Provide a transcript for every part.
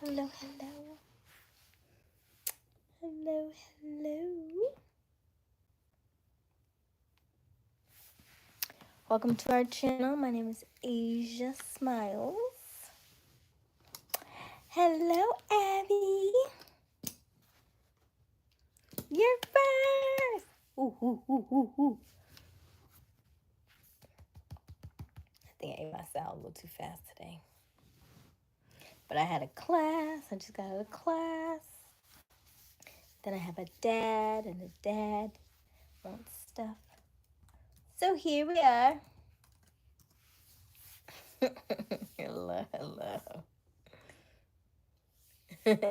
Hello, hello. Hello, hello. Welcome to our channel. My name is Aysia Smiles. Hello, Abby. You're first. Ooh, ooh, ooh, ooh, ooh. I think I ate my salad a little too fast today. But I had a class. I just got out of class. Then I have a dad, and the dad wants stuff. So here we are. Hello, hello.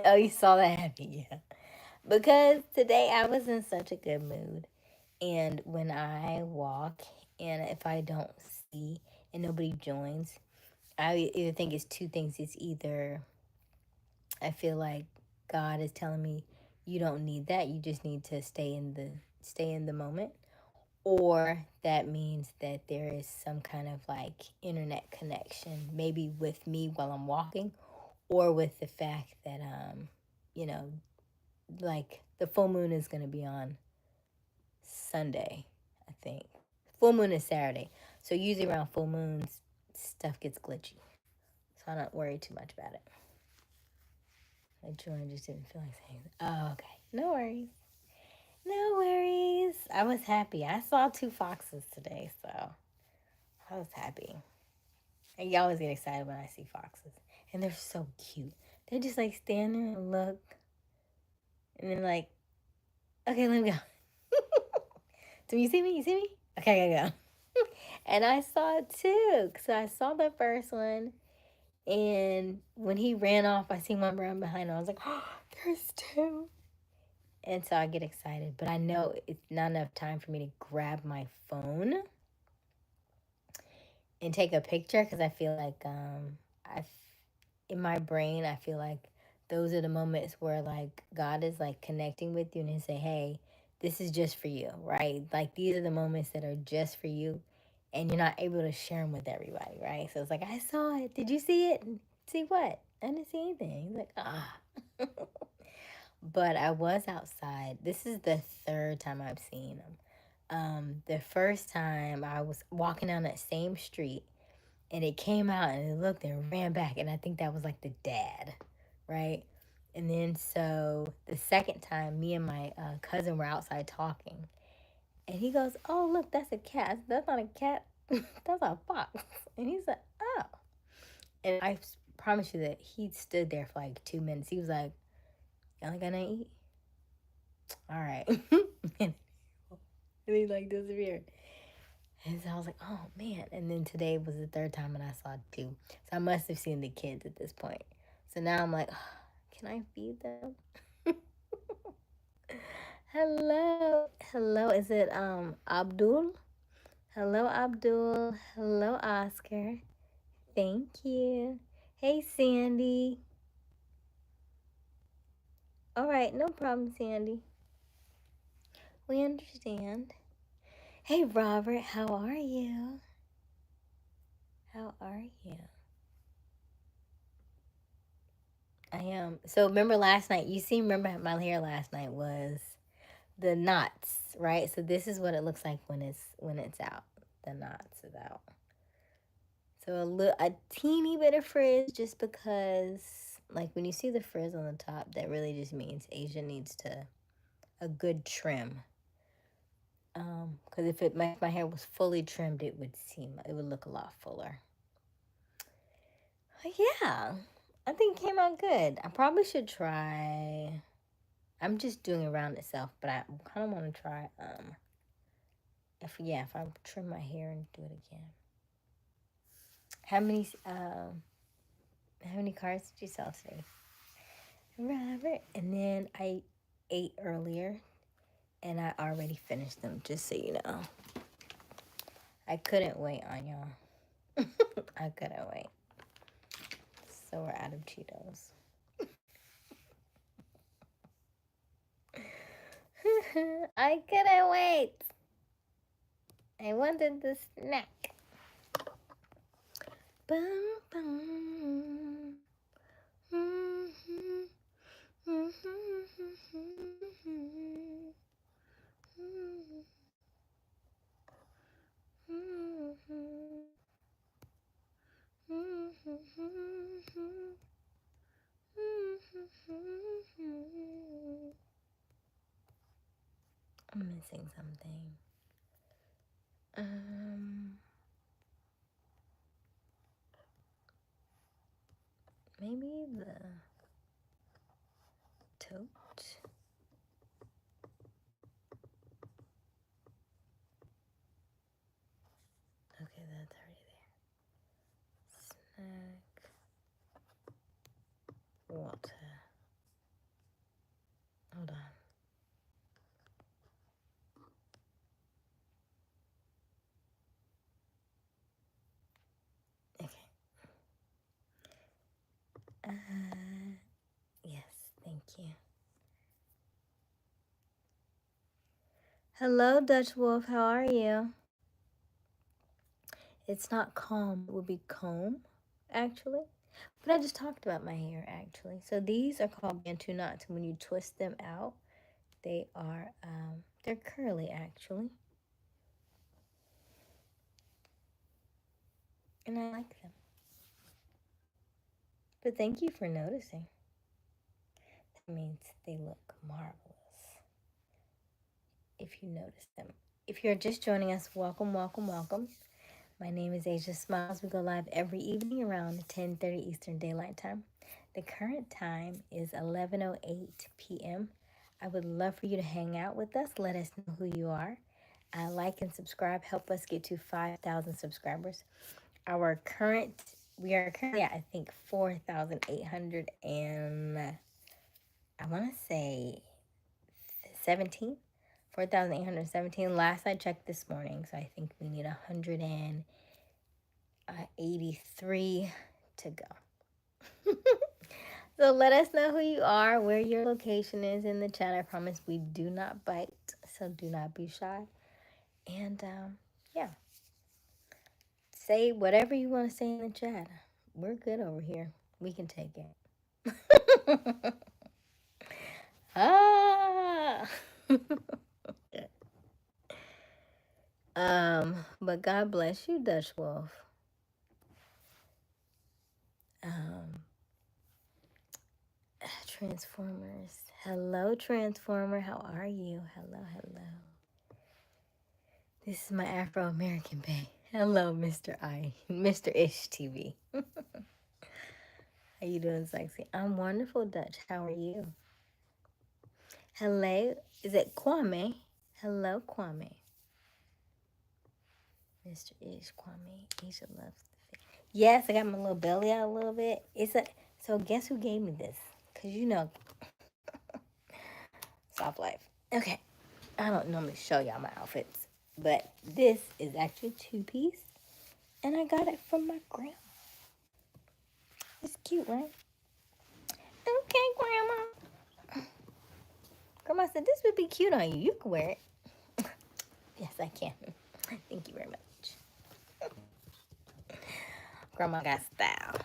Oh, you saw that happy, yeah. Because today I was in such a good mood. And when I walk and if I don't see and nobody joins, I either think it's two things. It's either I feel like God is telling me you don't need that. You just need to stay in the moment. Or that means that there is some kind of like internet connection, maybe with me while I'm walking, or with the fact that you know, like the full moon is gonna be on Sunday, I think. Full moon is Saturday. So usually around full moons, stuff gets glitchy. So I don't worry too much about it. My Jordan just didn't feel like saying, oh, okay. No worries. No worries. I was happy. I saw two foxes today, so I was happy. And you always get excited when I see foxes. And they're so cute. They're just like stand there and look. And then like, okay, let me go. Do you see me? You see me? Okay, I gotta go. And I saw it too. So I saw the first one. And when he ran off, I seen one run behind him. I was like, oh, there's two. And so I get excited. But I know it's not enough time for me to grab my phone and take a picture because I feel like I, in my brain, I feel like those are the moments where like God is like connecting with you and he say, hey, this is just for you, right? Like these are the moments that are just for you and you're not able to share them with everybody, right? So it's like, I saw it. Did you see it? See what? I didn't see anything. He's like, ah. But I was outside. This is the third time I've seen him. The first time I was walking down that same street and it came out and it looked and ran back. And I think that was like the dad, right? And then so the second time, me and my cousin were outside talking. And he goes, oh, look, that's a cat. I said, that's not a cat. That's a fox. And he said, oh. And I promise you that he stood there for like 2 minutes. He was like, y'all gonna eat? All right. And he like disappeared. And so I was like, oh man. And then today was the third time and I saw two. So I must have seen the kids at this point. So now I'm like, oh, can I feed them? Hello. Hello. Is it Abdul? Hello, Abdul. Hello, Oscar. Thank you. Hey, Sandy. All right, no problem, Sandy. We understand. Hey, Robert, how are you? How are you? I am. So remember last night, remember my hair last night was the knots, right? So this is what it looks like when it's out. The knots is out. So a teeny bit of frizz just because like when you see the frizz on the top, that really just means Asia needs a good trim. Because if my hair was fully trimmed, it would look a lot fuller. But yeah, I think it came out good. I probably should try. I'm just doing it around itself, but I kind of want to try. If I trim my hair and do it again. How many cards did you sell today, Robert? And then I ate earlier, and I already finished them. Just so you know, I couldn't wait on y'all. I couldn't wait. So we're out of Cheetos. I couldn't wait. I wanted the snack. Bum, bum. missing something. Maybe the tote. Okay, that's already there. Snack. Water. Hold on. Okay. Yes, thank you. Hello, Dutch Wolf. How are you? It's not calm. It would be comb, actually. But I just talked about my hair, actually. So these are called bantu knots. When you twist them out, they are, they're curly, actually. And I like them. But thank you for noticing. That means they look marvelous if you notice them. If you're just joining us, welcome, welcome, welcome. My name is Aysia Smiles. We go live every evening around 10:30 Eastern Daylight Time. The current time is 11:08 p.m. I would love for you to hang out with us. Let us know who you are. Like and subscribe. Help us get to 5,000 subscribers. We are currently at, I think, 4,800 and I want to say 17. 4,817. Last I checked this morning, so I think we need 183 to go. So let us know who you are, where your location is in the chat. I promise we do not bite, so do not be shy. And yeah, say whatever you want to say in the chat. We're good over here. We can take it. Ah. But God bless you, Dutch Wolf. Transformers. Hello, Transformer. How are you? Hello, hello. This is my Afro-American bae. Hello, Mr. Ish TV. How you doing, sexy? I'm wonderful, Dutch. How are you? Hello. Is it Kwame? Hello, Kwame. Mr. Ish, Kwame. Asia loves the face. Yes, I got my little belly out a little bit. So guess who gave me this? Because you know, soft life. Okay. I don't normally show y'all my outfits, but this is actually two-piece, and I got it from my grandma. It's cute, right? Okay, Grandma. Grandma said this would be cute on you. You can wear it. Yes, I can. Thank you very much. Grandma got style.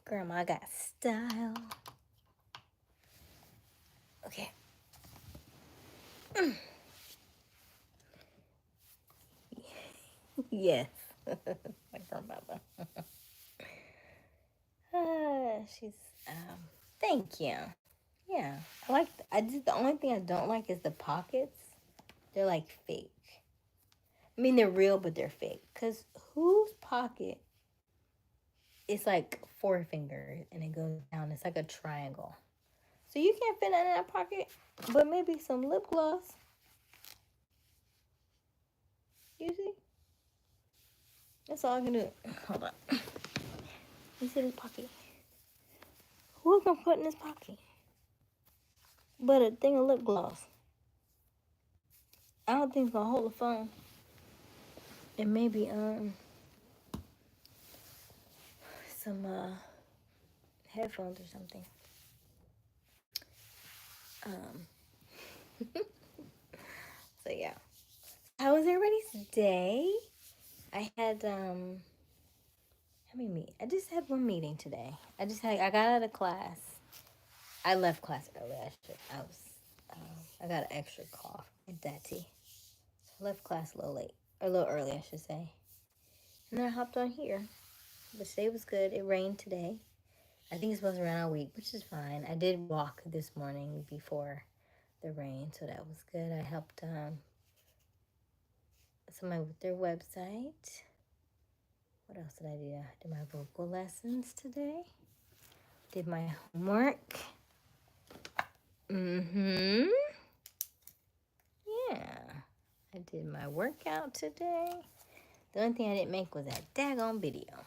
Grandma got style. Okay. Yes. My grandmother. She's thank you. Yeah. The only thing I don't like is the pockets. They're like fake. I mean they're real but they're fake. Cause whose pocket it's like 4 fingers and it goes down. It's like a triangle. So you can't fit that in that pocket, but maybe some lip gloss. You see? That's all I can do. Hold on. You see this pocket? Who can put in this pocket? But a thing of lip gloss. I don't think it's gonna hold the phone. And maybe some headphones or something. So yeah. How was everybody's day? I had I just had one meeting today. I got out of class. I left class early. I got an extra cough and daddy. So I left class a little late, or a little early, I should say. And then I hopped on here. But today was good. It rained today. I think it's supposed to rain all week, which is fine. I did walk this morning before the rain, so that was good. I helped somebody with their website. What else did I do? I did my vocal lessons today. Did my homework. Yeah. I did my workout today. The only thing I didn't make was that daggone video.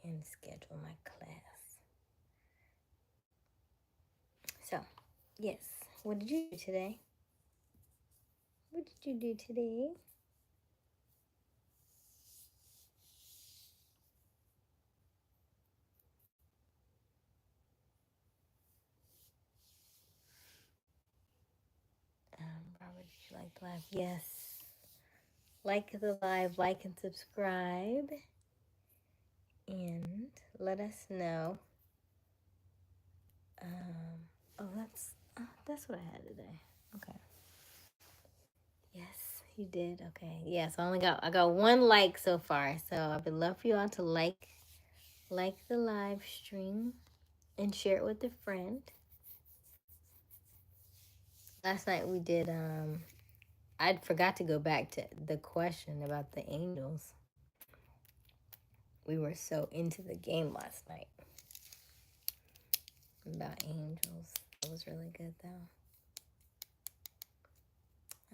And schedule my class. So, yes. What did you do today? What did you do today? Robert, did you like the live? Yes. Like the live, like and subscribe. And let us know. That's what I had today. Okay. Yes, you did. Okay. Yes, I got one like so far. So I would love for you all to like the live stream and share it with a friend. Last night we did I forgot to go back to the question about the angels. We were so into the game last night about angels. It was really good though.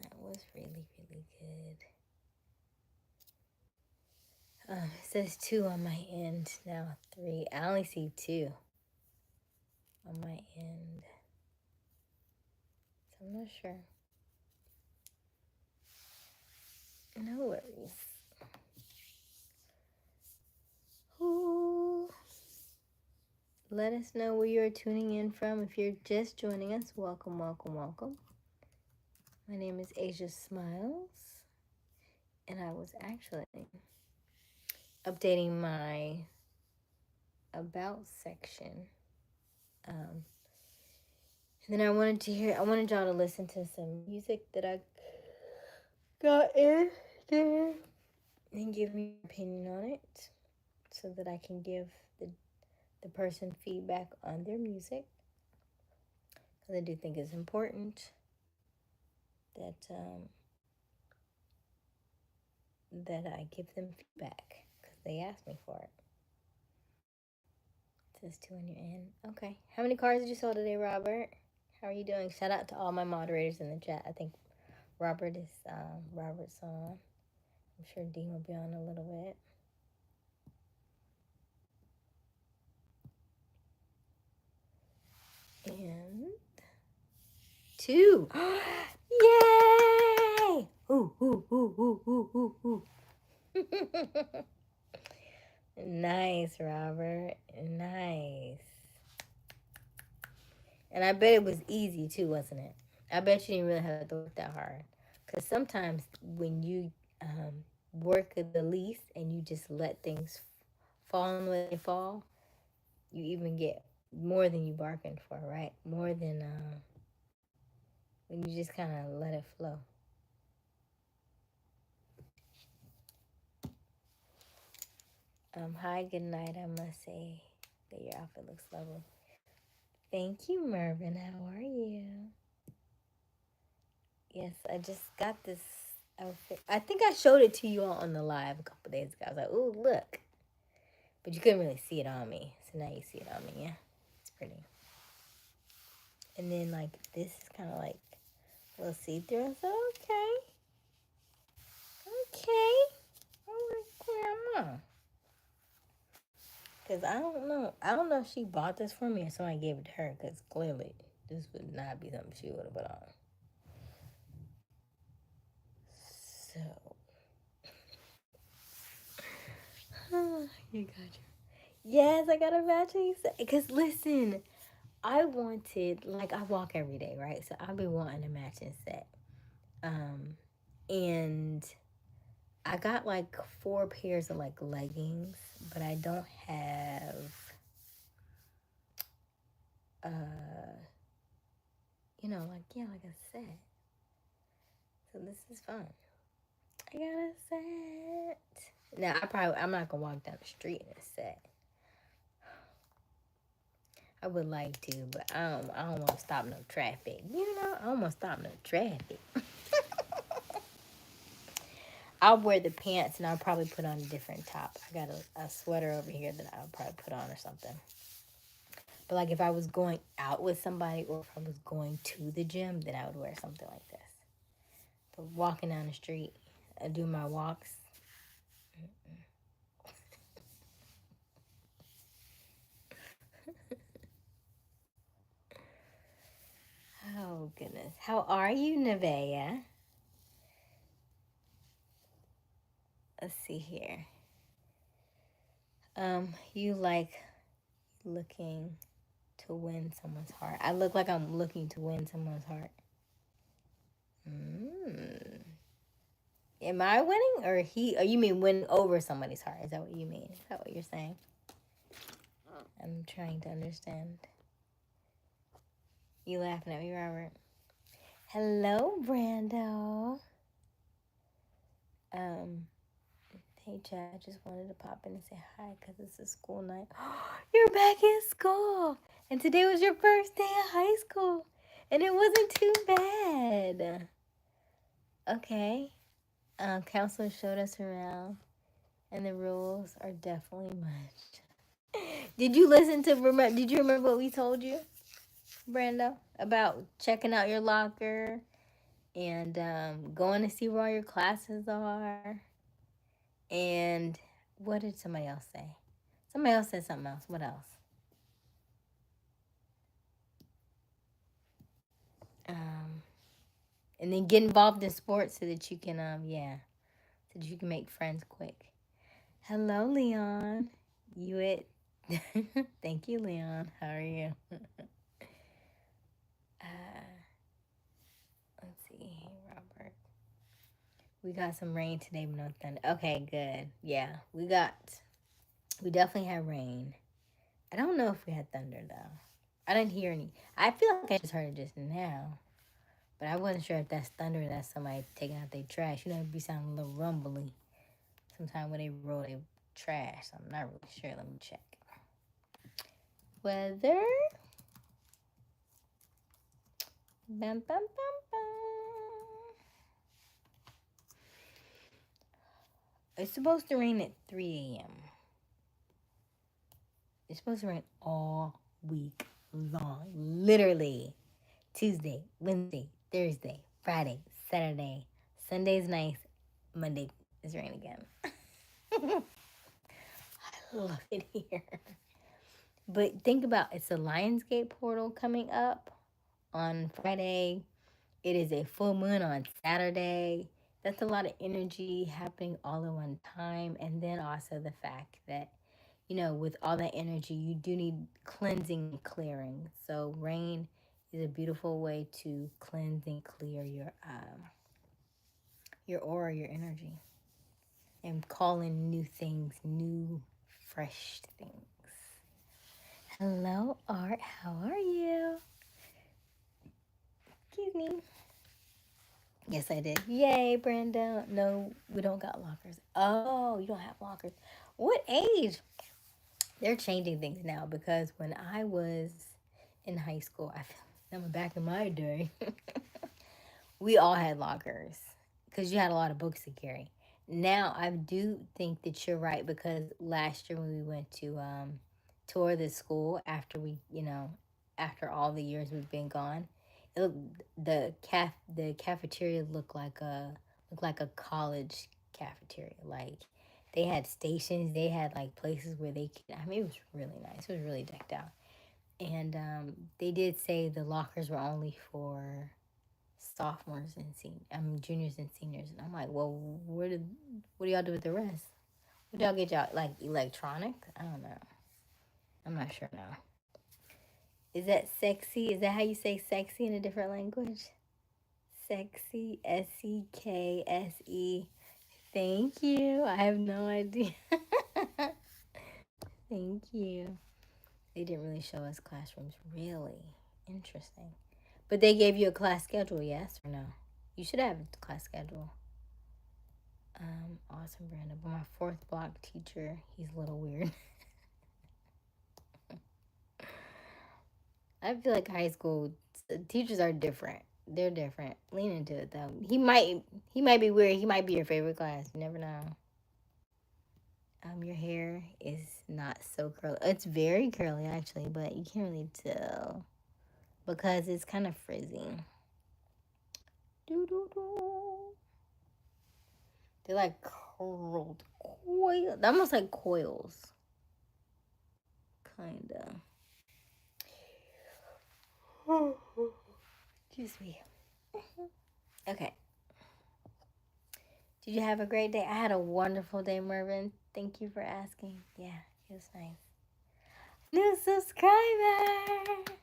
That was really, really good. It says 2 on my end now. 3. I only see 2 on my end. So I'm not sure. No worries. Ooh. Let us know where you're tuning in from. If you're just joining us, welcome, welcome, welcome. My name is Aysia Smiles. And I was actually updating my about section. And then I wanted y'all to listen to some music that I got in there and give me your opinion on it so that I can give the person feedback on their music. Because I do think it's important that that I give them feedback because they asked me for it. It says 2 on your end. Okay. How many cars did you sell today, Robert? How are you doing? Shout out to all my moderators in the chat. I think Robert's on. I'm sure Dean will be on a little bit. And 2. Yay! Ooh, ooh, ooh, ooh, ooh, ooh, ooh. Nice, Robert. Nice. And I bet it was easy too, wasn't it? I bet you didn't really have to work that hard. Because sometimes when you work the least and you just let things fall in the way they fall, you even get more than you bargained for, right? More than when you just kind of let it flow. Hi, good night. I must say that your outfit looks lovely. Thank you, Mervin. How are you? Yes, I just got this outfit. I think I showed it to you all on the live a couple days ago. I was like, ooh, look. But you couldn't really see it on me. So now you see it on me, yeah? It's pretty. And then, like, this is kind of like a little see-through. I said, okay. Okay. I'm like, Grandma. Because I don't know. I don't know if she bought this for me or somebody gave it to her. Because clearly, this would not be something she would have put on. So. You got you. Yes, I got a matching set. Because listen, I wanted, like, I walk every day, right? So I've been wanting a matching set. And I got like 4 pairs of like leggings, but I don't have like a set. So this is fun. I got a set. Now I'm not gonna walk down the street in a set. I would like to, but I don't want to stop no traffic. You know, I don't want to stop no traffic. I'll wear the pants and I'll probably put on a different top. I got a sweater over here that I'll probably put on or something. But like if I was going out with somebody or if I was going to the gym, then I would wear something like this. But walking down the street, I do my walks. Oh goodness. How are you, Nevaeh? Let's see here. You like looking to win someone's heart. I look like I'm looking to win someone's heart. Mm. Am I winning or he? Or you mean winning over somebody's heart? Is that what you mean? Is that what you're saying? I'm trying to understand. You laughing at me, Robert? Hello, Brando. Hey, Chad. I just wanted to pop in and say hi because it's a school night. You're back in school, and today was your first day of high school, and it wasn't too bad. Okay. Counselor showed us around, and the rules are definitely much. Did you listen to remember? Did you remember what we told you, Brando, about checking out your locker and going to see where all your classes are? And what did somebody else say? Somebody else said something else. What else? Um, and then get involved in sports so that you can so that you can make friends quick. Hello, Leon. You it? Thank you, Leon. How are you? Let's see. Hey, Robert. We got some rain today, but no thunder. Okay, good. Yeah, we definitely had rain. I don't know if we had thunder though. I didn't hear any. I feel like I just heard it just now, but I wasn't sure if that's thunder or that's somebody taking out their trash. You know, it'd be sounding a little rumbly sometimes when they roll their trash. I'm not really sure. Let me check. Weather. Bum, bum, bum, bum. It's supposed to rain at 3 a.m. It's supposed to rain all week long. Literally. Tuesday, Wednesday, Thursday, Friday, Saturday. Sunday's nice. Monday is rain again. I love it here. But think about it's a Lionsgate portal coming up on Friday. It is a full moon on Saturday. That's a lot of energy happening all at one time. And then also the fact that, you know, with all that energy, you do need cleansing and clearing. So rain is a beautiful way to cleanse and clear your aura, your energy, and call in new things, new, fresh things. Hello, Art. How are you? Excuse me. Yes, I did. Yay, Brenda. No, we don't got lockers. Oh, you don't have lockers. What age? They're changing things now because when I was in high school, I feel back in my day, we all had lockers because you had a lot of books to carry. Now I do think that you're right because last year when we went to tour the school after after all the years we've been gone, it, the cafeteria looked like a college cafeteria. Like they had stations, they had like places where they could. I mean, it was really nice. It was really decked out, and they did say the lockers were only for sophomores and juniors and seniors. And I'm like, well, what do y'all do with the rest? What do y'all get y'all like electronic? I don't know. I'm not sure now. Is that sexy? Is that how you say sexy in a different language? Sexy, SEKSE. Thank you. I have no idea. Thank you. They didn't really show us classrooms. Really interesting. But they gave you a class schedule, yes or no? You should have a class schedule. Awesome, Brandon. But my fourth block teacher, he's a little weird. I feel like high school teachers are different. They're different. Lean into it though. He might be weird. He might be your favorite class. You never know. Your hair is not so curly. It's very curly actually, but you can't really tell because it's kind of frizzy. Doo doo doo. They're like curled coil, almost like coils, kinda. Excuse me. Okay. Did you have a great day? I had a wonderful day, Mervin. Thank you for asking. Yeah, it was nice. New subscriber.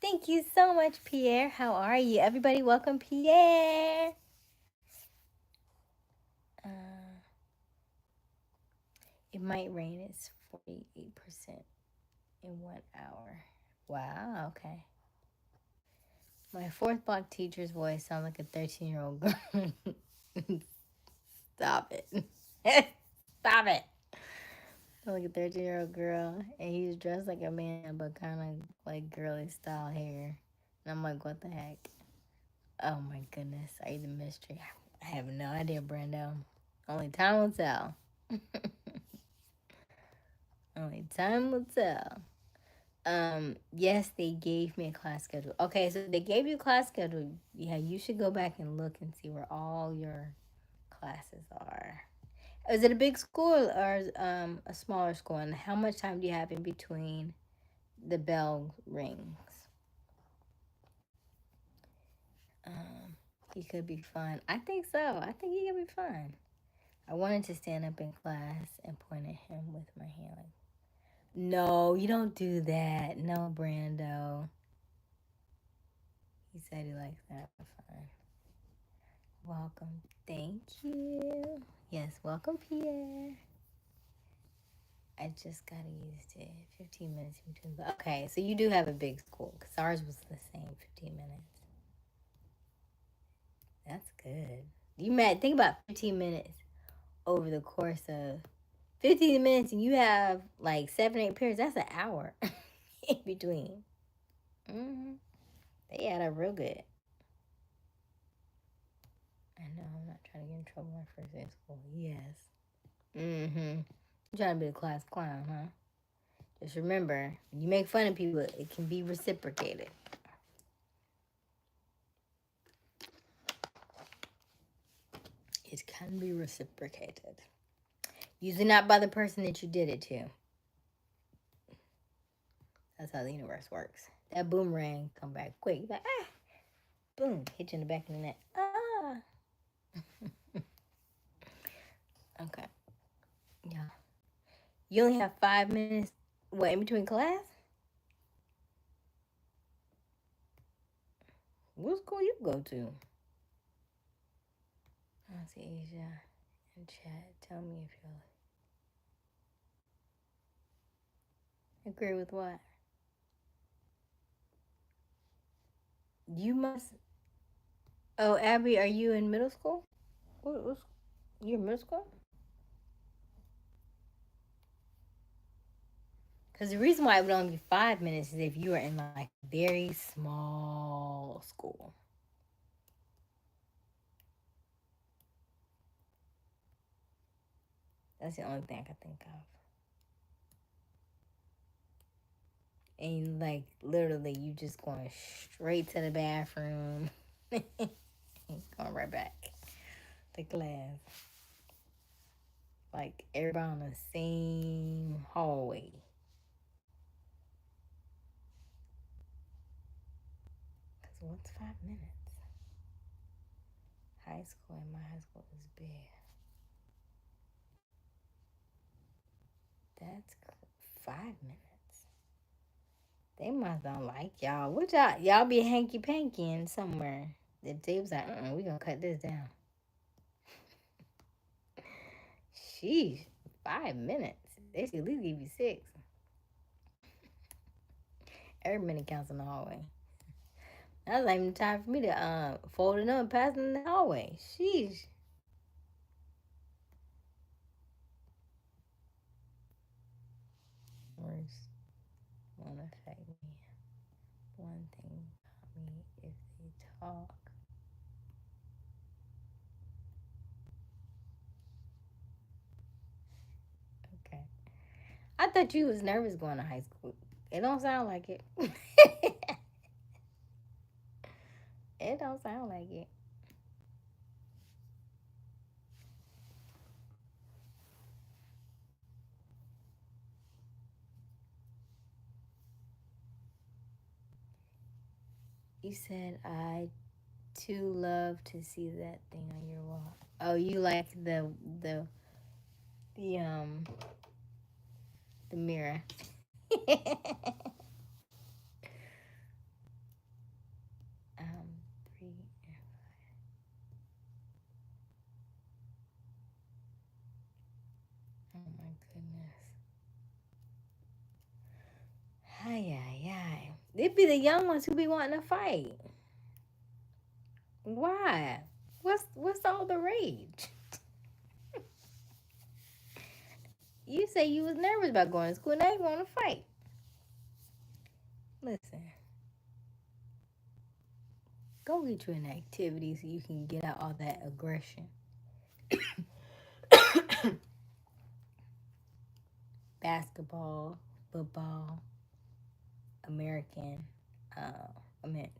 Thank you so much, Pierre. How are you? Everybody, welcome Pierre. Uh, it might rain. It's 48% in 1 hour. Wow, okay. My fourth block teacher's voice sounds like a 13-year-old girl. Stop it. Stop it. Like a 13-year-old girl, and he's dressed like a man, but kind of like girly style hair. And I'm like, what the heck? Oh my goodness. Are you the mystery? I have no idea, Brando. Only time will tell. Only time will tell. Yes, they gave me a class schedule. Okay, so they gave you a class schedule. Yeah, you should go back and look and see where all your classes are. Is it a big school or a smaller school? And how much time do you have in between the bell rings? Um, he could be fun. I think so. I think he could be fun. I wanted to stand up in class and point at him with my hand. Like, no, you don't do that. No, Brando. He said he likes that fun. Welcome. Thank you. Yes, welcome, Pierre. I just got used to it. 15 minutes in between. Okay, so you do have a big school because ours was the same 15 minutes. That's good. You might think about 15 minutes over the course of 15 minutes, and you have like 7, 8 periods. That's an hour in between. Mm-hmm. They had up real good. I know. I'm not trying to get in trouble my first day of school. Yes. Mm-hmm. I'm trying to be a class clown, huh? Just remember, when you make fun of people, it can be reciprocated. It can be reciprocated. Usually not by the person that you did it to. That's how the universe works. That boomerang come back quick. You're like, ah, boom, hit you in the back of the neck. Ah. Okay. Yeah. You only have 5 minutes. What, in between class? What school you go to? I see Asia in chat. Tell me if you agree with what. You must. Oh, Abby, are you in middle school? You're in middle school? Because the reason why it would only be 5 minutes is if you were in like a very small school. That's the only thing I could think of. And like literally, you just going straight to the bathroom, going right back to class. Like everybody on the same hallway. Cause what's 5 minutes? High school and my high school is big. That's 5 minutes. They must don't like y'all. What y'all be hanky pankying somewhere? The they was like, we gonna cut this down. Sheesh, 5 minutes. They should at least give you 6. Every minute counts in the hallway. That's not even time for me to fold it up and pass it in the hallway. Sheesh. Words won't affect me. One thing about me if they talk. Okay. I thought you was nervous going to high school. It don't sound like it. It don't sound like it. You said I too love to see that thing on your wall. Oh, you like the the mirror. 3. Oh my goodness. Hi, hi, hi. It be the young ones who be wanting to fight. Why? What's all the rage? You say you was nervous about going to school. Now you want to fight. Listen, go get you an activity so you can get out all that aggression. Basketball, football, American, I meant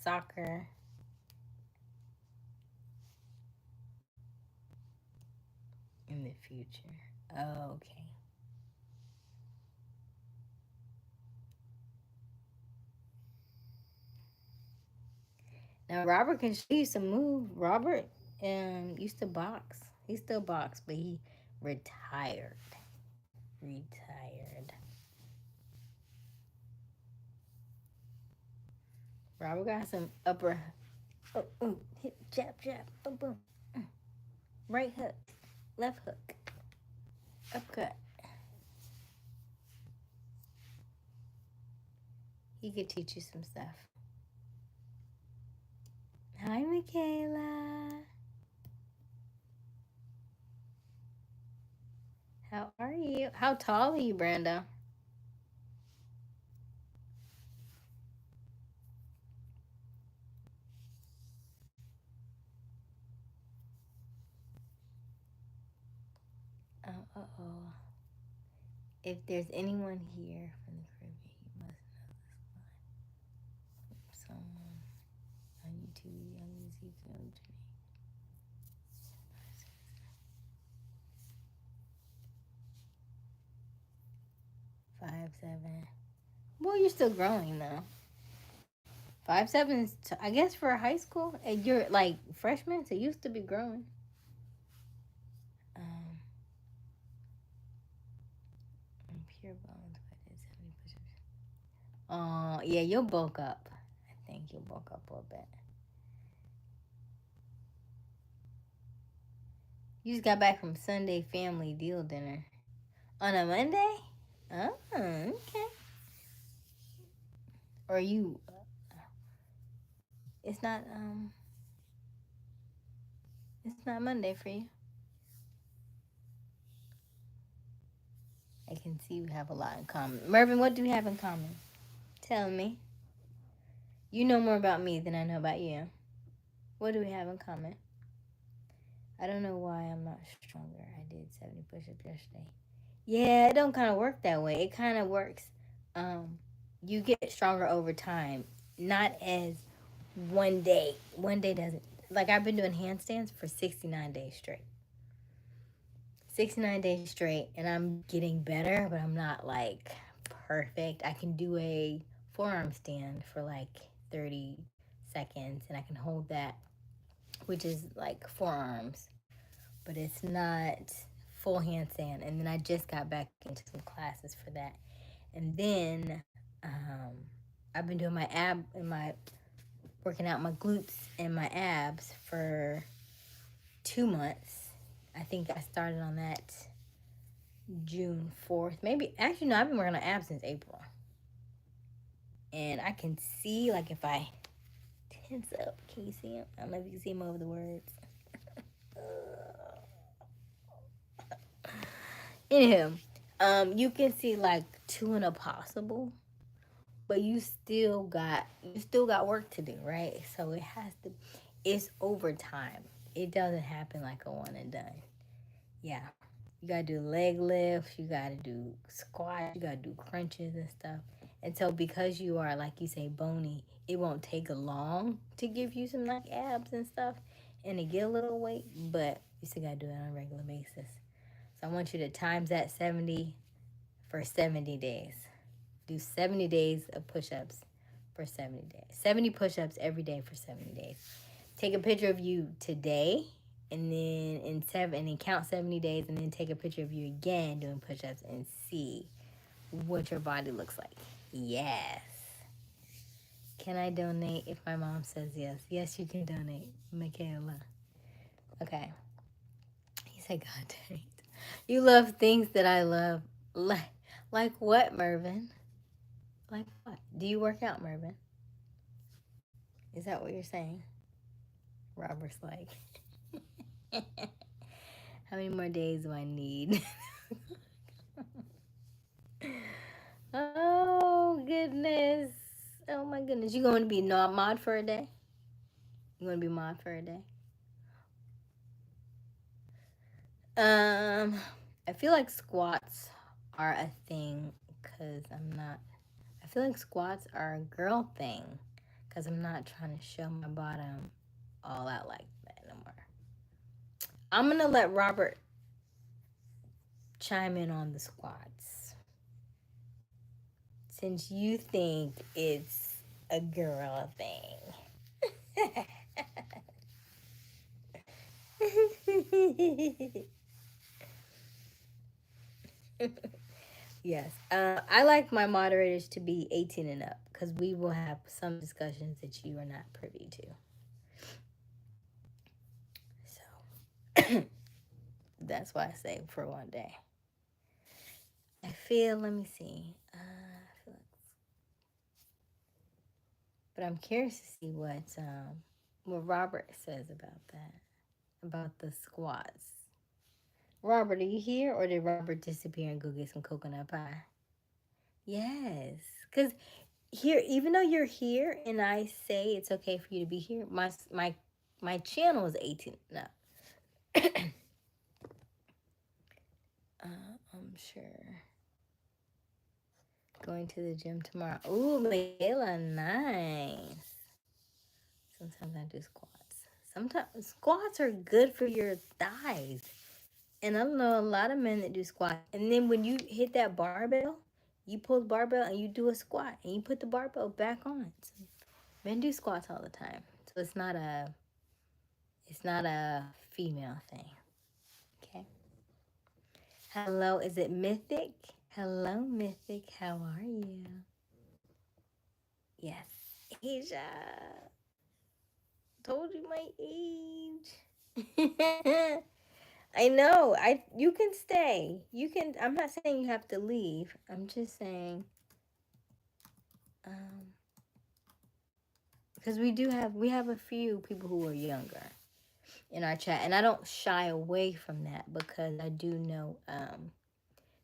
soccer. In the future. Oh, okay. Now Robert can show you some moves. Robert used to box. He still box, but he retired. Retired. Robert got some upper. Oh, oh, hit jab, jab, boom, boom. Right hook, left hook, upcut. He could teach you some stuff. Hi, Michaela. How are you? How tall are you, Brenda? Oh, oh. If there's anyone here from the Caribbean, you must know this one. Someone on YouTube, young Ezekiel 5'7". Well, you're still growing though. 5'7" is, I guess, for high school. And you're like freshman, so you used to be growing. Um, pure bones, but it's 70 push-ups. Yeah, you'll bulk up. I think you'll bulk up a little bit. You just got back from Sunday family deal dinner on a Monday. Oh, okay. Or you? It's not. It's not Monday for you. I can see we have a lot in common. Mervin, what do we have in common? Tell me. You know more about me than I know about you. What do we have in common? I don't know why I'm not stronger. I did 70 push-ups yesterday. Yeah, it don't kind of work that way. It kind of works. You get stronger over time, not as one day. One day doesn't. Like I've been doing handstands for 69 days straight. 69 days straight, and I'm getting better, but I'm not like perfect. I can do a forearm stand for like 30 seconds, and I can hold that, which is like forearms, but it's not full handstand. And then I just got back into some classes for that. And then I've been doing my working out my glutes and my abs for 2 months. I think I started on that June 4th. Maybe, actually, no, I've been working on abs since April. And I can see, like, if I tense up, can you see him? I don't know if you can see him over the words. Anywho, you can see, like, two in a possible. but you still got work to do, right? So it's overtime. It doesn't happen like a one and done. Yeah. You gotta do leg lifts, you gotta do squats, you gotta do crunches and stuff. And so because you are, like you say, bony, it won't take long to give you some like abs and stuff and to get a little weight, but you still gotta do it on a regular basis. So I want you to times that 70 for 70 days. Do 70 days of push-ups for 70 days. 70 push-ups every day for 70 days. Take a picture of you today and then count 70 days and then take a picture of you again doing push-ups and see what your body looks like. Yes. Can I donate if my mom says yes? Yes, you can donate, Michaela. Okay. He said, God dang. You love things that I love. Like what, Mervin? Like what? Do you work out, Mervin? Is that what you're saying? Robert's like, how many more days do I need? Oh, goodness. Oh, my goodness. You going to be not mod for a day? You going to be mod for a day? Um, I feel like squats are a thing because I'm not. I feel like squats are a girl thing because I'm not trying to show my bottom all out like that no more. I'm going to let Robert chime in on the squats. Since you think it's a girl thing. Yes. I like my moderators to be 18 and up because we will have some discussions that you are not privy to. So that's why I say for one day. Let me see. But I'm curious to see what Robert says about that, about the squats. Robert, are you here or did Robert disappear and go get some coconut pie? Yes. Because here, even though you're here and I say it's okay for you to be here, my channel is 18. No. I'm sure. Going to the gym tomorrow. Ooh, Michaela, nice. Sometimes I do squats. Sometimes squats are good for your thighs. And I know a lot of men that do squats. And then when you hit that barbell, you pull the barbell and you do a squat and you put the barbell back on. So men do squats all the time. So it's not a female thing. Okay. Hello, is it Mythic? Hello, Mythic. How are you? Yes. Asia. Told you my age. I know. You can stay. You can. I'm not saying you have to leave. I'm just saying because we have a few people who are younger in our chat, and I don't shy away from that because I do know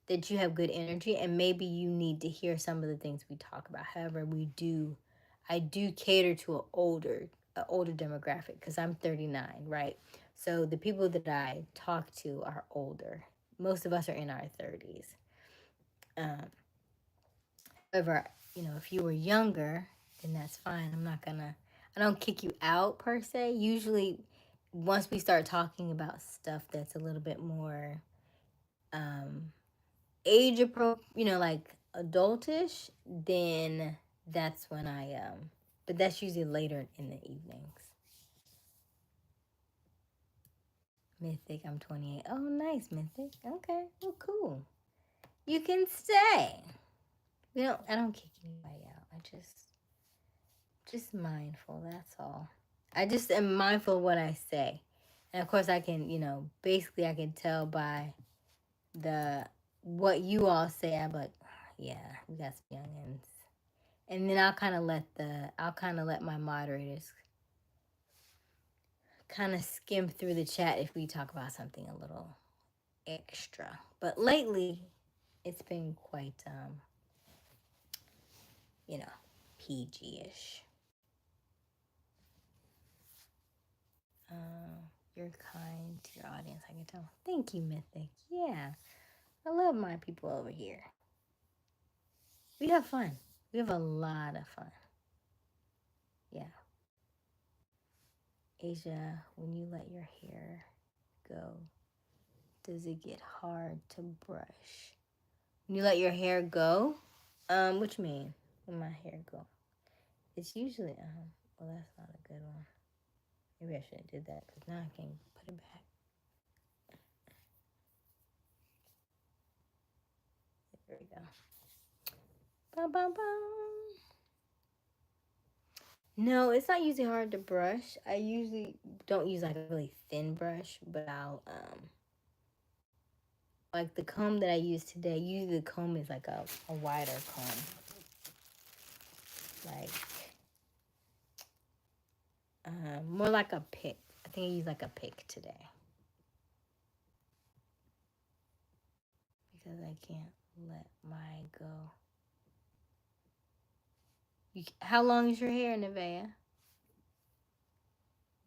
that you have good energy, and maybe you need to hear some of the things we talk about. However, I do cater to an older demographic because I'm 39, right? So the people that I talk to are older. Most of us are in our 30s. However, if you were younger, then that's fine. I don't kick you out per se. Usually, once we start talking about stuff that's a little bit more age appropriate, like adultish, then that's when but that's usually later in the evenings. Mythic, I'm 28. Oh, nice, Mythic. Okay, well, cool. You can stay. I don't kick anybody out. I just mindful, that's all. I just am mindful of what I say. And of course I can, basically I can tell by what you all say. I'm like, yeah, we got some youngins. And then I'll kind of let my moderators kind of skim through the chat if we talk about something a little extra. But lately, it's been quite you know, PG-ish. You're kind to your audience, I can tell. Thank you, Mythic. Yeah, I love my people over here. We have fun. We have a lot of fun. Yeah. Aysia, when you let your hair go, does it get hard to brush? When you let your hair go? What you mean? When my hair go? It's usually, well, that's not a good one. Maybe I shouldn't do that because now I can put it back. There we go. Bum, bum, bum. No, it's not usually hard to brush. I usually don't use like a really thin brush, but I'll like the comb that I use today. Usually the comb is like a wider comb, like more like a pick. I think I use like a pick today because I can't let mine go. How long is your hair, Nevaeh?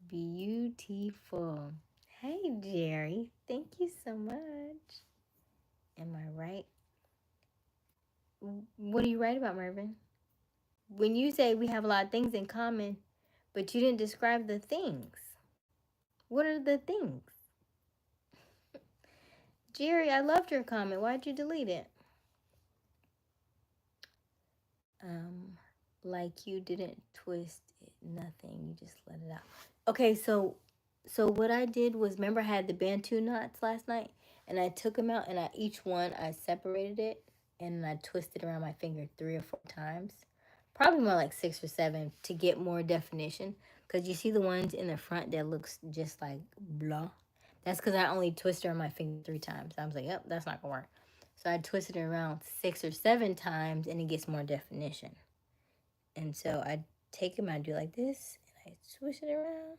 Beautiful. Hey, Jerry. Thank you so much. Am I right? What are you right about, Mervin? When you say we have a lot of things in common, but you didn't describe the things. What are the things? Jerry, I loved your comment. Why'd you delete it? Like you didn't twist it, nothing. You just let it out. Okay, so what I did was, remember I had the Bantu knots last night, and I took them out, and each one I separated it, and I twisted around my finger 3 or 4 times, probably more like 6 or 7 to get more definition. Cause you see the ones in the front that looks just like blah. That's because I only twisted around my finger 3 times. I was like, yep, that's not gonna work. So I twisted it around 6 or 7 times, and it gets more definition. And so I take them, I do like this, and I swish it around,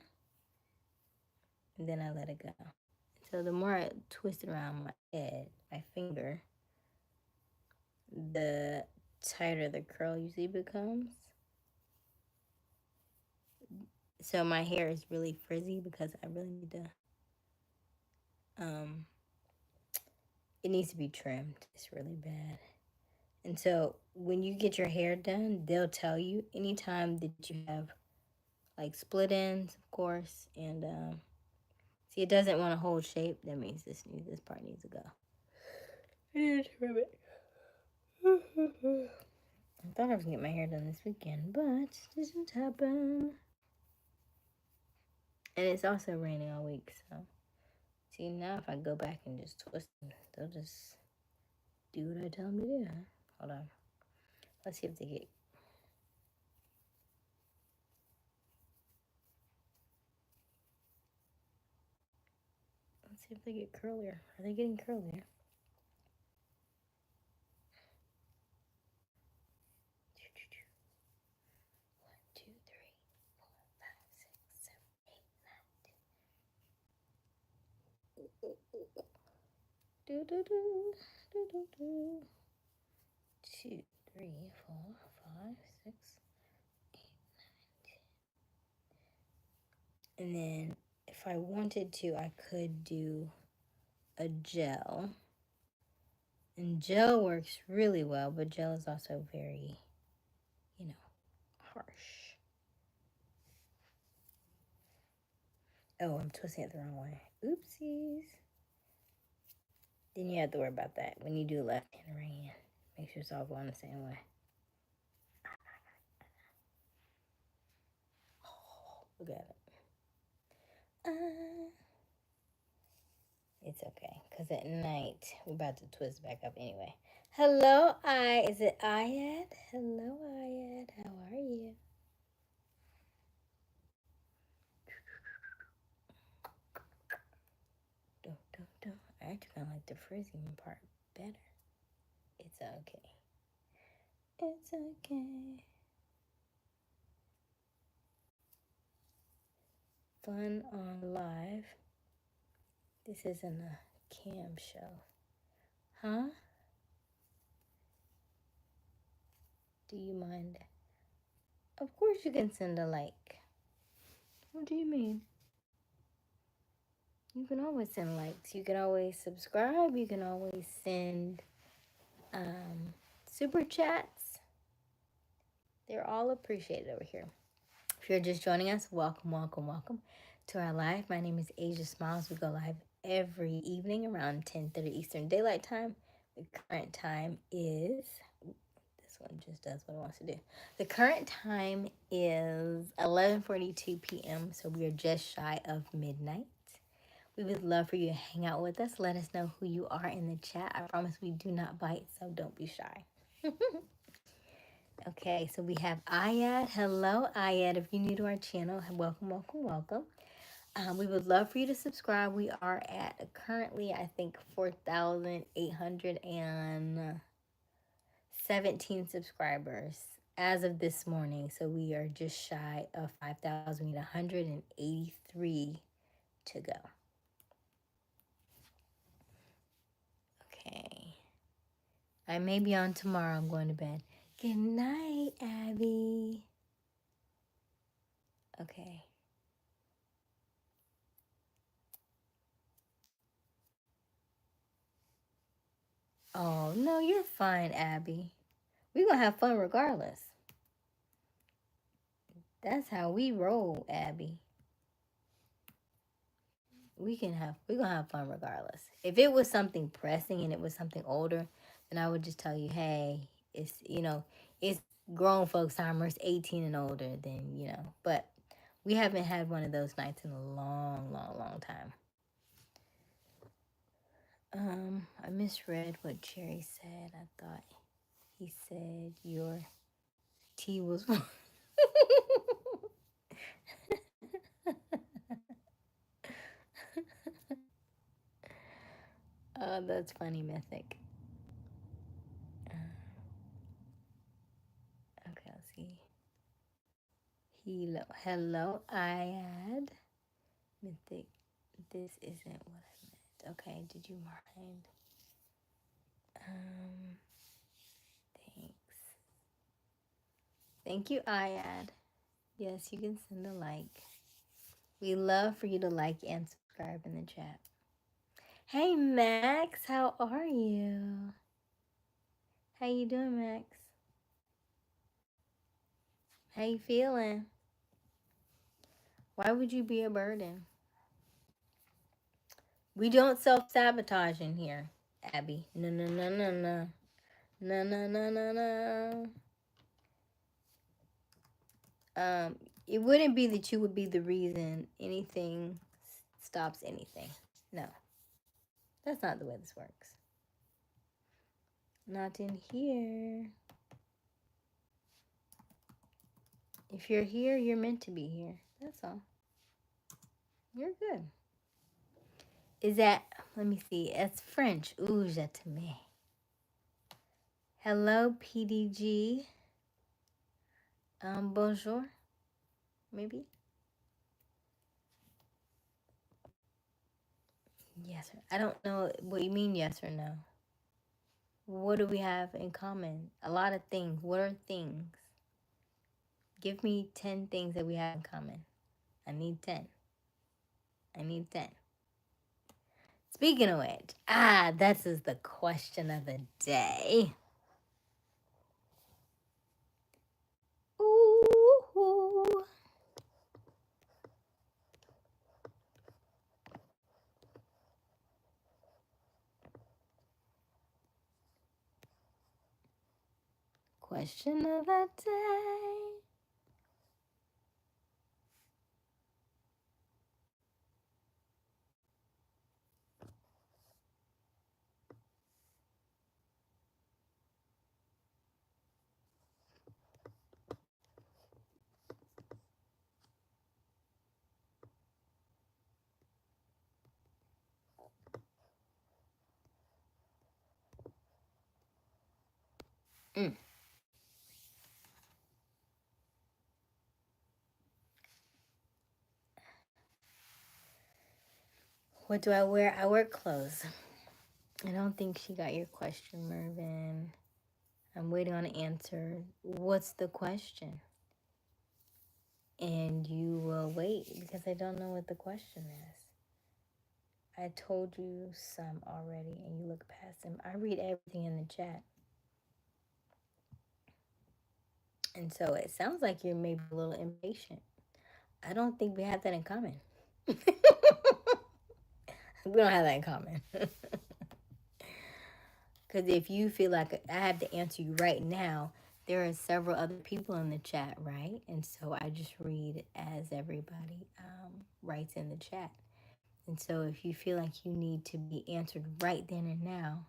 and then I let it go. So the more I twist it around my head, my finger, the tighter the curl usually becomes. So my hair is really frizzy because I really need to, it needs to be trimmed. It's really bad. And so when you get your hair done, they'll tell you anytime that you have like split ends, of course, and see, it doesn't want to hold shape. That means this part needs to go. I need to trim it. I thought I was gonna get my hair done this weekend, but it didn't happen. And it's also raining all week, so see, now if I go back and just twist them, they'll just do what I tell them to do. Hold on. Let's see if they get. Let's see if they get curlier. Are they getting curlier? 1, 2, 3, 4, 5, 6, 7, 8, 9, 10. Do do do do do do. 2, 3, 4, 5, 6, 8, 9, 10. And then if I wanted to, I could do a gel. And gel works really well, but gel is also very, harsh. Oh, I'm twisting it the wrong way. Oopsies. Then you have to worry about that when you do left hand and right hand. Make sure it's all going the same way. Oh, look at it. It's okay, because at night, we're about to twist back up anyway. Hello, is it Ayad? Hello, Ayad. How are you? I actually kind of like the frizzing part better. It's okay. It's okay. Fun on live. This isn't a cam show. Huh? Do you mind? Of course you can send a like. What do you mean? You can always send likes. You can always subscribe. You can always send super chats. They're all appreciated over here. If you're just joining us, welcome, welcome, welcome to our live. My name is Aysia Smiles. We go live every evening around 10:30 Eastern Daylight Time. The current time is, this one just does what it wants to do. The current time is 11:42 p.m., so we are just shy of midnight. We would love for you to hang out with us. Let us know who you are in the chat. I promise we do not bite, so don't be shy. Okay, so we have Ayad. Hello, Ayad. If you're new to our channel, welcome, welcome, welcome. We would love for you to subscribe. We are at currently, I think, 4,817 subscribers as of this morning. So we are just shy of 5,000. We need 183 to go. Okay. I may be on tomorrow. I'm going to bed. Good night, Abby. Okay. Oh, no, you're fine, Abby. We're going to have fun regardless. That's how we roll, Abby. We're gonna have fun regardless. If it was something pressing and it was something older, then I would just tell you, hey, it's grown folks time, or it's 18 and older, then but we haven't had one of those nights in a long, long, long time. I misread what Jerry said. I thought he said your tea was oh, that's funny, Mythic. Okay, let's see. Hello, Ayad. Mythic. This isn't what I meant. Okay, did you mind? Thanks. Thank you, Ayad. Yes, you can send a like. We love for you to like and subscribe in the chat. Hey, Max, how are you? How you doing, Max? How you feeling? Why would you be a burden? We don't self-sabotage in here, Abby. No, no, no, no, no. No, no, no, no, no. It wouldn't be that you would be the reason anything stops anything. No. That's not the way this works. Not in here. If you're here, you're meant to be here. That's all. You're good. Is that, let me see, it's French. Ooh, je t'aime. Hello, PDG. Bonjour. Maybe? Yes. I don't know what you mean, yes or no. What do we have in common? A lot of things. What are things? Give me 10 things that we have in common. I need 10. I need 10. Speaking of which, this is the question of the day. Ooh. Question of the day. What do I wear? I wear clothes. I don't think she got your question, Mervin. I'm waiting on an answer. What's the question? And you will wait because I don't know what the question is. I told you some already and you look past them. I read everything in the chat. And so it sounds like you're maybe a little impatient. I don't think we have that in common. We don't have that in common. Because if you feel like I have to answer you right now, there are several other people in the chat, right? And so I just read as everybody writes in the chat. And so if you feel like you need to be answered right then and now,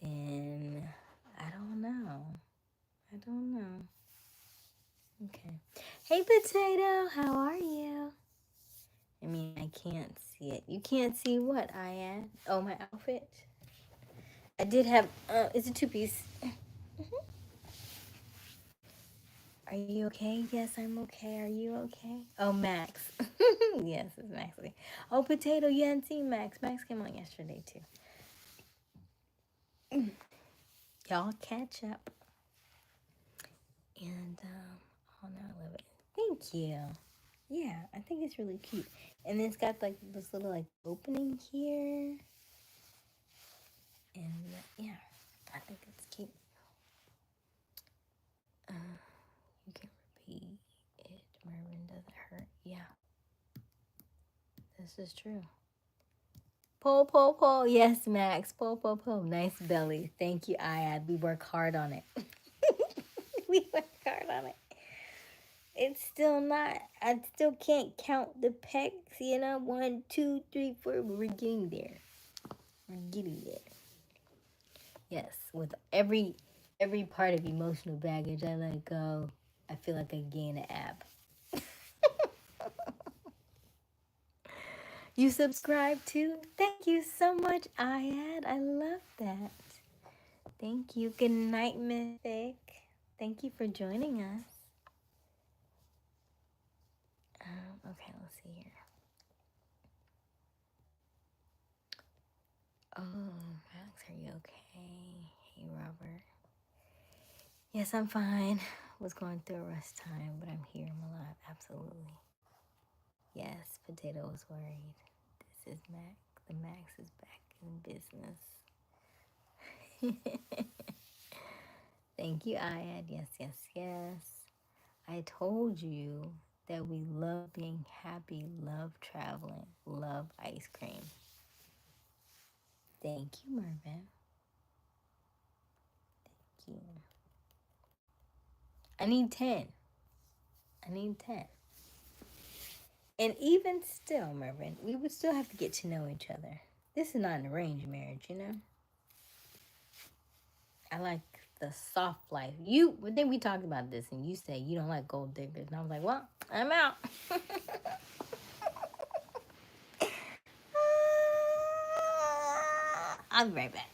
then I don't know. I don't know. Okay. Hey, Potato, how are you? I mean, I can't see it. You can't see what I had? Oh, my outfit? I did have, it's a two-piece. Are you okay? Yes, I'm okay. Are you okay? Oh, Max. Yes, it's Maxley. Oh, Potato, you hadn't seen Max. Max came on yesterday, too. Y'all catch up. And, oh, no, I love it. Thank you. Yeah, I think it's really cute. And it's got, like, this little, like, opening here. And, yeah, I think it's cute. You can repeat it. Mervin, does it hurt? Yeah, this is true. Pull, pull, pull. Yes, Max. Pull, pull, pull. Nice belly. Thank you, Ayad. We work hard on it. We work hard on it. It's still not, I still can't count the pecs, you know? 1, 2, 3, 4. We're getting there. We're getting there. Yes, with every part of emotional baggage I let go, I feel like I gain an ab. You subscribe too? Thank you so much, Ayad. I love that. Thank you. Good night, Mythic. Thank you for joining us. Okay, let's see here. Oh, Max, are you okay? Hey, Robert. Yes, I'm fine. Was going through a rough time, but I'm here. I'm alive. Absolutely. Yes, Potato was worried. This is Max. The Max is back in business. Thank you, Ayad. Yes, yes, yes. I told you that we love being happy, love traveling, love ice cream. Thank you, Mervin. Thank you. I need 10. I need 10. And even still, Mervin, we would still have to get to know each other. This is not an arranged marriage, you know? I like the soft life. Then we talked about this, and you say you don't like gold diggers. And I was like, well, I'm out. I'll be right back.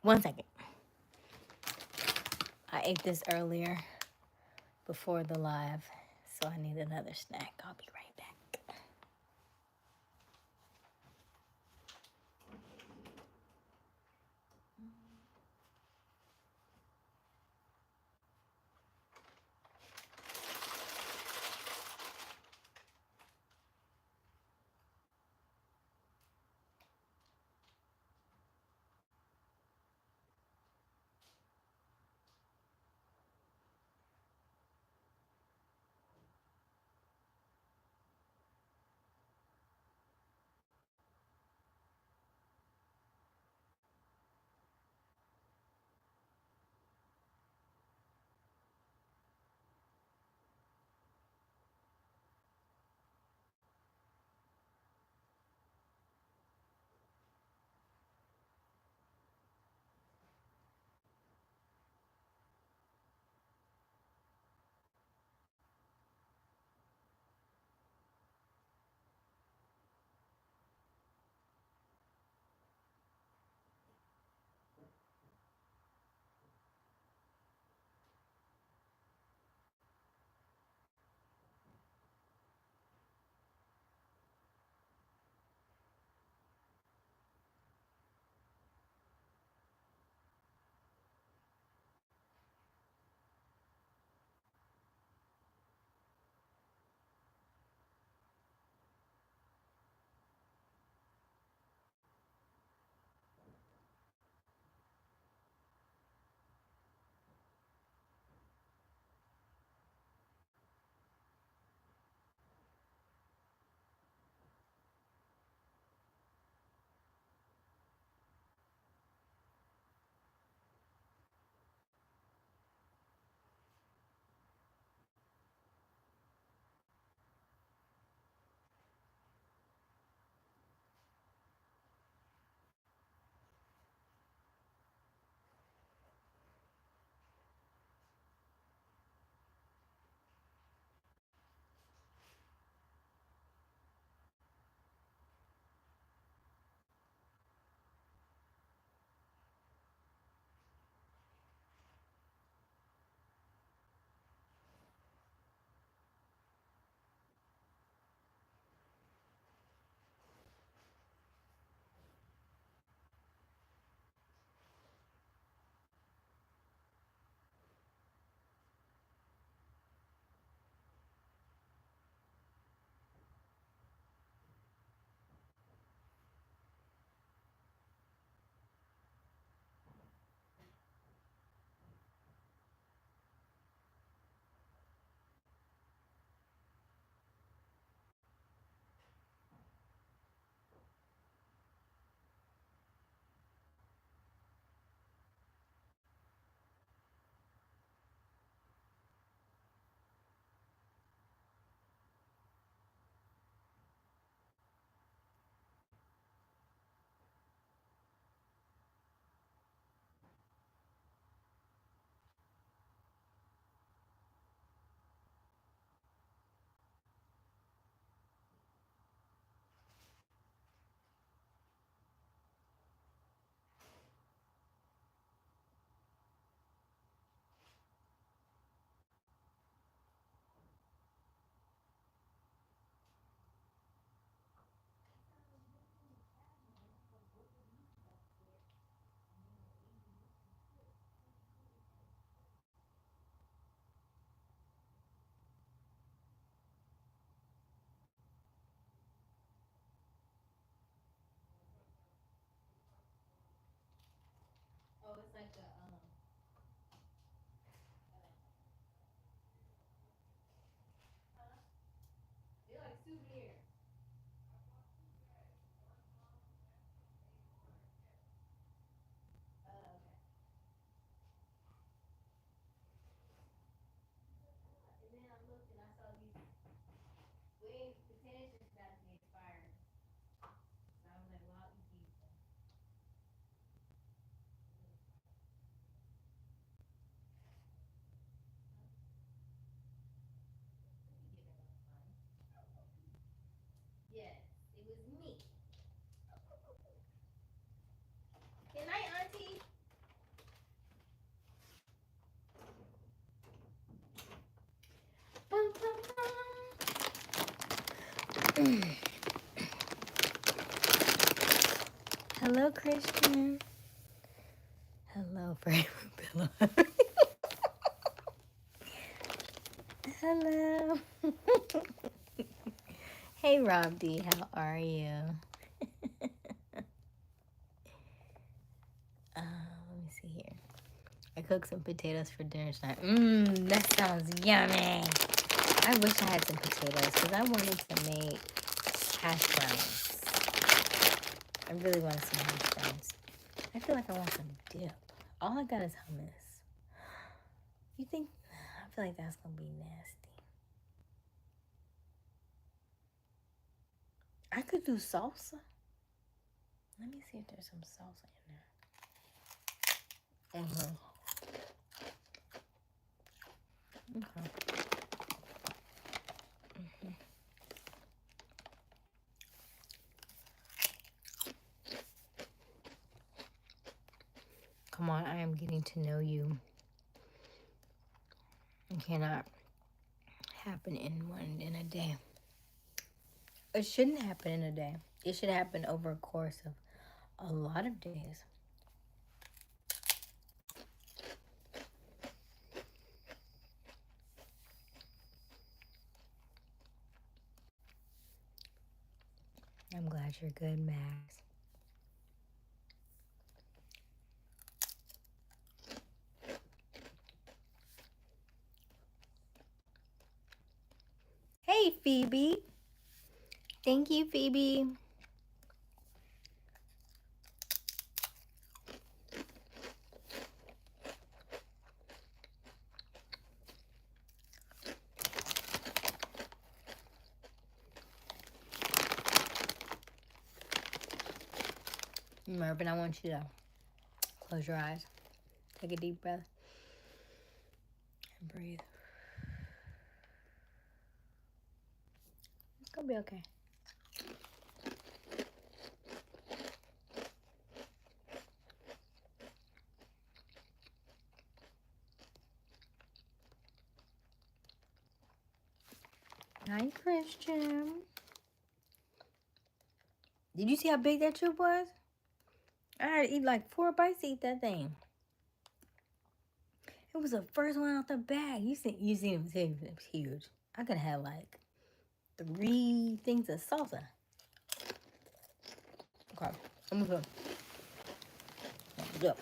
One second. I ate this earlier before the live, so I need another snack. I'll be right back. Hello, Christian. Hello, Fred Pillow. Hello. Hey, Rob D, how are you? Let me see here. I cooked some potatoes for dinner tonight. That sounds yummy. I wish I had some potatoes because I wanted to make hash browns. I really want some hash browns. I feel like I want some dip. All I got is hummus. You think? I feel like that's going to be nasty. I could do salsa. Let me see if there's some salsa in there. Okay. Come on, I am getting to know you. It cannot happen in a day. It shouldn't happen in a day. It should happen over a course of a lot of days. I'm glad you're good, Max. Hey, Phoebe. Thank you, Phoebe. Mervin, I want you to close your eyes. Take a deep breath. And breathe. It's going to be okay. Hi, Christian. Did you see how big that chip was? I had to eat like 4 bites to eat that thing. It was the first one out the bag. You seen it was huge. I could have like 3 things of salsa. Okay, I'm gonna go.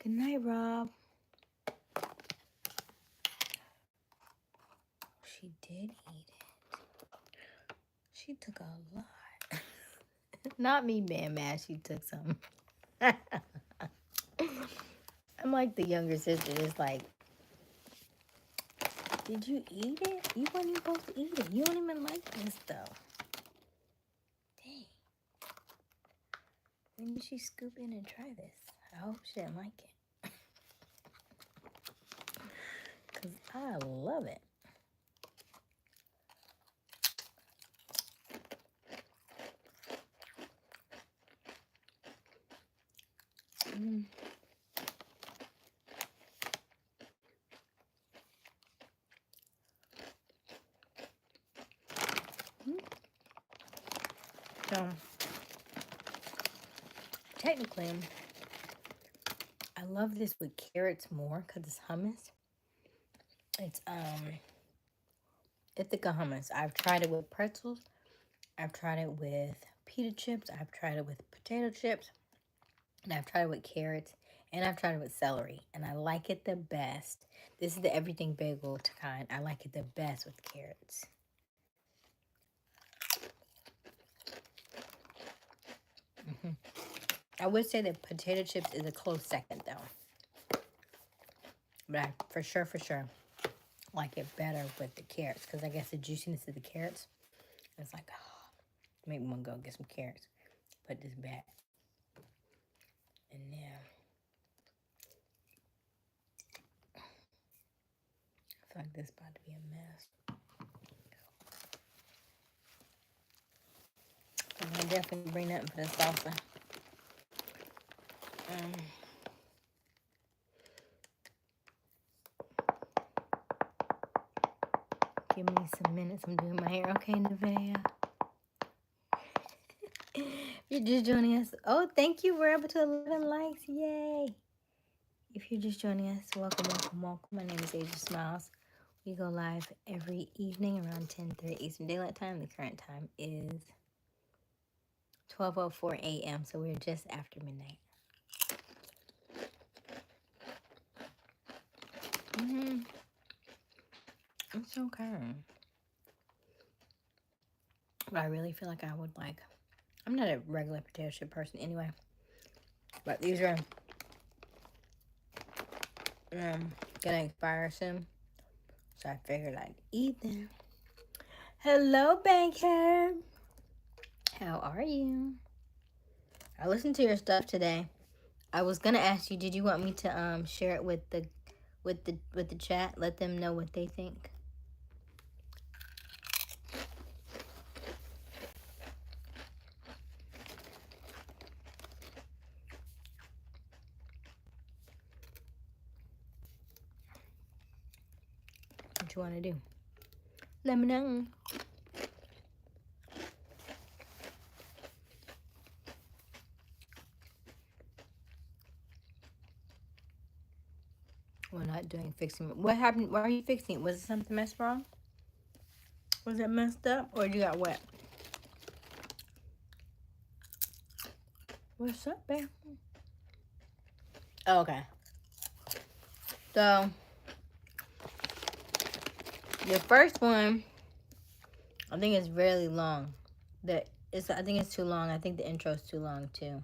Good night, Rob. She did eat it. She took a lot. Not me being mad she took some. I'm like the younger sister. It's like, did you eat it? You weren't even supposed to eat it. You don't even like this stuff. Dang. When did she scoop in and try this? I hope she didn't like it. Because I love it. Mm. So, technically, I love this with carrots more because it's hummus. It's Ithaca hummus. I've tried it with pretzels. I've tried it with pita chips. I've tried it with potato chips. And I've tried it with carrots. And I've tried it with celery. And I like it the best. This is the everything bagel kind. I like it the best with carrots. I would say that potato chips is a close second though. But I for sure like it better with the carrots. Because I guess the juiciness of the carrots. It's like, oh, make me want to go get some carrots. Put this back. And then I feel like this is about to be a mess. I'm gonna definitely bring that for the salsa. Give me some minutes. I'm doing my hair. Okay, Nevaeh. You're just joining us. Oh, thank you. We're up to 11 likes. Yay. If you're just joining us, welcome, welcome, welcome. My name is Aysia Smiles. We go live every evening around 10:30 Eastern Daylight Time. The current time is 12:04 a.m. So we're just after midnight. It's okay. But I really feel like I would like. I'm not a regular potato chip person anyway. But these are gonna expire soon. So I figured I'd eat them. Hello, Bankhead. How are you? I listened to your stuff today. I was gonna ask you, did you want me to share it with the chat? Let them know what they think. What you want to do? Let me know. We're not doing fixing. What happened? Why are you fixing it? Was it something messed wrong? Was it messed up or you got wet? What's up, babe? Oh, okay. So, the first one, I think it's really long. I think it's too long. I think the intro is too long too.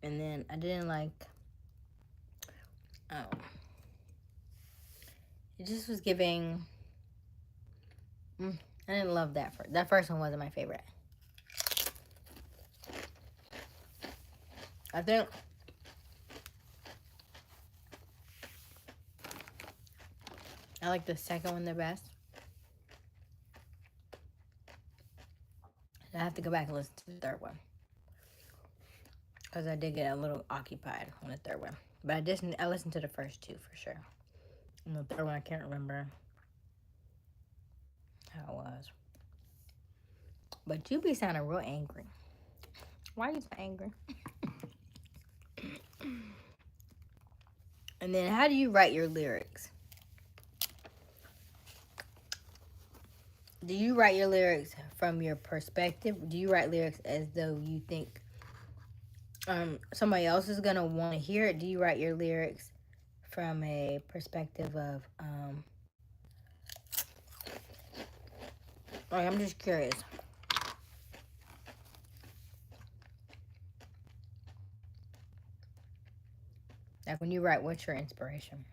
And then I didn't like. It just was giving. I didn't love that. That first one wasn't my favorite. I think I like the second one the best. I have to go back and listen to the third one. Because I did get a little occupied on the third one. But I listened to the first two for sure. And the third one, I can't remember how it was. But you be sounding real angry. Why are you so angry? And then how do you write your lyrics? Do you write your lyrics from your perspective? Do you write lyrics as though you think somebody else is gonna want to hear it. Do you write your lyrics from a perspective of like, I'm just curious. Like when you write, what's your inspiration?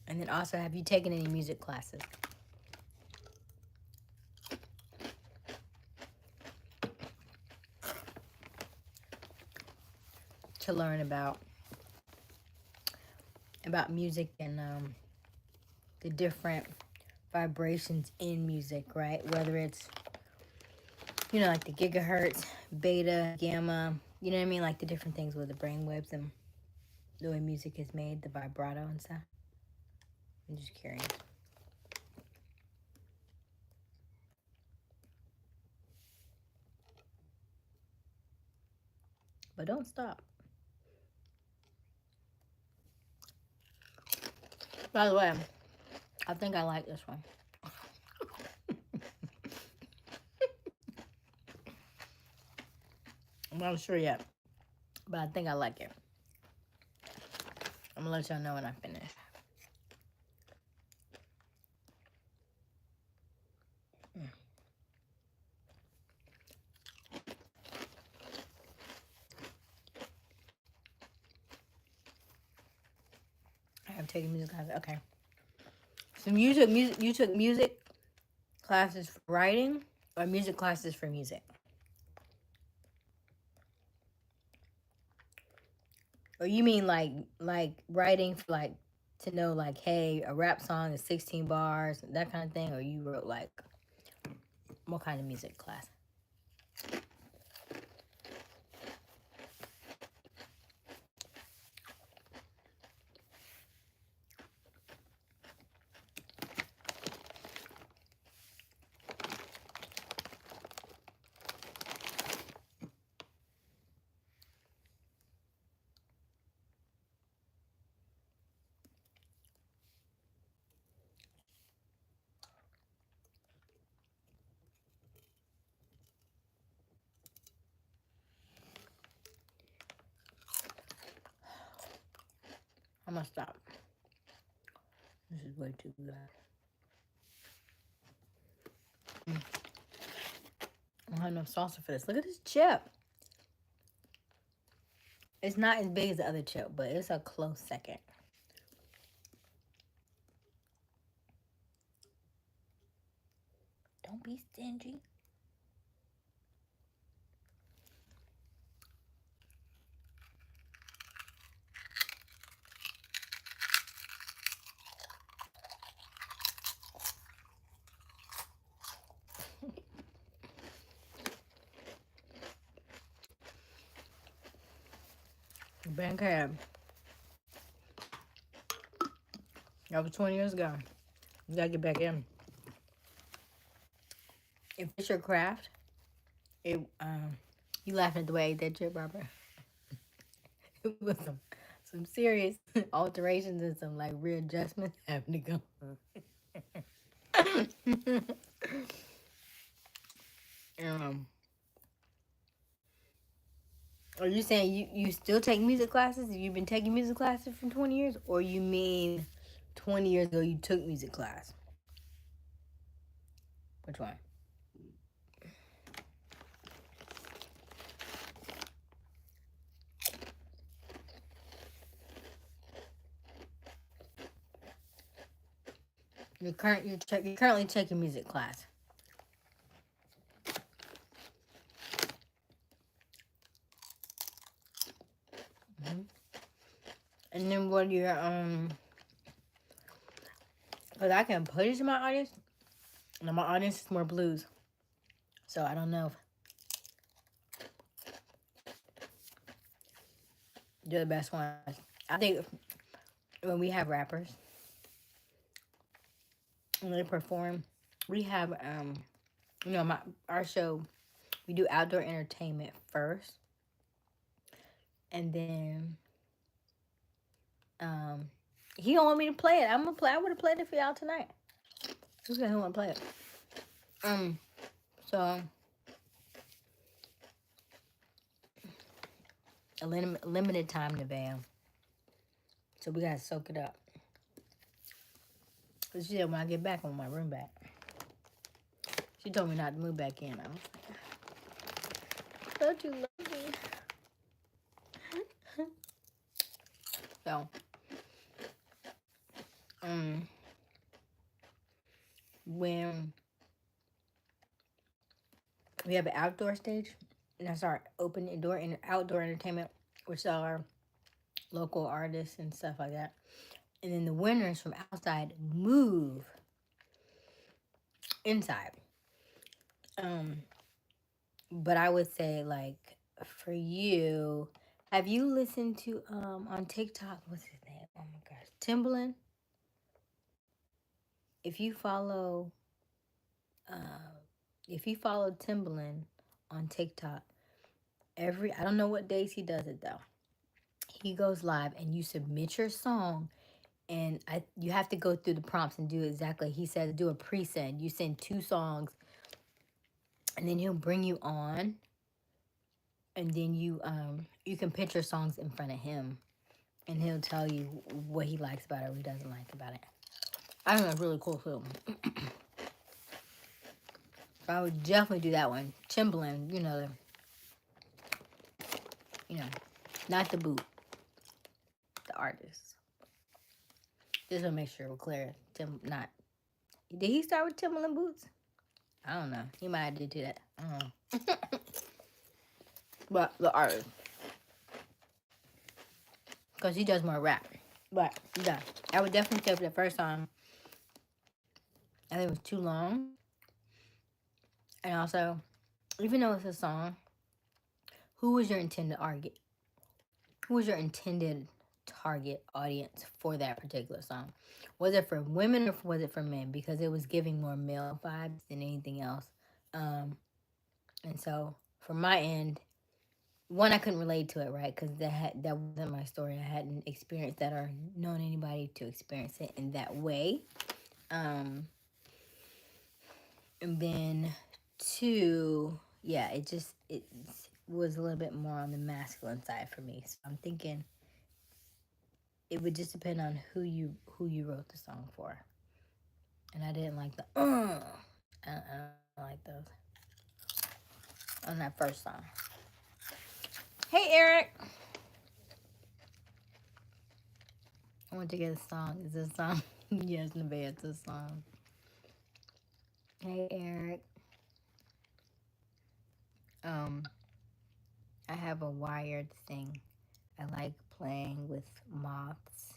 And then also, have you taken any music classes to learn about music and the different vibrations in music, right? Whether it's, like the gigahertz, beta, gamma, you know what I mean? Like the different things with the brain waves and the way music is made, the vibrato and stuff. I'm just curious. But don't stop. By the way, I think I like this one. I'm not sure yet, but I think I like it. I'm gonna let y'all know when I finish. I'm taking music classes. Okay. So you took music classes for writing or music classes for music? Or you mean like writing for like to know like, hey, a rap song is 16 bars, that kind of thing, or you wrote like what kind of music class? I'm gonna stop. This is way too good. I don't have enough salsa for this. Look at this chip. It's not as big as the other chip, but it's a close second. Don't be stingy. Bank cab. That was 20 years ago. You gotta get back in. If it's your craft, you laughing at the way I ate that chip, Barbara. It was some serious alterations and some like readjustments having to go. um, are you saying you still take music classes? You've been taking music classes for 20 years? Or you mean 20 years ago you took music class? Which one? You're currently taking music class. Mm-hmm. And then what are your because I can put it to my audience. Now my audience is more blues, so I don't know if they're the best ones. I think when we have rappers and they perform, we have our show. We do outdoor entertainment first, and then he don't want me to play it. I'm gonna play. I would have played it for y'all tonight. Who's gonna want to play it? So a limited time in the van. So we gotta soak it up. Cause she said when I get back, I want my room back. She told me not to move back in. I was like, don't you love me? So, when we have an outdoor stage, and that's our open indoor and outdoor entertainment, which are local artists and stuff like that. And then the winners from outside move inside. But I would say, like, for you, have you listened to on TikTok, what's his name? Oh my gosh, Timbaland. If you follow uh if you follow Timbaland on TikTok, I don't know what days he does it though. He goes live and you submit your song, and you have to go through the prompts and do exactly he says. Do a pre-send. You send 2 songs, and then he'll bring you on, and then you can pitch your songs in front of him, and he'll tell you what he likes about it or what he doesn't like about it. I think that's really cool too. So I would definitely do that one. Timbaland, you know, not the boot, the artist. Just to make sure we're clear. Not. Did he start with Timbaland boots? I don't know. He might have did do that. I don't know. But the artist, because he does more rap. But yeah, I would definitely say for the first song, I think it was too long. And also, even though it's a song, who was your intended target? Who was your intended target audience for that particular song? Was it for women or was it for men? Because it was giving more male vibes than anything else. And so, from my end, one, I couldn't relate to it, right? Because that wasn't my story. I hadn't experienced that or known anybody to experience it in that way. And then 2, yeah, it was a little bit more on the masculine side for me. So I'm thinking it would just depend on who you wrote the song for. And I didn't like the I don't like those on that first song. Hey Eric, I want to get a song. Is this a song? Yes, Nevaeh, it's a song. Hey Eric. I have a wired thing. I like playing with moths.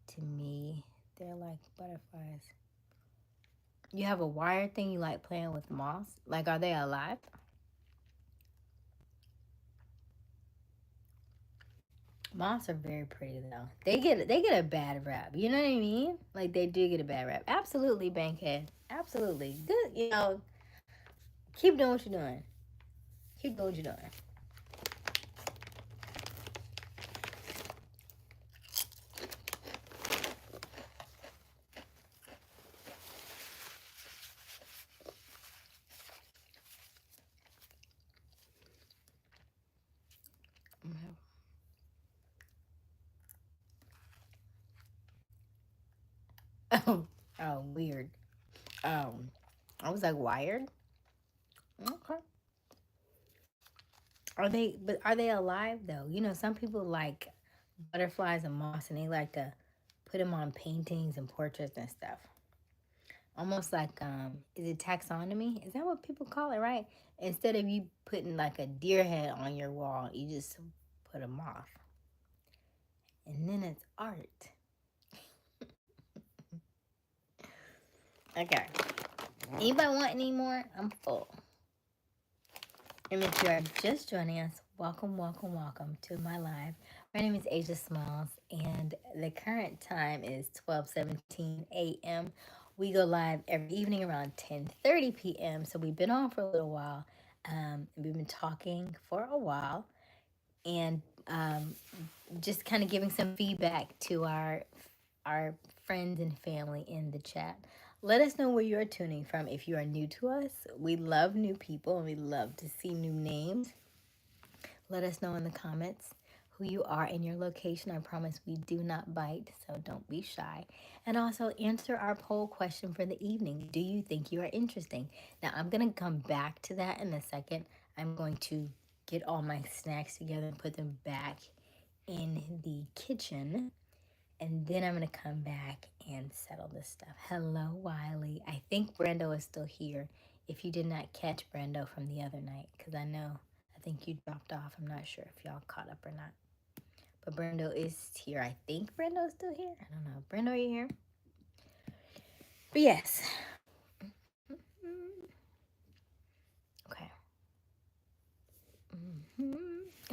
To me, they're like butterflies. You have a wired thing, you like playing with moths? Like, are they alive? Moths are very pretty though. They get a bad rap. You know what I mean? Like they do get a bad rap. Absolutely, Bankhead. Absolutely. Good. Keep doing what you're doing. Keep doing what you're doing. Oh, weird. I was like wired. Okay. Are they alive though? Some people like butterflies and moths, and they like to put them on paintings and portraits and stuff. Almost like is it taxonomy? Is that what people call it, right? Instead of you putting like a deer head on your wall, you just put a moth. And then it's art. Okay. Anybody want any more? I'm full. And if you are just joining us, welcome, welcome, welcome to my live. My name is Aysia Smiles, and the current time is 12:17 a.m. We go live every evening around 10:30 p.m. So we've been on for a little while. We've been talking for a while, and just kind of giving some feedback to our friends and family in the chat. Let us know where you're tuning from if you are new to us. We love new people and we love to see new names. Let us know in the comments. who you are and your location. I promise we do not bite, so don't be shy. And also answer our poll question for the evening. Do you think you are interesting? Now, I'm going to come back to that in a second. I'm going to get all my snacks together and put them back in the kitchen. And then I'm going to come back and settle this stuff. Hello, Wiley. I think Brando is still here. If you did not catch Brando from the other night, because I think you dropped off. I'm not sure if y'all caught up or not. But Brando is here. I think Brando is still here. I don't know. Brando, are you here? But yes. Okay.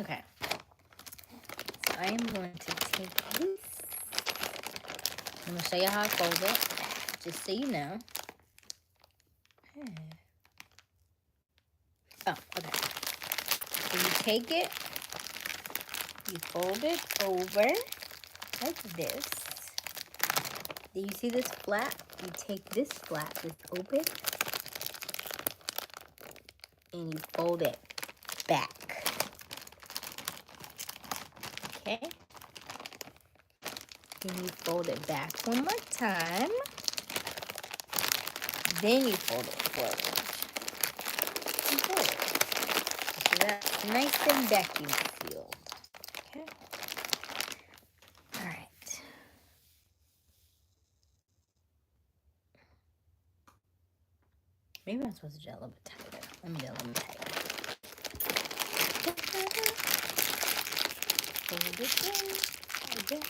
Okay. So I am going to take this. I'm going to show you how I fold it, just so you know. Oh, okay. So you take it, you fold it over like this. Do you see this flap? You take this flap, this open, and you fold it back. Okay? Then you fold it back one more time. Then you fold it forward. And forward. So that's nice and vacuum sealed. Okay? Alright. Maybe I'm supposed to do it a little bit tighter. Let me do it a little bit tighter. Hold it in. Like that.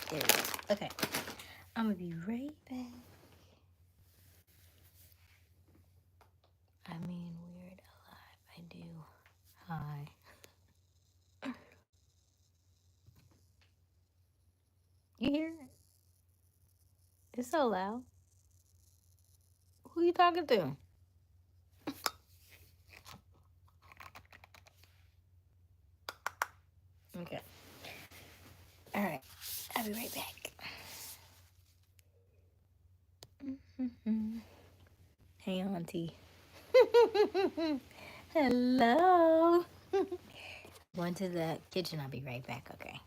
There we go. Okay. I'm gonna be right back. I mean, weird alive. I do. Hi. You hear it? It's so loud. Who you talking to? Okay. All right. I'll be right back. Hey, Auntie. Hello. Going to the kitchen. I'll be right back. Okay.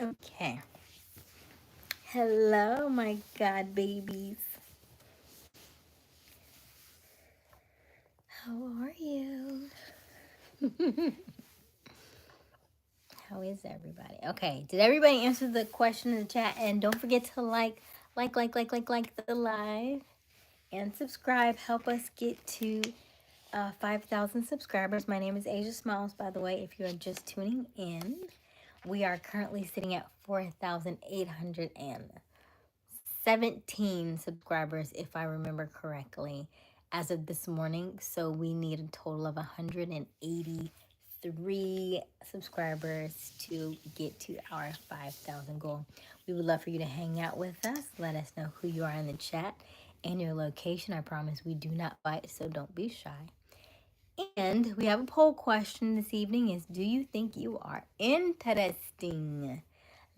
Okay. Hello, my God babies. How are you? How is everybody? Okay. Did everybody answer the question in the chat? And don't forget to like the live and subscribe. Help us get to 5,000 subscribers. My name is Aysia Smiles, by the way, if you are just tuning in. We are currently sitting at 4,817 subscribers, if I remember correctly, as of this morning. So we need a total of 183 subscribers to get to our 5,000 goal. We would love for you to hang out with us. Let us know who you are in the chat and your location. I promise we do not bite, so don't be shy. And we have a poll question this evening is, do you think you are interesting?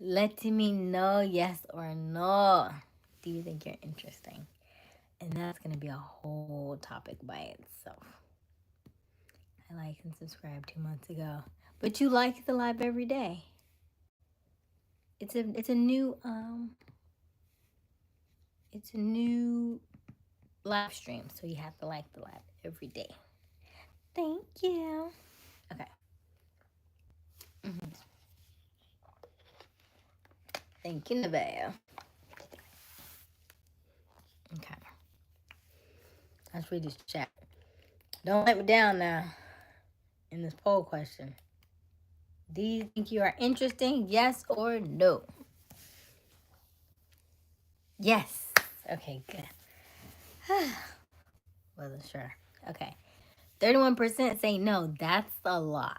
Let me know yes or no. Do you think you're interesting? And that's going to be a whole topic by itself. I liked and subscribed 2 months ago. But you like the live every day. It's a new live stream, so you have to like the live every day. Thank you. Okay. Thank you, Nevaeh. Okay. Let's read this chat. Don't let me down now in this poll question. Do you think you are interesting? Yes or no? Yes. Okay, good. Wasn't sure. Okay. 31% say no. That's a lot.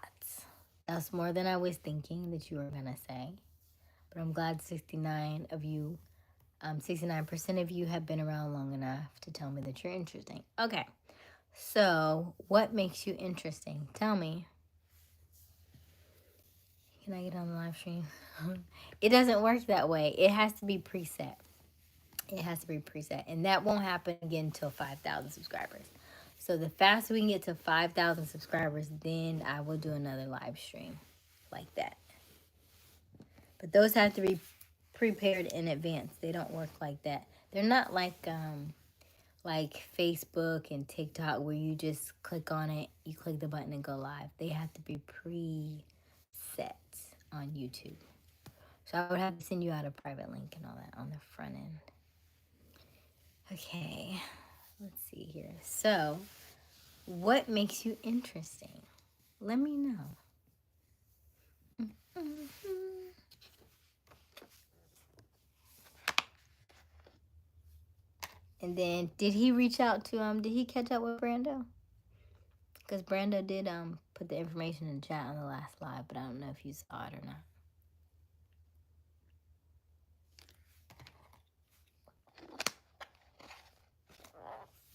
That's more than I was thinking that you were going to say. But I'm glad 69% of you have been around long enough to tell me that you're interesting. Okay. So, what makes you interesting? Tell me. Can I get on the live stream? It doesn't work that way. It has to be preset. It has to be preset. And that won't happen again until 5,000 subscribers. So the faster we can get to 5,000 subscribers, then I will do another live stream like that. But those have to be prepared in advance. They don't work like that. They're not like Facebook and TikTok where you just click on it, you click the button and go live. They have to be preset on YouTube. So I would have to send you out a private link and all that on the front end. Okay, let's see here. So, what makes you interesting? Let me know. And then, did he reach out to did he catch up with Brando? Because Brando did put the information in the chat on the last live, but I don't know if you saw it or not.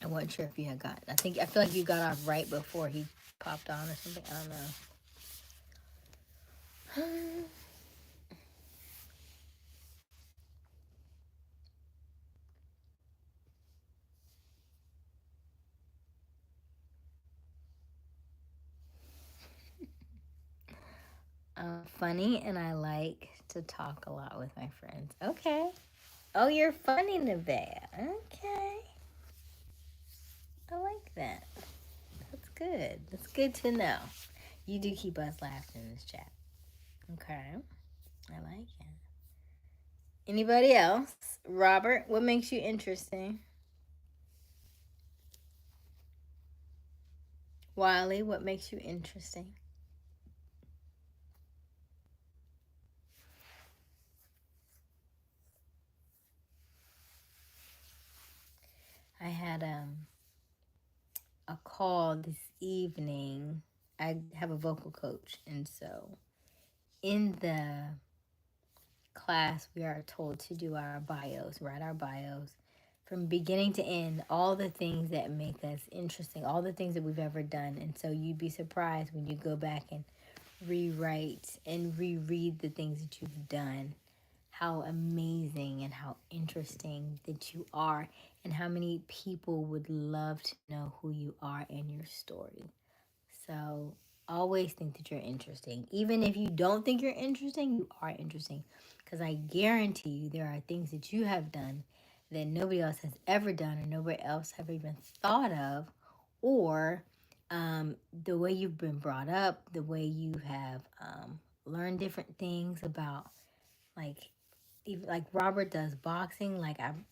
I wasn't sure if you had got. I feel like you got off right before he popped on or something. I don't know. I'm funny and I like to talk a lot with my friends. Okay. Oh, you're funny, Nevaeh. Okay. I like that. That's good. That's good to know. You do keep us laughing in this chat. Okay. I like it. Anybody else? Robert, what makes you interesting? Wiley, what makes you interesting? I had a call this evening. I have a vocal coach, and so in the class we are told to do our bios, write our bios from beginning to end, all the things that make us interesting, all the things that we've ever done. And so you'd be surprised when you go back and rewrite and reread the things that you've done, how amazing and how interesting that you are, and how many people would love to know who you are and your story. So always think that you're interesting. Even if you don't think you're interesting, you are interesting. Because I guarantee you there are things that you have done that nobody else has ever done or nobody else have even thought of, or the way you've been brought up, the way you have learned different things about, like Robert does boxing.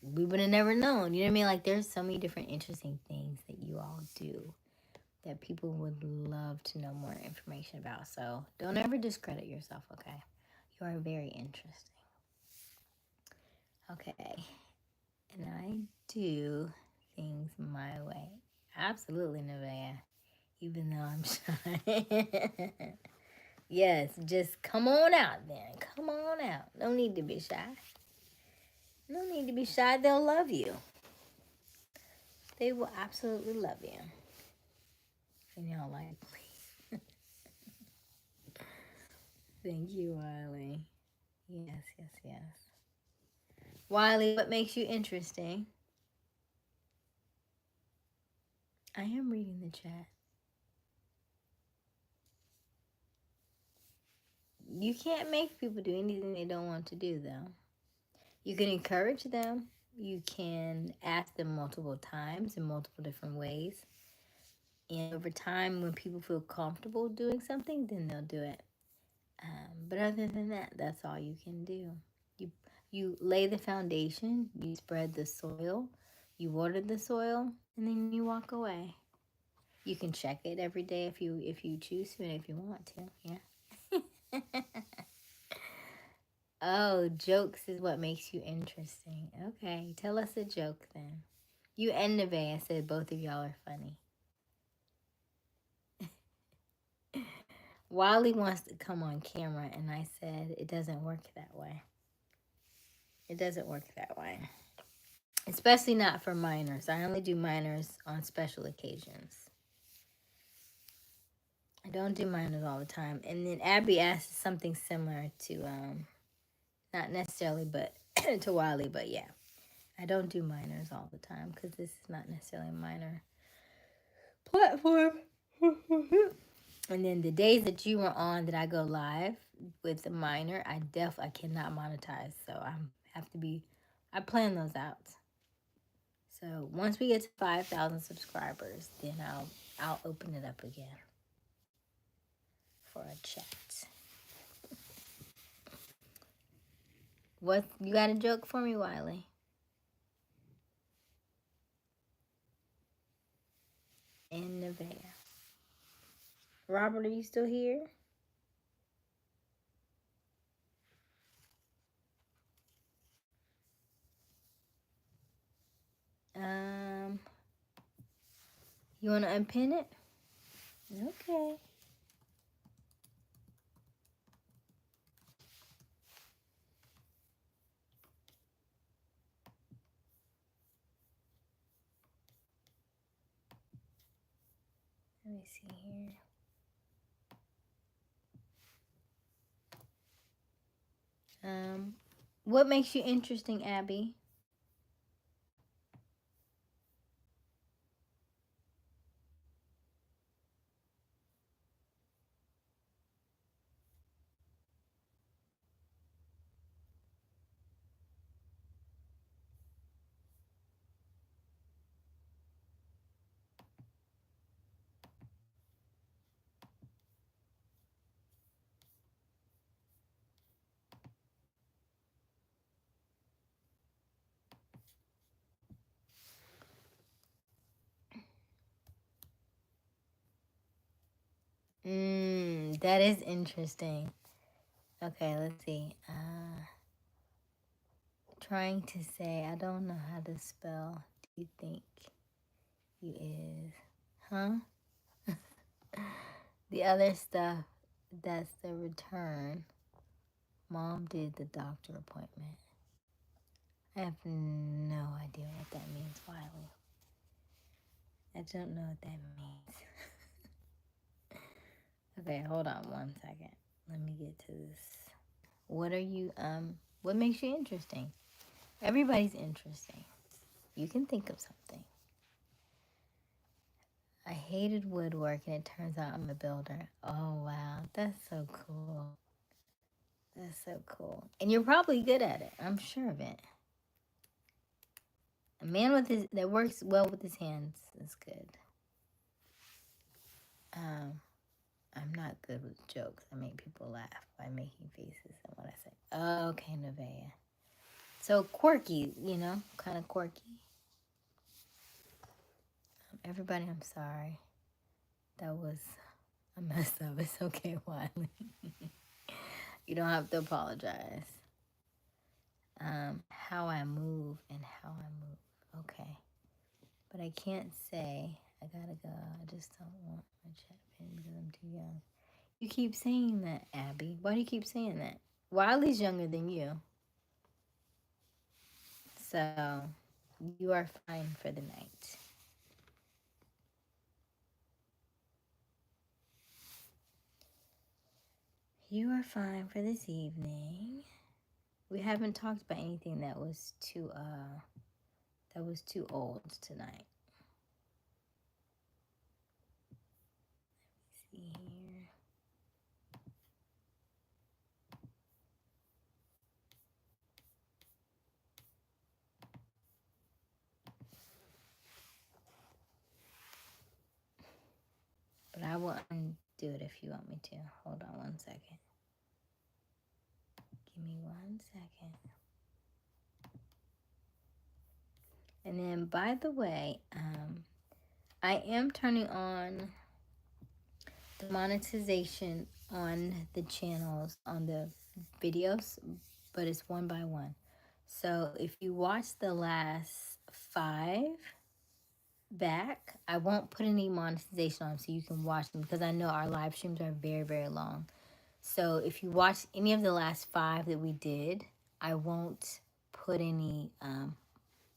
We would have never known. You know what I mean? Like there's so many different interesting things that you all do that people would love to know more information about. So don't ever discredit yourself, okay? You are very interesting. Okay. And I do things my way. Absolutely, Nevaeh. Even though I'm shy. Yes, just come on out then. Come on out. No need to be shy. No need to be shy. They'll love you. They will absolutely love you. And y'all like me. Thank you, Wiley. Yes, yes, yes. Wiley, what makes you interesting? I am reading the chat. You can't make people do anything they don't want to do, though. You can encourage them. You can ask them multiple times in multiple different ways. And over time, when people feel comfortable doing something, then they'll do it. But other than that, that's all you can do. You you lay the foundation, you spread the soil, you water the soil, and then you walk away. You can check it every day if you choose to and if you want to. Yeah. Oh, jokes is what makes you interesting. Okay, tell us a joke then. You and Nevaeh said both of y'all are funny. Wiley wants to come on camera, and I said it doesn't work that way. It doesn't work that way. Especially not for minors. I only do minors on special occasions. I don't do minors all the time. And then Abby asked something similar to, not necessarily, but to Wiley, but yeah. I don't do minors all the time because this is not necessarily a minor platform. And then the days that you were on that I go live with the minor, I cannot monetize. So I plan those out. So once we get to 5,000 subscribers, then I'll open it up again for a chat. What, you got a joke for me, Wiley? And Nevaeh. Robert, are you still here? You want to unpin it? Okay. Let me see here. What makes you interesting, Abby? That is interesting. Okay, let's see. Trying to say, I don't know how to spell. Do you think you is? Huh? The other stuff, that's the return. Mom did the doctor appointment. I have no idea what that means, Wiley. I don't know what that means. Okay, hold on one second. Let me get to this. What makes you interesting? Everybody's interesting. You can think of something. I hated woodwork and it turns out I'm a builder. Oh, wow. That's so cool. That's so cool. And you're probably good at it. I'm sure of it. A man that works well with his hands is good. I'm not good with jokes. I make people laugh by making faces and what I say. Oh, okay, Nevaeh. So quirky, kind of quirky. Everybody, I'm sorry. That was a mess up. It's okay, Wiley. You don't have to apologize. How I move and how I move. Okay. But I can't say, I gotta go. I just don't want my chat pin because I'm too young. You keep saying that, Abby. Why do you keep saying that? Wiley's younger than you. So, you are fine for the night. You are fine for this evening. We haven't talked about anything that was too old tonight. Let's see here. But I will undo it if you want me to. Hold on one second. Give me 1 second. And then, by the way, I am turning on the monetization on the channels, on the videos, but it's one by one. So if you watch the last 5 back, I won't put any monetization on so you can watch them, because I know our live streams are very, very long. So if you watch any of the last 5 that we did, I won't put any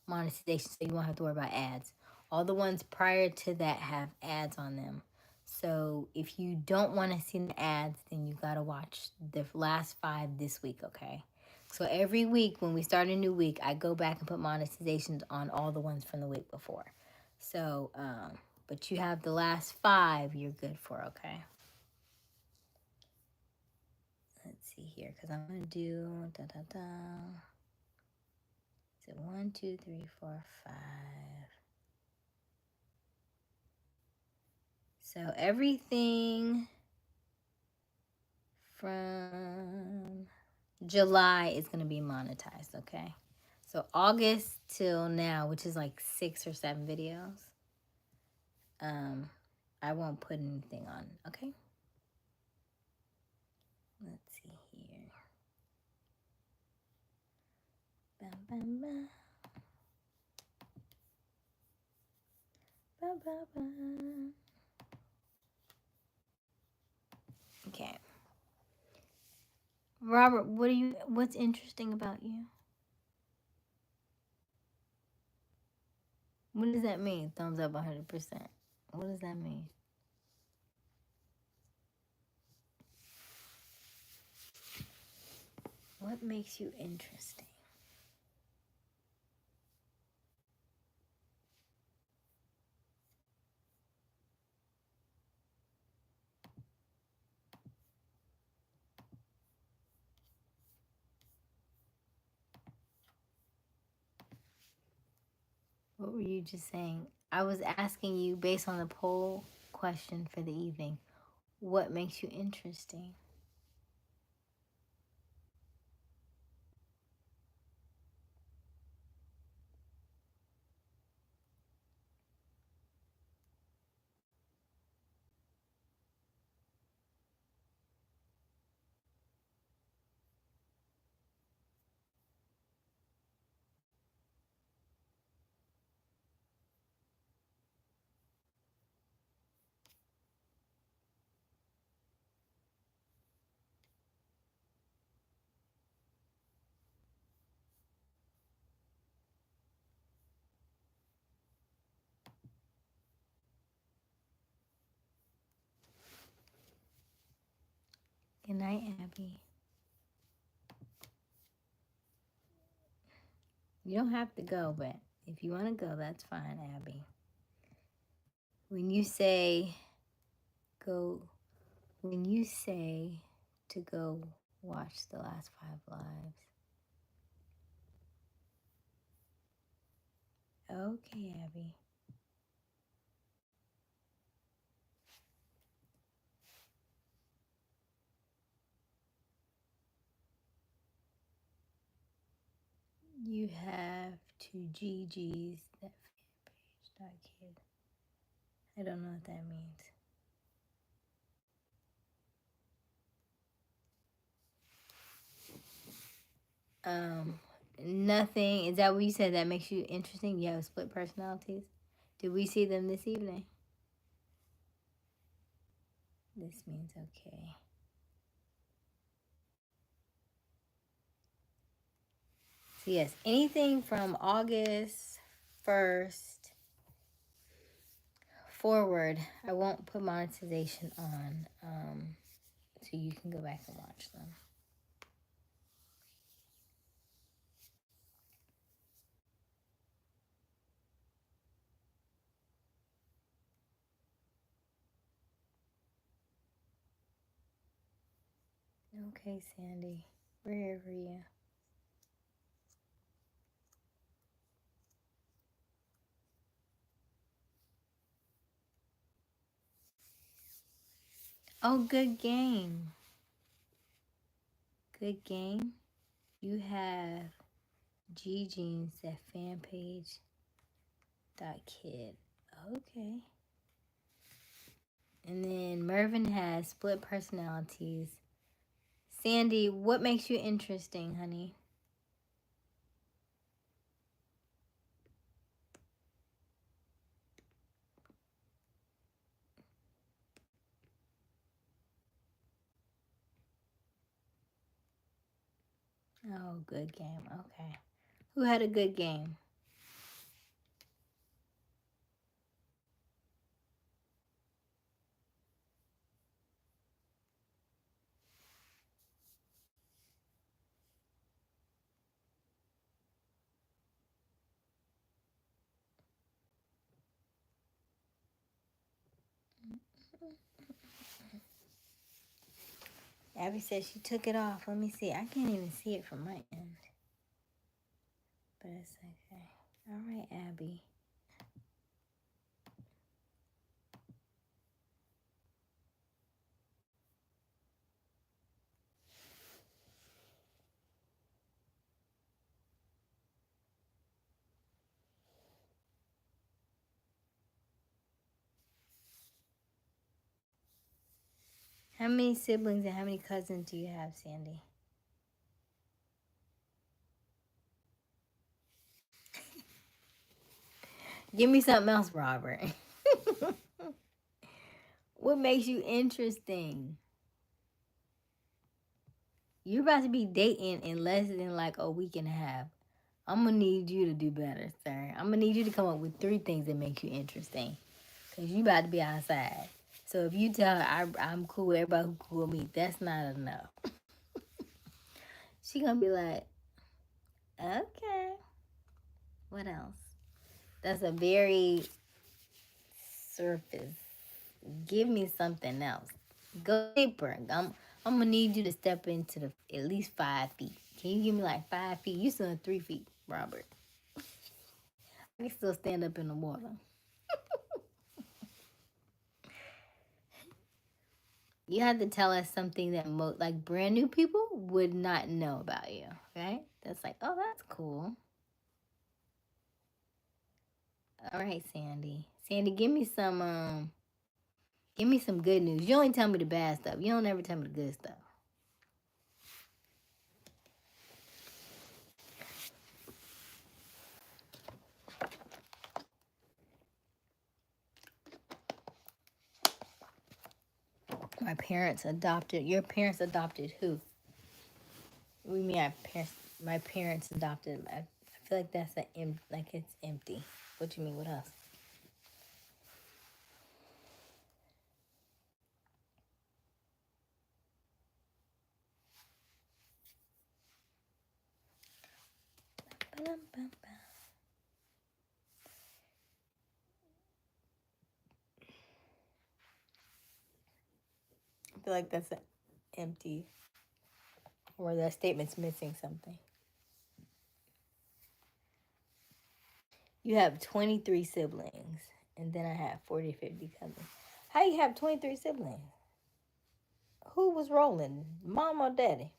monetization, so you won't have to worry about ads. All the ones prior to that have ads on them. So if you don't want to see the ads, then you got to watch the last 5 this week, okay? So every week when we start a new week, I go back and put monetizations on all the ones from the week before. So, but you have the last 5 you're good for, okay? Let's see here, because I'm going to do So 1, 2, 3, 4, 5. So everything from July is going to be monetized, okay? So August till now, which is like 6 or 7 videos, I won't put anything on, okay? Let's see here. Bam, bam, bam. Bam, bam, bam. Okay. Robert, what's interesting about you? What does that mean? Thumbs up 100%. What does that mean? What makes you interesting? What were you just saying? I was asking you, based on the poll question for the evening, what makes you interesting? Good night, Abby. You don't have to go, but if you want to go, that's fine, Abby. When you say to go watch the last 5 lives. Okay, Abby. You have to GG's that fan page, kid. I don't know what that means. Nothing. Is that what you said that makes you interesting? You have split personalities? Did we see them this evening? This means okay. So yes, anything from August 1st forward, I won't put monetization on. So so you can go back and watch them. Okay, Sandy, we're here for you. Oh, good game. Good game. You have G Jeans at fanpage.kid. Okay. And then Mervin has split personalities. Sandy, what makes you interesting, honey? Oh, good game. Okay. Who had a good game? Abby said she took it off. Let me see. I can't even see it from my end. But it's okay. All right, Abby. How many siblings and how many cousins do you have, Sandy? Give me something else, Robert. What makes you interesting? You're about to be dating in less than like a week and a half. I'm gonna need you to do better, sir. I'm gonna need you to come up with 3 things that make you interesting. Cause you about to be outside. So if you tell her I'm cool with everybody who cool with me, that's not enough. She gonna be like, okay. What else? That's a very surface. Give me something else. Go deeper. I'm gonna need you to step into the at least 5 feet. Can you give me like 5 feet? You still in 3 feet, Robert. I can still stand up in the water. You have to tell us something that like brand new people would not know about you. Okay? That's like, oh, that's cool. All right, Sandy. Sandy, give me some good news. You only tell me the bad stuff. You don't ever tell me the good stuff. My parents adopted. Your parents adopted who? What do you mean? My parents adopted. I feel like that's like it's empty. What do you mean? What else? I feel like that's empty, or that statement's missing something. You have 23 siblings, and then I have 40, 50 cousins. How you have 23 siblings? Who was rolling, mom or daddy?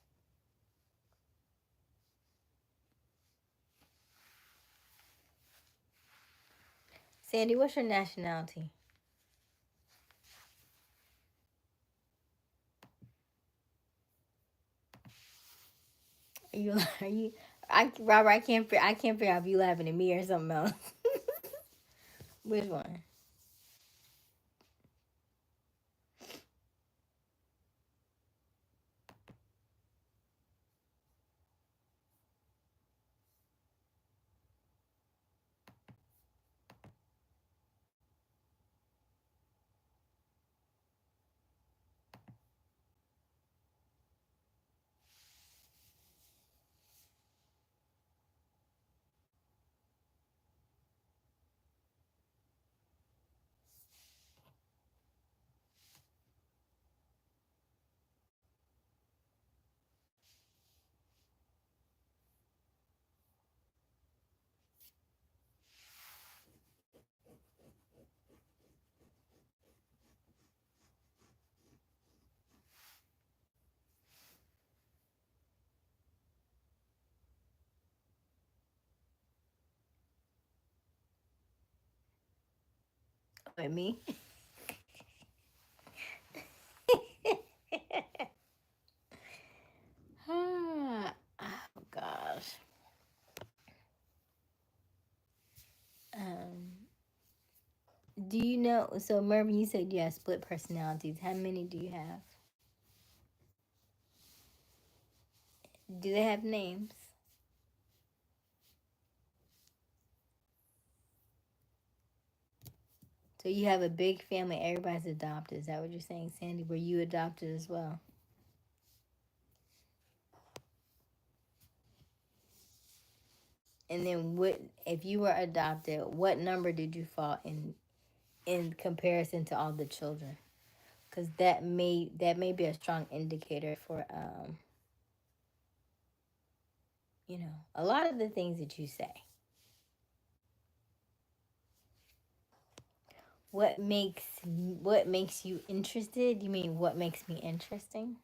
Sandy, what's your nationality? Are you? Robert, I can't figure out if you laughing at me or something else. Which one? with me. Ah, oh gosh. Um, do you know? So, Mervin, you said you have split personalities. How many do you have? Do they have names? So you have a big family. Everybody's adopted. Is that what you're saying, Sandy? Were you adopted as well? And then, what if you were adopted? What number did you fall in comparison to all the children? Because that may be a strong indicator for a lot of the things that you say. What makes you interested? You mean what makes me interesting?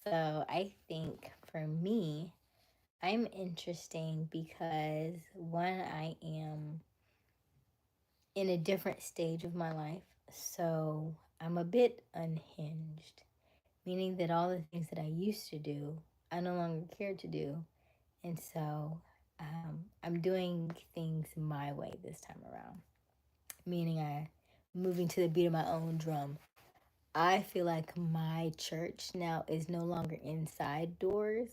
So I think for me, I'm interesting because one, I am in a different stage of my life. So I'm a bit unhinged, meaning that all the things that I used to do, I no longer care to do. And so I'm doing things my way this time around, meaning I moving to the beat of my own drum. I feel like my church now is no longer inside doors,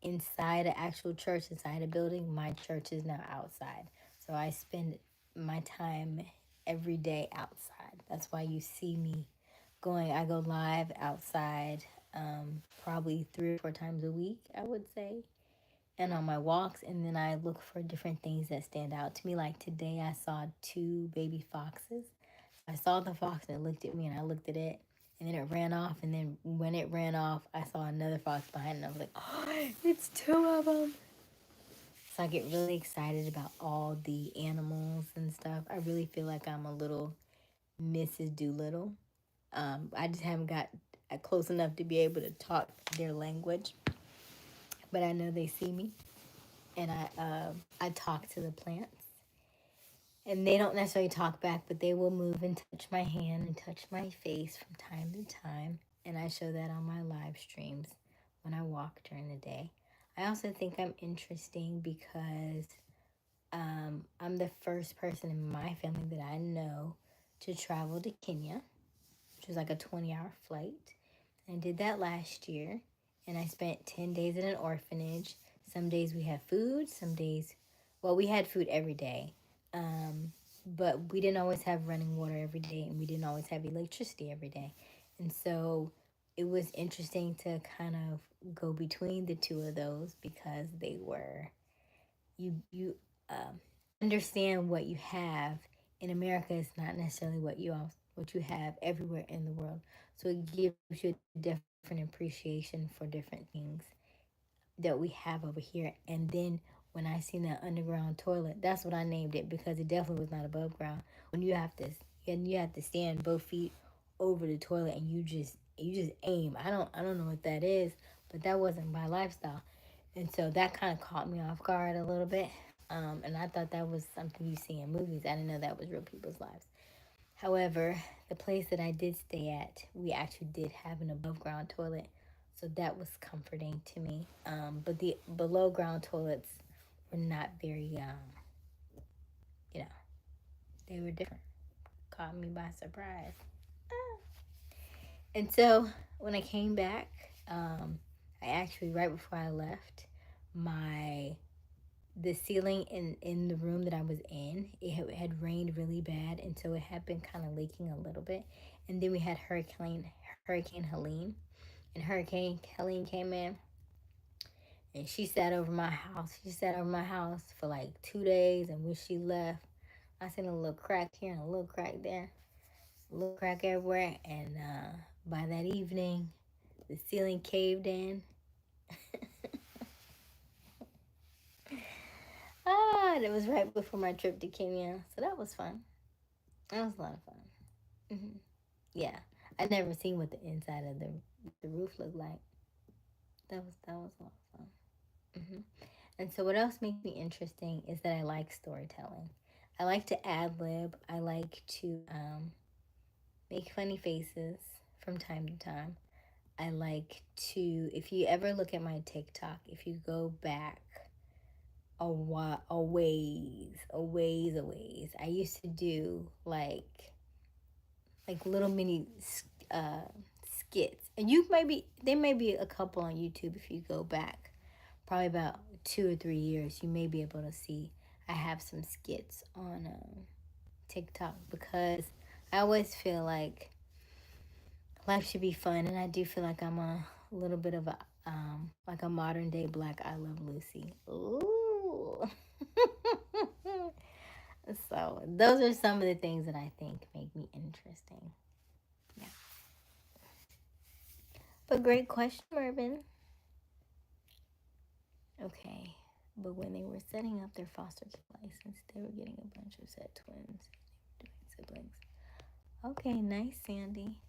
inside an actual church, inside a building. My church is now outside. So I spend my time every day outside. That's why you see me I go live outside probably 3 or 4 times a week, I would say, and on my walks. And then I look for different things that stand out to me. Like today, I saw 2 baby foxes. I saw the fox and it looked at me, and I looked at it, and then it ran off. And then when it ran off, I saw another fox behind it, and I was like, oh, it's 2 of them. So I get really excited about all the animals and stuff. I really feel like I'm a little Mrs. Doolittle. I just haven't got close enough to be able to talk their language, but I know they see me, and I talk to the plants, and they don't necessarily talk back, but they will move and touch my hand and touch my face from time to time, and I show that on my live streams when I walk during the day. I also think I'm interesting because I'm the first person in my family that I know to travel to Kenya, which was like a 20-hour flight. I did that last year, and I spent 10 days in an orphanage. Some days we had food, some days, well, we had food every day, but we didn't always have running water every day, and we didn't always have electricity every day. And so it was interesting to kind of go between the two of those because they were, you understand what you have in America is not necessarily what you have everywhere in the world. So it gives you a different appreciation for different things that we have over here. And then when I seen that underground toilet, that's what I named it, because it definitely was not above ground. When you have to stand both feet over the toilet, and you just aim. I don't know what that is, but that wasn't my lifestyle. And so that kind of caught me off guard a little bit. And I thought that was something you see in movies. I didn't know that was real people's lives. However, the place that I did stay at, we actually did have an above ground toilet. So that was comforting to me. But the below ground toilets were not very, you know, they were different. Caught me by surprise. And so when I came back, I actually, right before I left, my the ceiling in the room that I was in, it had rained really bad, and so it had been kind of leaking a little bit. And then we had Hurricane Helene, and Hurricane Helene came in, and she sat over my house. She sat over my house for like 2 days, and when she left, I seen a little crack here and a little crack there, a little crack everywhere. And by that evening, the ceiling caved in. It was right before my trip to Kenya, so that was fun. That was a lot of fun. Yeah, I'd never seen what the inside of the roof looked like. That was a lot of fun. And so, what else makes me interesting is that I like storytelling. I like to ad lib. I like to make funny faces from time to time. I like to, if you ever look at my TikTok, if you go back a ways, I used to do like little mini uh, skits, and there may be a couple on YouTube if you go back, probably about 2 or 3 years, you may be able to see. I have some skits on TikTok because I always feel like life should be fun, and I do feel like I'm a little bit of a like a modern day Black I Love Lucy. Ooh. So those are some of the things that I think make me interesting. Yeah. But great question, Mervin. Okay. But when they were setting up their foster care license, they were getting a bunch of set twins, siblings. Okay, nice, Sandy.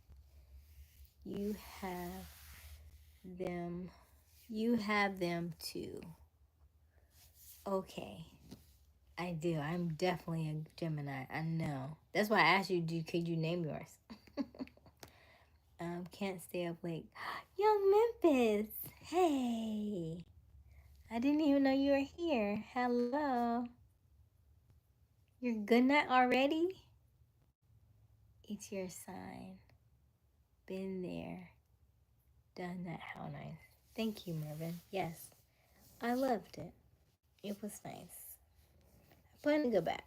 You have them. You have them too. Okay. I do. I'm definitely a Gemini. I know. That's why I asked you, could you name yours? Can't stay up late. Young Memphis. Hey. I didn't even know you were here. Hello. You're good night already? It's your sign. Been there. Done that. How nice. Thank you, Mervin. Yes. I loved it. It was nice. I plan to go back.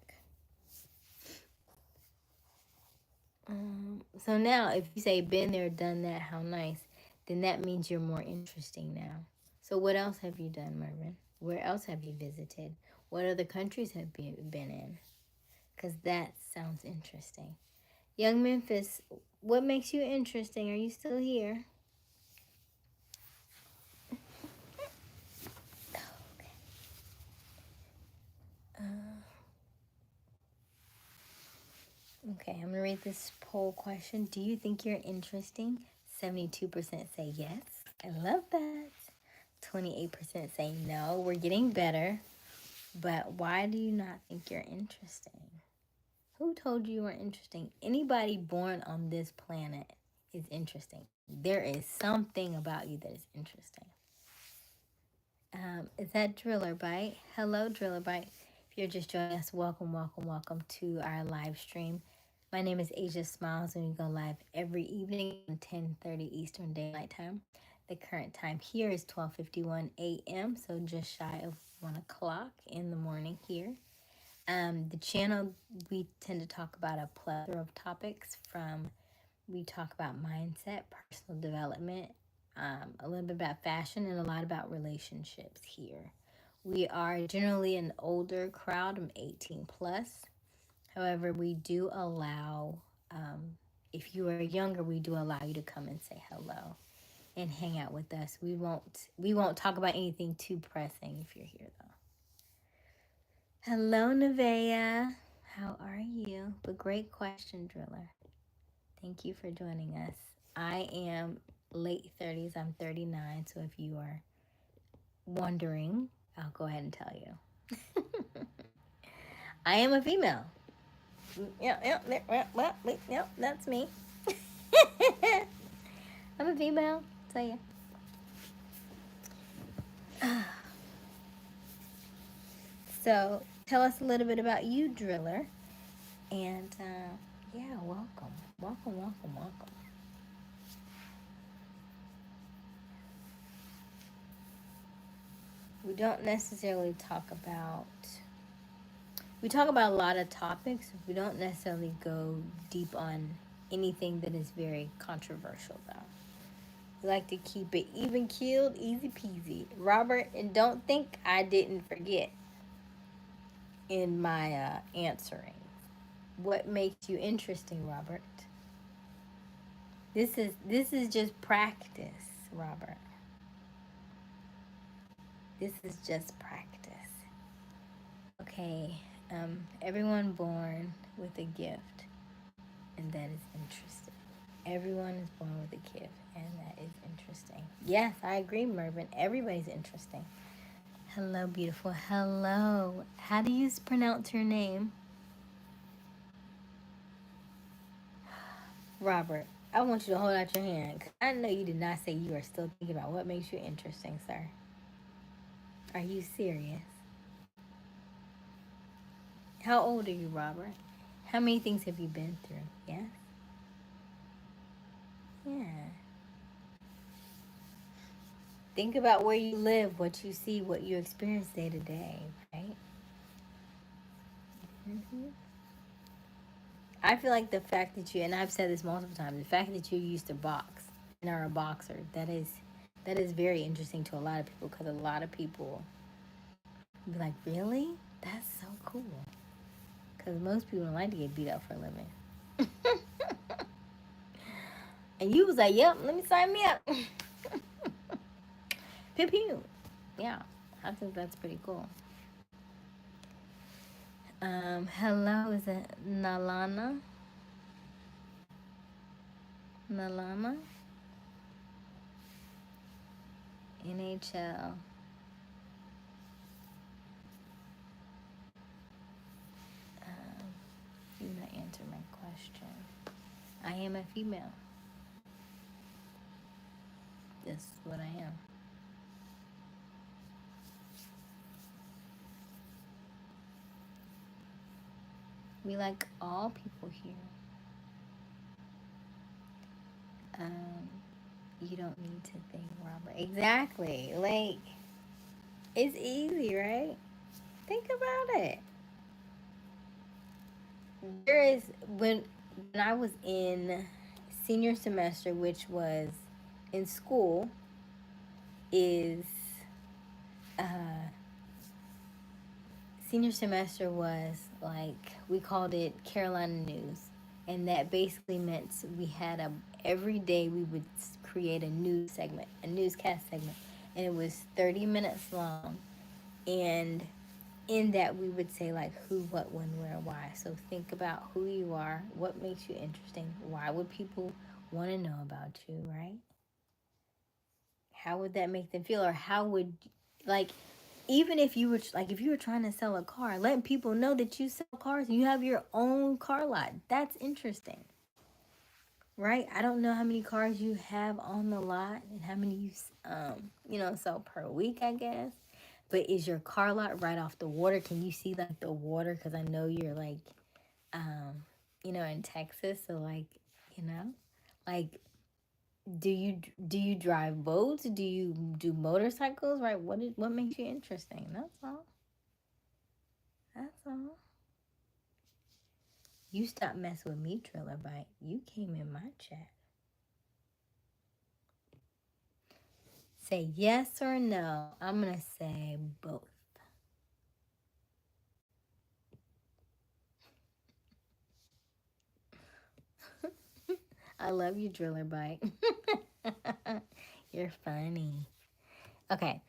So now, if you say been there, done that, how nice, then that means you're more interesting now. So what else have you done, Mervin? Where else have you visited? What other countries have you been in? Because that sounds interesting. Young Memphis, what makes you interesting? Are you still here? Okay, I'm going to read this poll question. Do you think you're interesting? 72% say yes. I love that. 28% say no. We're getting better. But why do you not think you're interesting? Who told you you were interesting? Anybody born on this planet is interesting. There is something about you that is interesting. Is that Driller Bite? Hello, Driller Bite. If you're just joining us, welcome, welcome, welcome to our live stream. My name is Aysia Smiles, and we go live every evening at 10:30 Eastern Daylight Time. The current time here is 12:51 a.m., so just shy of 1 o'clock in the morning here. The channel, we tend to talk about a plethora of topics. We talk about mindset, personal development, a little bit about fashion, and a lot about relationships here. We are generally an older crowd, I'm 18 plus. However, we do allow, if you are younger, we do allow you to come and say hello and hang out with us. We won't talk about anything too pressing if you're here though. Hello, Nevaeh. How are you? But great question, Driller. Thank you for joining us. I am late 30s. I'm 39. So if you are wondering, I'll go ahead and tell you. I am a female. Yep, that's me. I'm a female. So yeah. So tell us a little bit about you, Driller. And yeah, welcome. Welcome, welcome, welcome. We don't necessarily talk about, we talk about a lot of topics. We don't necessarily go deep on anything that is very controversial though. We like to keep it even keeled, easy peasy. Robert, and don't think I didn't forget in my answering. What makes you interesting, Robert? This is just practice, Robert. This is just practice. Okay, everyone born with a gift, and that is interesting. Everyone is born with a gift, and that is interesting. Yes, I agree, Mervin. Everybody's interesting. Hello, beautiful. Hello. How do you pronounce your name? Robert, I want you to hold out your hand. 'Cause I know you did not say you are still thinking about what makes you interesting, sir. Are you serious? How old are you, Robert? How many things have you been through? Yes? Yeah. Think about where you live, what you see, what you experience day to day, right? hmm I feel like the fact that you, and I've said this multiple times, the fact that you used to box and are a boxer, that is very interesting to a lot of people because a lot of people be like, really? That's so cool. Because most people don't like to get beat up for a living. And you was like, yep, let me sign me up. Pew pew. Yeah, I think that's pretty cool. Hello, is it Nalana? Nalama? NHL. You not answer my question. I am a female. That's what I am. We like all people here. Um, you don't need to think, Robert. Exactly. Like, it's easy, right? Think about it. There is when I was in senior semester, which was in school, is uh, senior semester was like we called it Carolina News, and that basically meant we had a every day we would create a news segment, a newscast segment, and it was 30 minutes long, and in that we would say like who, what, when, where, why. So think about who you are, what makes you interesting, why would people want to know about you, right? How would that make them feel, or how would, like, even if you were like if you were trying to sell a car, letting people know that you sell cars and you have your own car lot, that's interesting, right? I don't know how many cars you have on the lot and how many you sell per week, I guess. But is your car lot right off the water? Can you see like the water? Because I know you're like in Texas, so like, you know, like, do you drive boats? Do you do motorcycles? Right? What makes you interesting? That's all. That's all. You stopped messing with me, Trailer Bite. You came in my chat. Say yes or no. I'm gonna say both. I love you, Driller Bite. You're funny. Okay.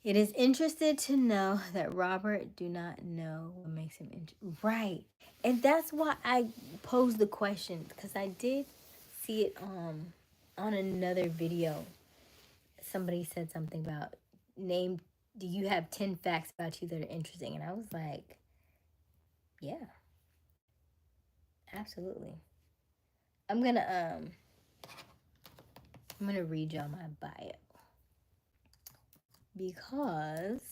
It is interested to know that Robert do not know what makes him right. And that's why I posed the question, because I did see it on another video. Somebody said something about name, do you have 10 facts about you that are interesting? And I was like, yeah, absolutely. I'm gonna read y'all my bio because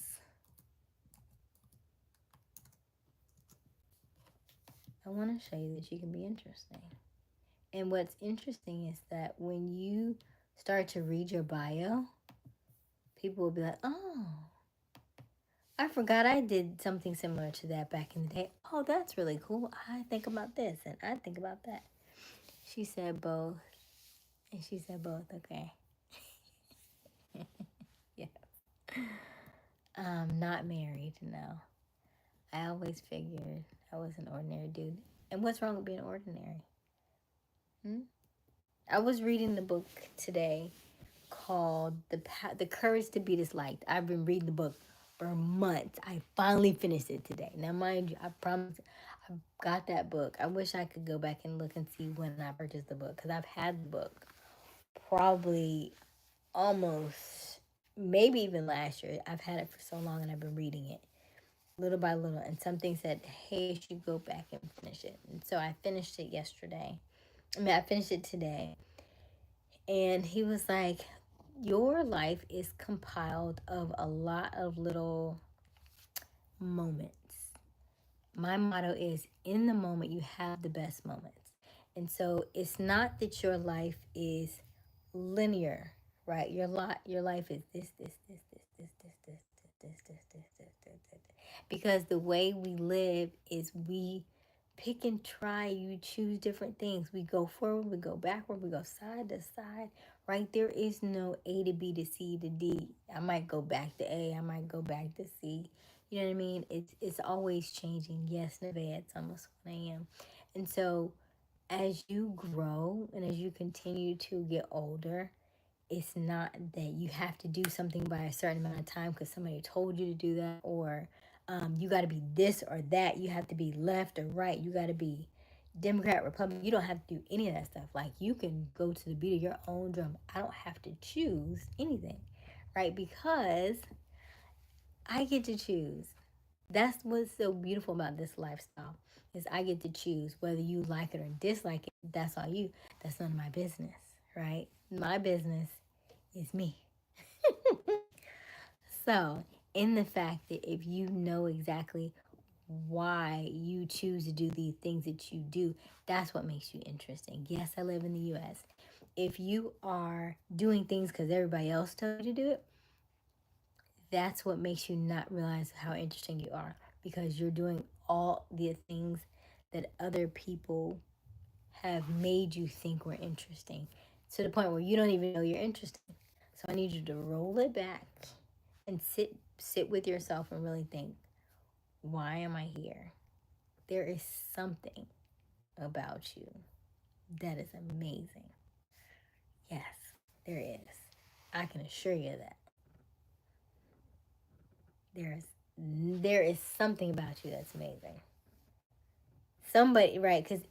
I want to show you that you can be interesting. And what's interesting is that when you start to read your bio, people will be like, oh, I forgot I did something similar to that back in the day. Oh, that's really cool. I think about this and I think about that. She said both. And she said both. Okay. Yeah. Not married, no. I always figured I was an ordinary dude. And what's wrong with being ordinary? Hmm? I was reading the book today called The Courage to Be Disliked. I've been reading the book for months. I finally finished it today. Now, mind you, I promise I got that book. I wish I could go back and look and see when I purchased the book, because I've had the book probably almost, maybe even last year. I've had it for so long and I've been reading it little by little. And something said, hey, you should go back and finish it. And so I finished it yesterday. I mean, I finished it today. And he was like, your life is compiled of a lot of little moments. My motto is, in the moment, you have the best moments. And so it's not that your life is linear, right? Your life is this. Because the way we live is we pick and try, you choose different things. We go forward, we go backward, we go side to side, right? There is no A to B to C to D. I might go back to A, I might go back to C. You know what I mean? It's always changing. Yes, Nevaeh, it's almost 1 a.m. And so as you grow and as you continue to get older, it's not that you have to do something by a certain amount of time because somebody told you to do that, or you got to be this or that. You have to be left or right. You got to be Democrat, Republican. You don't have to do any of that stuff. Like, you can go to the beat of your own drum. I don't have to choose anything, right? Because I get to choose. That's what's so beautiful about this lifestyle, is I get to choose whether you like it or dislike it. That's all you. That's none of my business, right? My business is me. So, in the fact that if you know exactly why you choose to do the things that you do, that's what makes you interesting. Yes, I live in the US. If you are doing things because everybody else told you to do it, that's what makes you not realize how interesting you are, because you're doing all the things that other people have made you think were interesting, to the point where you don't even know you're interesting. So I need you to roll it back and sit with yourself and really think, why am I here? There is something about you that is amazing. Yes, there is. I can assure you that. There is something about you that's amazing. Somebody, right? Because,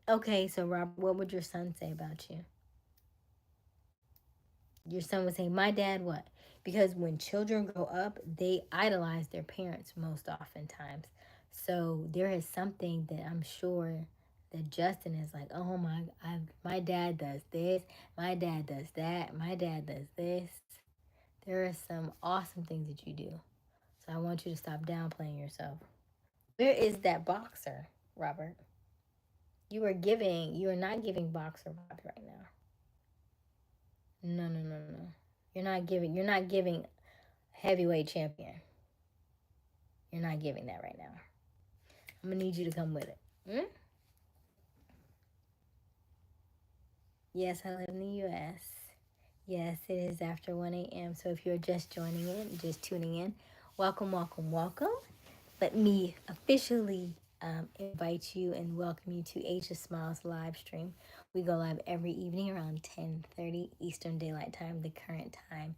okay, so Robert, what would your son say about you? Your son would say, my dad what? Because when children grow up, they idolize their parents most oftentimes. So there is something that I'm sure that Justin is like, oh my dad does this, my dad does that, my dad does this. There are some awesome things that you do. So I want you to stop downplaying yourself. Where is that boxer, Robert? You are not giving boxer vibes right now. No, no, no, no. You're not giving heavyweight champion. You're not giving that right now. I'm gonna need you to come with it. Hmm? Yes, I live in the U.S. Yes, it is after 1 a.m. So if you're just joining in, just tuning in, welcome, welcome, welcome. Let me officially invite you and welcome you to Aysia Smiles live stream. We go live every evening around 10:30 Eastern Daylight Time. The current time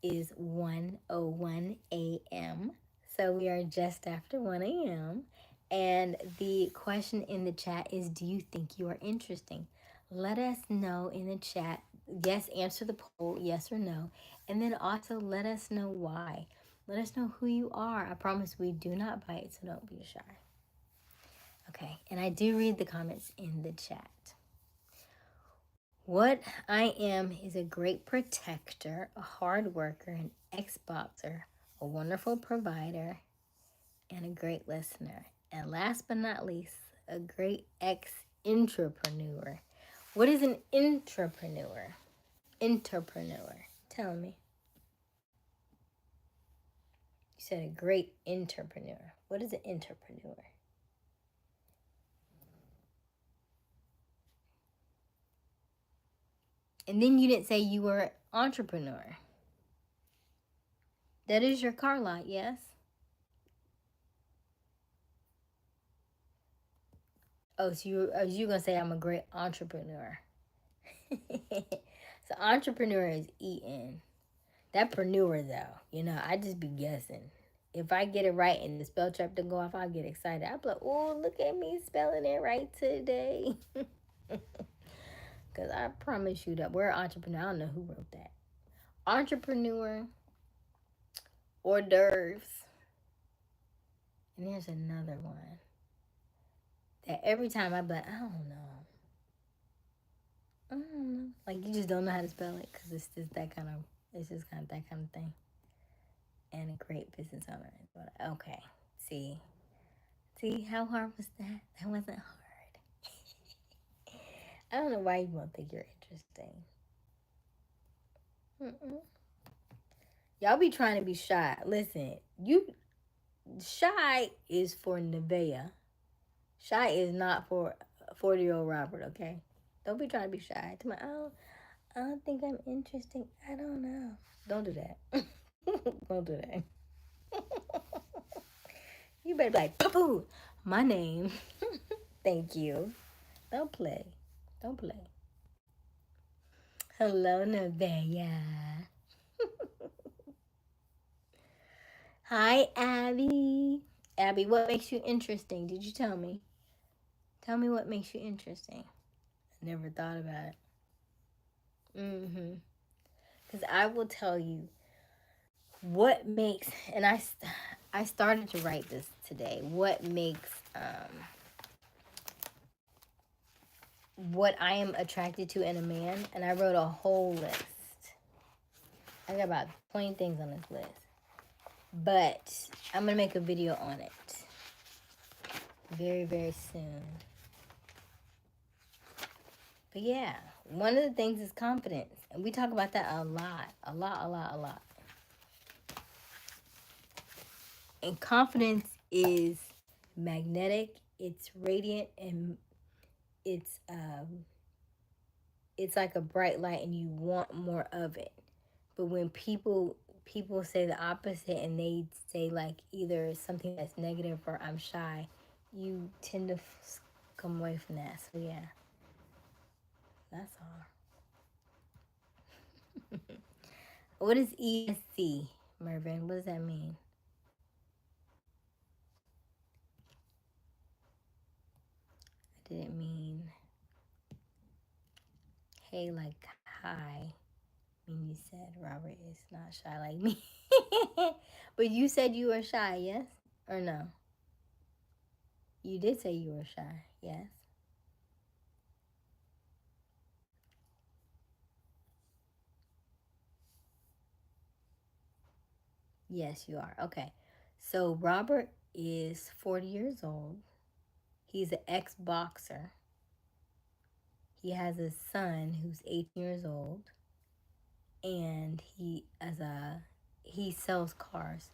is 1:01 a.m. So we are just after 1 a.m. And the question in the chat is, do you think you are interesting? Let us know in the chat. Yes, answer the poll, yes or no. And then also let us know why. Let us know who you are. I promise we do not bite, so don't be shy. Okay, and I do read the comments in the chat. What I am is a great protector, a hard worker, an ex-boxer, a wonderful provider, and a great listener. And last but not least, a great ex-entrepreneur. What is an entrepreneur? Entrepreneur. Tell me. You said a great entrepreneur. What is an entrepreneur? And then you didn't say you were an entrepreneur. That is your car lot, yes? Oh, so you gonna say I'm a great entrepreneur? So entrepreneur is eating. That preneur though, I just be guessing. If I get it right and the spell check to go off, I'll get excited. I'll be like, oh, look at me spelling it right today. Because I promise you that we're entrepreneur. I don't know who wrote that. Entrepreneur, hors d'oeuvres. And there's another one that every time I be like, I don't know. I don't know. Like you just don't know how to spell it because it's just that kind of. It's just kind of that kind of thing. And a great business owner. But okay, see how hard was that? That wasn't hard. I don't know why you won't think you're interesting. Mm-mm. Y'all be trying to be shy. Listen, you shy is for Nevaeh. Shy is not for 40-year-old Robert. Okay, don't be trying to be shy. To my I don't think I'm interesting. I don't know. Don't do that. Don't do that. You better be like, Poo, my name. Thank you. Don't play. Don't play. Hello, Nevaeh. Hi, Abby. Abby, what makes you interesting? Did you tell me? Tell me what makes you interesting. I never thought about it. Mm-hmm. Because I will tell you what makes, and I started to write this today. What makes what I am attracted to in a man, and I wrote a whole list. I got about 20 things on this list, but I'm gonna make a video on it very, very soon. But yeah, one of the things is confidence, and we talk about that a lot, a lot, a lot, a lot. And confidence is magnetic, it's radiant, and it's like a bright light and you want more of it. But when people say the opposite and they say like either something that's negative or I'm shy, you tend to come away from that. So yeah, that's all. What is ESC, Mervin? What does that mean? I didn't mean hey like hi. I mean you said Robert is not shy like me. But you said you were shy, yes? Or no? You did say you were shy, yes? Yes, you are. Okay. So Robert is 40 years old. He's an ex boxer. He has a son who's 18 years old. And he sells cars.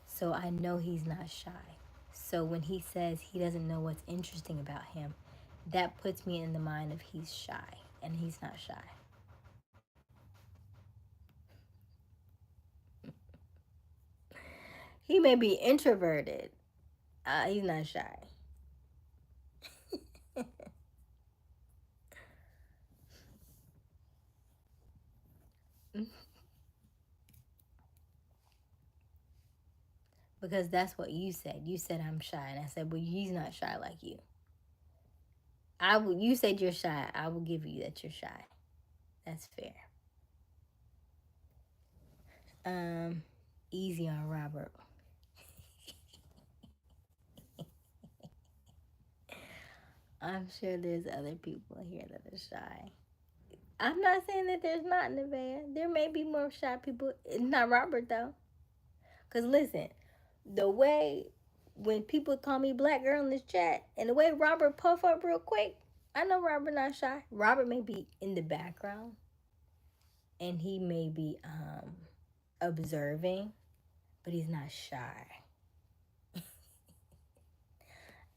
So I know he's not shy. So when he says he doesn't know what's interesting about him, that puts me in the mind of he's shy. And he's not shy. He may be introverted. He's not shy. Because that's what you said. You said I'm shy, and I said, well, he's not shy like you. You said you're shy. I will give you that you're shy. That's fair. Easy on Robert. I'm sure there's other people here that are shy. I'm not saying that there's not, Nevaeh. There may be more shy people. It's not Robert though. Cause listen, the way when people call me black girl in this chat, and the way Robert puff up real quick, I know Robert not shy. Robert may be in the background, and he may be observing, but he's not shy.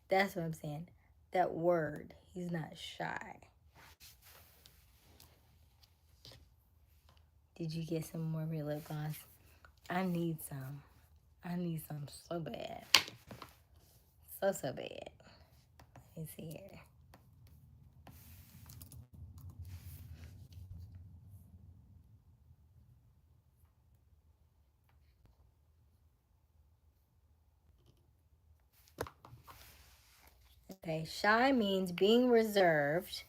That's what I'm saying. That word, he's not shy. Did you get some more real lip gloss? I need some. I need some so bad. So bad. Let me see here. Okay, shy means being reserved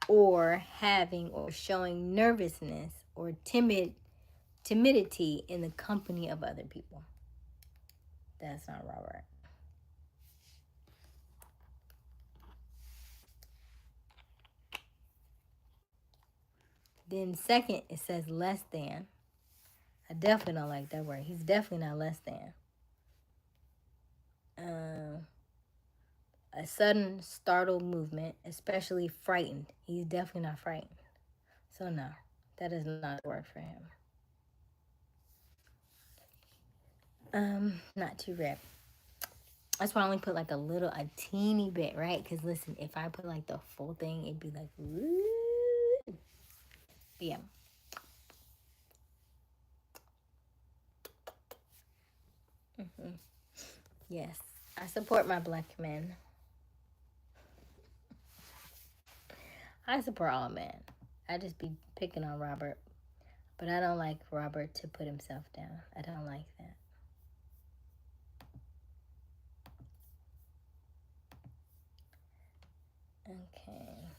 or having or showing nervousness or timidity in the company of other people. That's not Robert. Then second, it says less than. I definitely don't like that word. He's definitely not less than. A sudden startled movement, especially frightened. He's definitely not frightened. So no, that is not the word for him. Not too red. That's why I only put like a teeny bit, right? Because listen, if I put like the full thing, it'd be like, woo. But yeah. Yes, I support my black men. I support all men. I just be picking on Robert, but I don't like Robert to put himself down. I don't like that. Okay.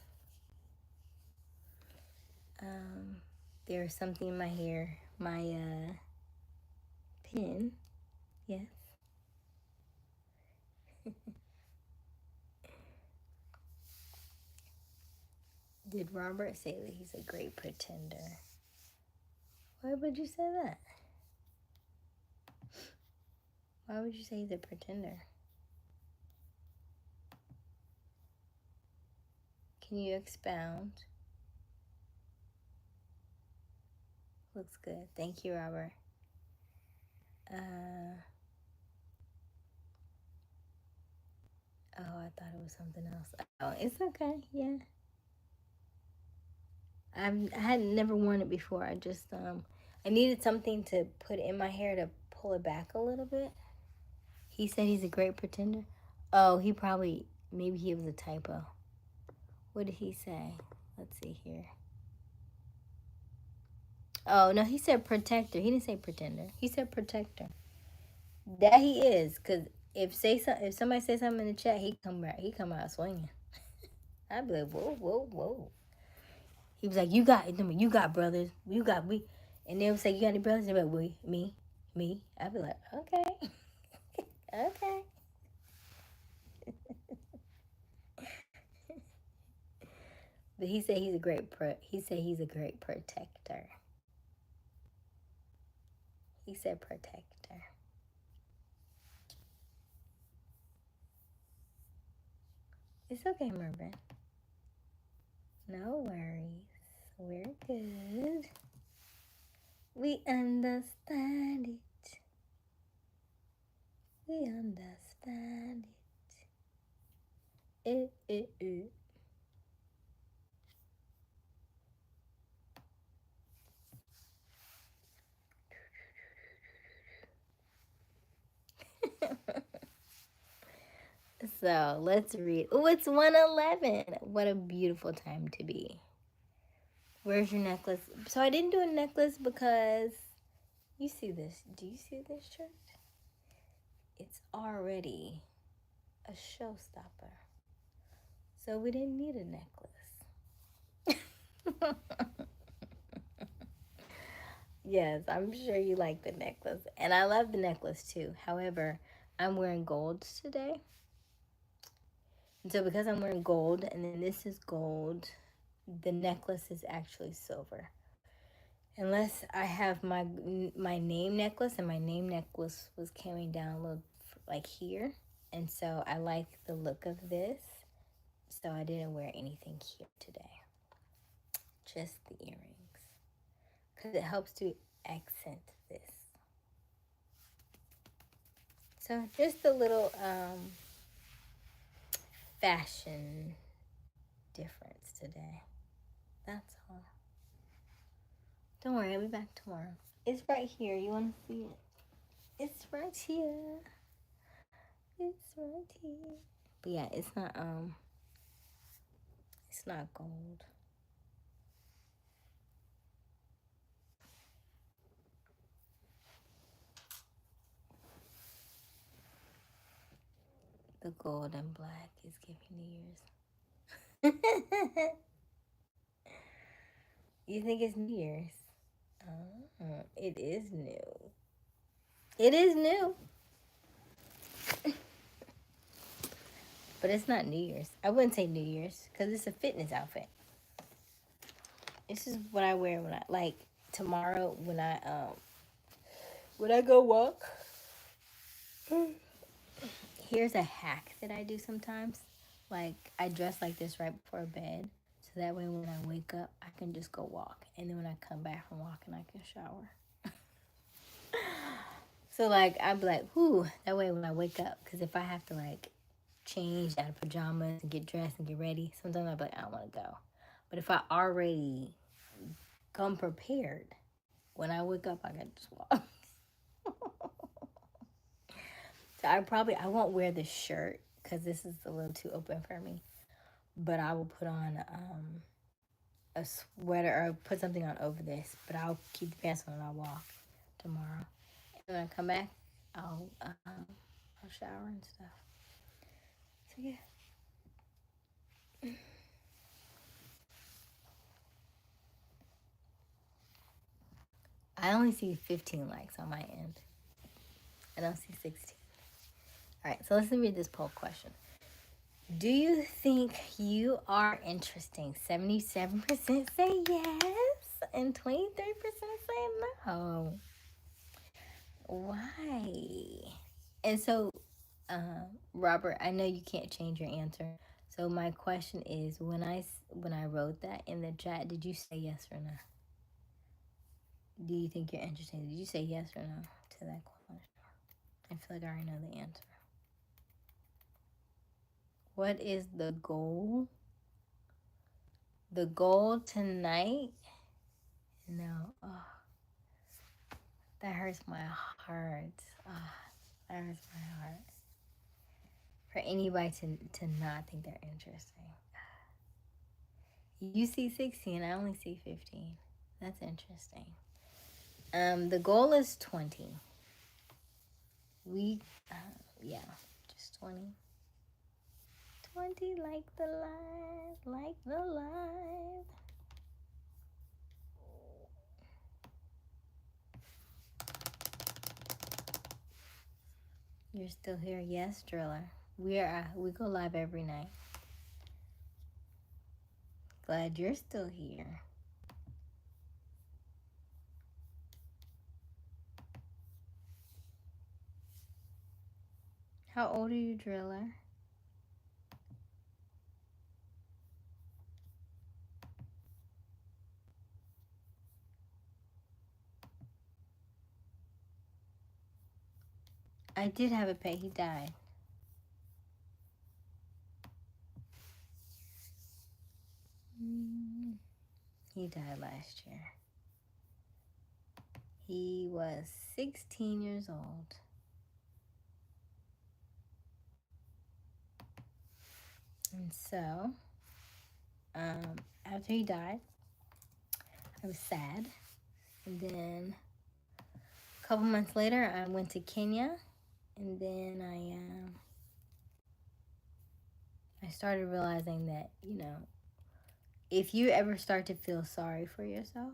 There's something in my hair. My pin. Yes. Did Robert say that he's a great pretender? Why would you say that? Why would you say he's a pretender? Can you expound? Looks good. Thank you, Robert. Oh, I thought it was something else. Oh, it's okay. Yeah. I had never worn it before. I just I needed something to put in my hair to pull it back a little bit. He said he's a great pretender. Oh, maybe he was a typo. What did he say? Let's see here. Oh no, he said protector. He didn't say pretender. He said protector. That he is, cause if somebody say something in the chat, he come out swinging. I'd be like, whoa, whoa, whoa. He was like, you got brothers, you got we, and they would say, you got any brothers? They'd be like, me. I'd be like, okay, okay. But he said he's a great protector. He said protector. It's okay, Mervin. No worries. We're good. We understand it. We understand it. So let's read. Oh, it's 1:11. What a beautiful time to be. Where's your necklace? So I didn't do a necklace because you see this. Do you see this shirt? It's already a showstopper. So we didn't need a necklace. Yes, I'm sure you like the necklace. And I love the necklace too. However, I'm wearing gold today. And so because I'm wearing gold and then this is gold, the necklace is actually silver. Unless I have my name necklace, and my name necklace was coming down a little like here. And so I like the look of this. So I didn't wear anything here today. Just the earrings. Because it helps to accent this. So just a little fashion difference today. That's all. Don't worry, I'll be back tomorrow. It's right here. You want to see it? It's right here. It's right here. But yeah, it's not gold. The gold and black is giving New Year's. You think it's New Year's? Oh, it is new. It is new. But it's not New Year's. I wouldn't say New Year's because it's a fitness outfit. This is what I wear when I like tomorrow when I go walk. Here's a hack that I do sometimes. Like I dress like this right before bed, so that way when I wake up, I can just go walk, and then when I come back from walking, I can shower. So like I'd be like, whoo, that way when I wake up, because if I have to like change out of pajamas and get dressed and get ready, sometimes I'll be like, I don't want to go. But if I already come prepared, when I wake up, I can just walk. So I won't wear this shirt because this is a little too open for me. But I will put on a sweater or put something on over this. But I'll keep the pants on and I'll walk tomorrow. And when I come back, I'll shower and stuff. So yeah. I only see 15 likes on my end. I don't see 16. All right, so let's read this poll question. Do you think you are interesting? 77% say yes, and 23% say no. Why? And so, Robert, I know you can't change your answer. So my question is, when I wrote that in the chat, did you say yes or no? Do you think you're interesting? Did you say yes or no to that question? I feel like I already know the answer. What is the goal? The goal tonight? No. Oh, that hurts my heart. Oh, that hurts my heart. For anybody to not think they're interesting. You see 16, I only see 15. That's interesting. The goal is 20. We, yeah, just 20. 20 like the light, like the light. You're still here? Yes, Driller. We go live every night. Glad you're still here. How old are you, Driller? I did have a pet. He died. He died last year. He was 16 years old. And so, after he died, I was sad. And then a couple months later, I went to Kenya. And then I started realizing that, if you ever start to feel sorry for yourself,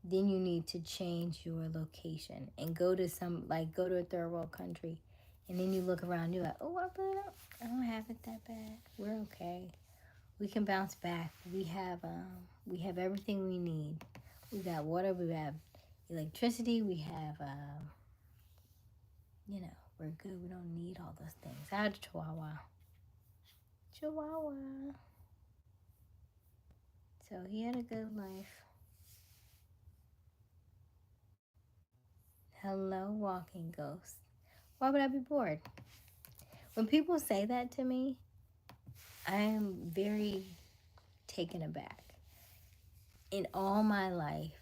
then you need to change your location and go to a third world country. And then you look around, you're like, oh, I don't have it that bad. We're okay. We can bounce back. We have everything we need. We got water. We have electricity. We have we're good. We don't need all those things. I had a Chihuahua. So he had a good life. Hello, walking ghost. Why would I be bored? When people say that to me, I am very taken aback. In all my life,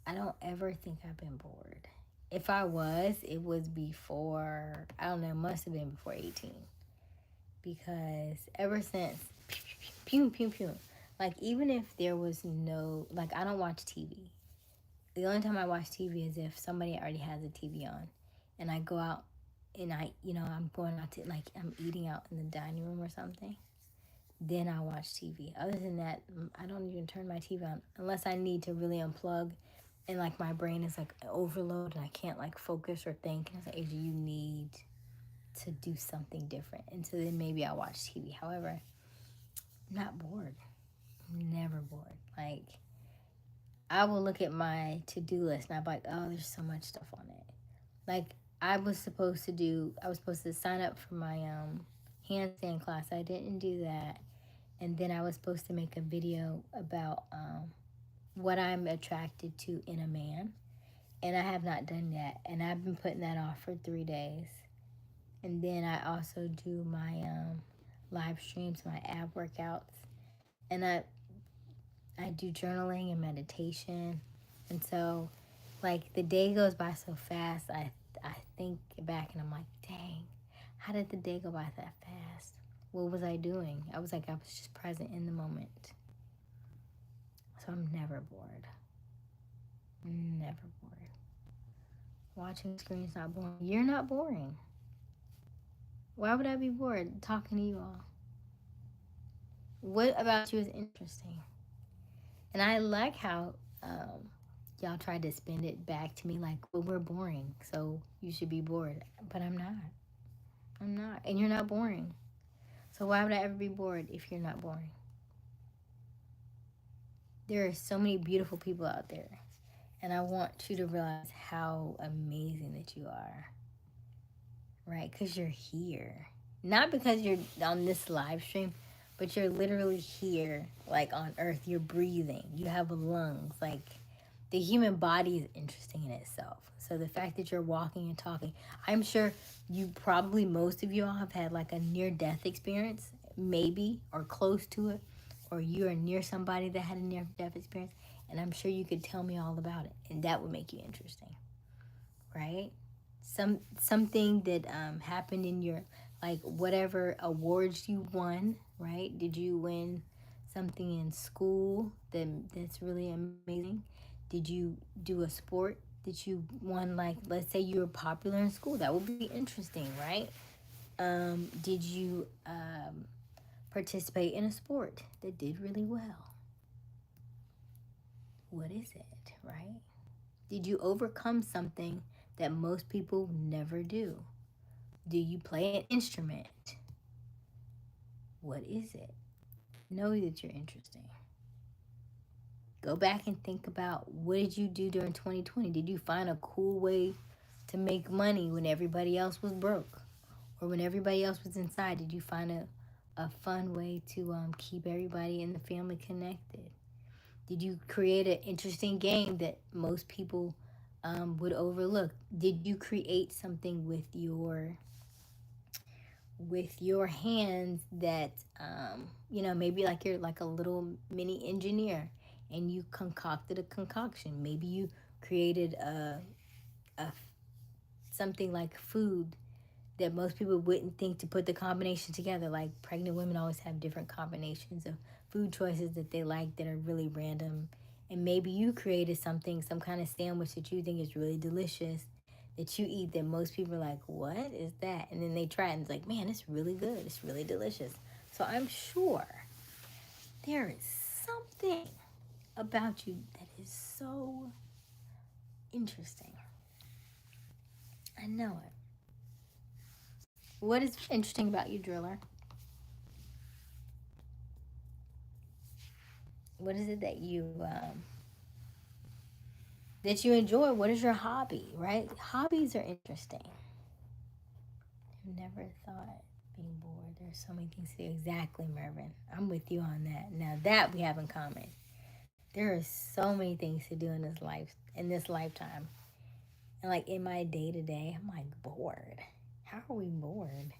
I don't ever think I've been bored. If I was, it was before, I don't know, must have been before 18. Because ever since, pew, pew, pew. Like, even if there was no, like, I don't watch TV. The only time I watch TV is if somebody already has a TV on. And I go out and I'm going out to, like, I'm eating out in the dining room or something. Then I watch TV. Other than that, I don't even turn my TV on unless I need to really unplug and like my brain is like overload and I can't like focus or think. And it's like, Asia, you need to do something different. And so then maybe I'll watch TV. However, I'm not bored. I'm never bored. Like, I will look at my to-do list and I'm like, oh, there's so much stuff on it. Like, I was supposed to sign up for my handstand class. I didn't do that. And then I was supposed to make a video about what I'm attracted to in a man. And I have not done that. And I've been putting that off for 3 days. And then I also do my live streams, my ab workouts. And I do journaling and meditation. And so, like, the day goes by so fast. I think back and I'm like, dang, how did the day go by that fast? What was I doing? I was just present in the moment. So I'm never bored. Never bored. Watching screens not boring. You're not boring. Why would I be bored talking to you all? What about you is interesting? And I like how y'all tried to spin it back to me like, well, we're boring, so you should be bored. But I'm not. I'm not. And you're not boring. So why would I ever be bored if you're not boring? There are so many beautiful people out there. And I want you to realize how amazing that you are. Right? Because you're here. Not because you're on this live stream, but you're literally here, like on earth. You're breathing. You have lungs. Like, the human body is interesting in itself. So the fact that you're walking and talking, I'm sure most of you all have had like a near-death experience, maybe, or close to it, or you are near somebody that had a near-death experience, and I'm sure you could tell me all about it, and that would make you interesting, right? Something that happened in your, like, whatever awards you won, right? Did you win something in school that's really amazing? Did you do a sport that you won? Like, let's say you were popular in school. That would be interesting, right? Did you participate in a sport that did really well? What is it, right? Did you overcome something that most people never do? Do you play an instrument? What is it? Know that you're interesting. Go back and think about, what did you do during 2020? Did you find a cool way to make money when everybody else was broke? Or when everybody else was inside, did you find a fun way to keep everybody in the family connected? Did you create an interesting game that most people would overlook? Did you create something with your hands that maybe like you're like a little mini engineer and you concocted a concoction? Maybe you created a something like food that most people wouldn't think to put the combination together. Like, pregnant women always have different combinations of food choices that they like that are really random. And maybe you created something, some kind of sandwich that you think is really delicious, that you eat, that most people are like, what is that? And then they try it and it's like, man, it's really good. It's really delicious. So I'm sure there is something about you that is so interesting. I know it. What is interesting about you, Driller? What is it that you enjoy? What is your hobby, right? Hobbies are interesting. I've never thought being bored. There's so many things to do. Exactly, Mervin. I'm with you on that. Now that we have in common. There are so many things to do in this lifetime. And like in my day-to-day, I'm like bored. How are we bored?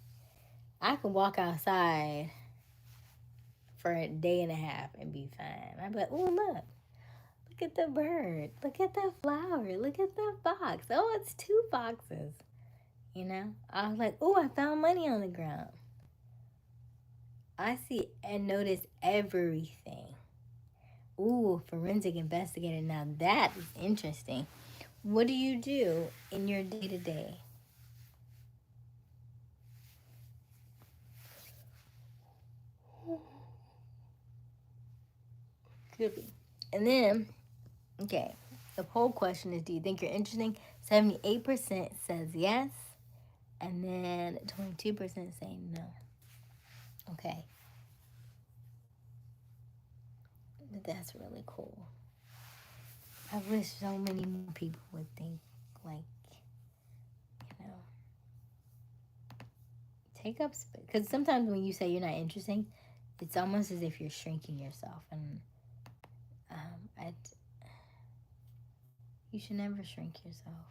I can walk outside for a day and a half and be fine. I'd be like, oh, look at the bird. Look at the flower. Look at the fox. Oh, it's 2 foxes. I was like, oh, I found money on the ground. I see and notice everything. Ooh, forensic investigator. Now that is interesting. What do you do in your day-to-day? Could be. And then, okay, the poll question is, do you think you're interesting? 78% says yes. And then 22% say no. Okay. That's really cool. I wish so many more people would think like, you know, take up space. Because sometimes when you say you're not interesting, it's almost as if you're shrinking yourself. And I, you should never shrink yourself.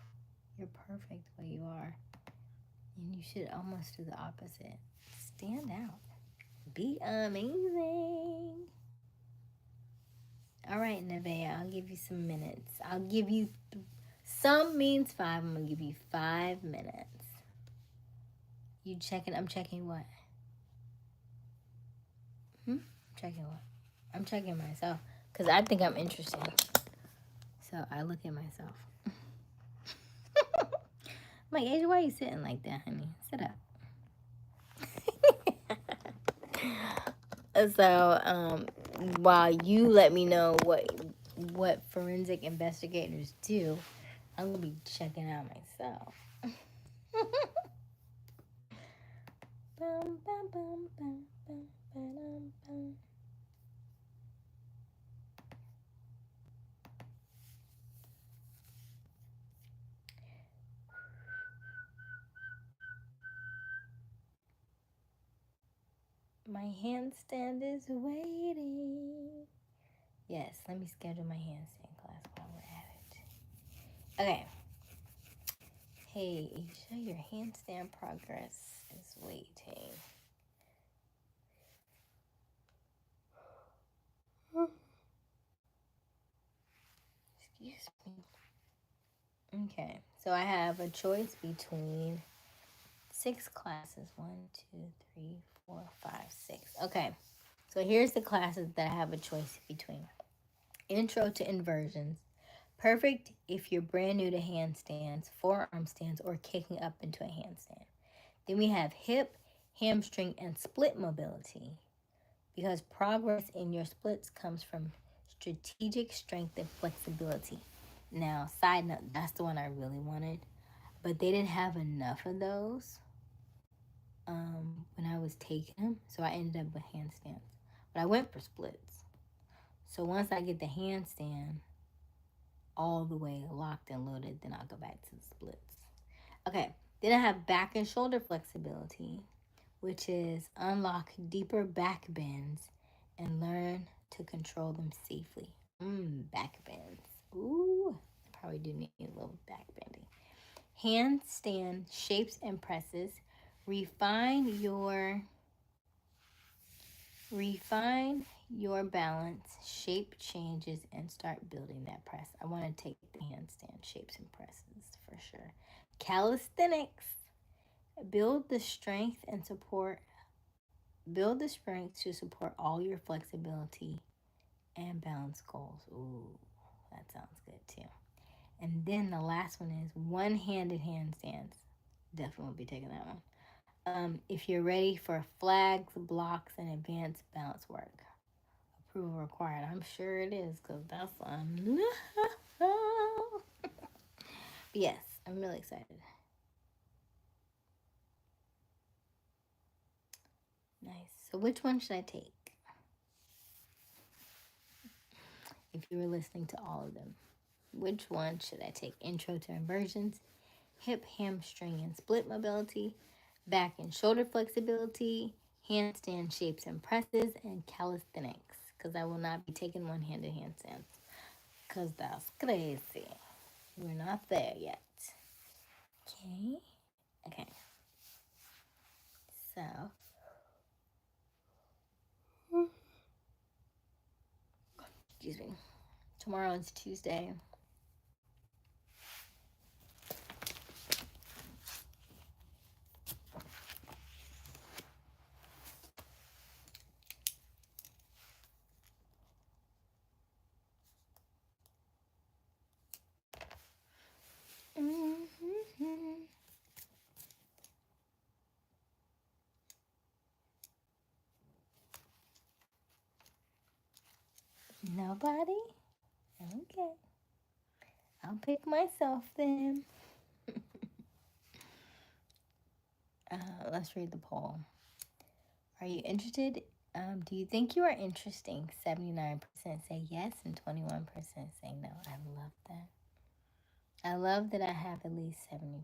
You're perfect the way you are. And you should almost do the opposite. Stand out. Be amazing. All right, Nevaeh, I'll give you some minutes. I'll give you some means 5. I'm going to give you 5 minutes. You checking? I'm checking what? Checking what? I'm checking myself because I think I'm interesting. So I look at myself. I'm like, Aysia, why are you sitting like that, honey? Sit up. So while you let me know what forensic investigators do, I'm gonna be checking out myself. Bum, bum, bum, bum, bum, ba-dum, bum. My handstand is waiting. Yes, let me schedule my handstand class while we're at it. Okay. Hey, Aysia, your handstand progress is waiting. Excuse me. Okay, so I have a choice between 6 classes. 1, 2, 3, 4, 5, 6. Okay, so here's the classes that I have a choice between. Intro to inversions. Perfect if you're brand new to handstands, forearm stands, or kicking up into a handstand. Then we have hip, hamstring, and split mobility, because progress in your splits comes from strategic strength and flexibility. Now, side note, that's the one I really wanted, but they didn't have enough of those when I was taking them, so I ended up with handstands. But I went for splits. So once I get the handstand all the way locked and loaded, then I'll go back to the splits. Okay, then I have back and shoulder flexibility, which is unlock deeper back bends and learn to control them safely. Back bends. Ooh, I probably do need a little back bending. Handstand shapes and presses. Refine your balance, shape changes, and start building that press. I want to take the handstand shapes and presses for sure. Calisthenics. Build the strength to support all your flexibility and balance goals. Ooh, that sounds good too. And then the last one is one-handed handstands. Definitely will be taking that one. If you're ready for flags, blocks, and advanced balance work. Approval required. I'm sure it is because that's yes, I'm really excited. Nice. So which one should I take? If you were listening to all of them, which one should I take? Intro to inversions, hip, hamstring, and split mobility, back and shoulder flexibility, handstand shapes and presses, and calisthenics. Because I will not be taking one-handed handstands. Because that's crazy. We're not there yet. Okay. Okay. So. Excuse me. Tomorrow is Tuesday. Nobody? Okay. I'll pick myself then. Let's read the poll. Are you interested Do you think you are interesting? 79% say yes and 21% say no. I love that. I love that I have at least 70%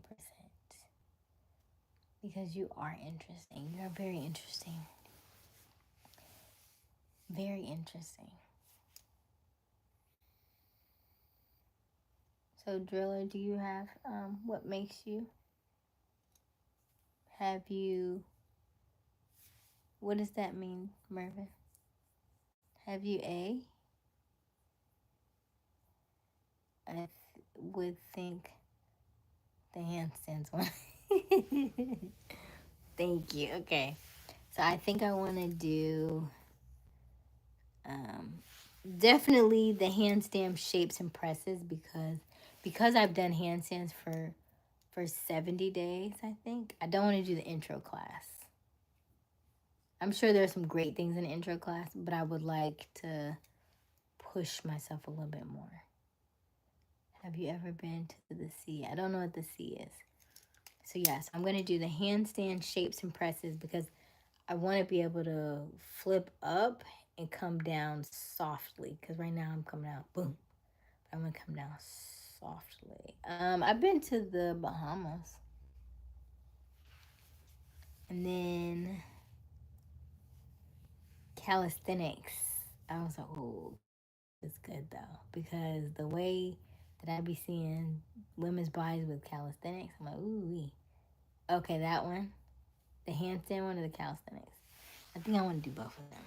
because you are interesting. You're very interesting. Very interesting. So, Driller, do you have what makes you? Have you? What does that mean, Mervin? Have you a? Would think the handstands one. Thank you. Okay. So I think I want to do um, definitely the handstand shapes and presses because I've done handstands for 70 days, I think. I don't want to do the intro class. I'm sure there's some great things in the intro class, but I would like to push myself a little bit more. Have you ever been to the sea? I don't know what the sea is. So yes, I'm going to do the handstand shapes and presses because I want to be able to flip up and come down softly because right now I'm coming out boom. I'm going to come down softly. I've been to the Bahamas. And then calisthenics. I was like, oh, it's good though because the way that I be seeing women's bodies with calisthenics, I'm like, ooh, okay, that one, the handstand one, or the calisthenics. I think I want to do both of them.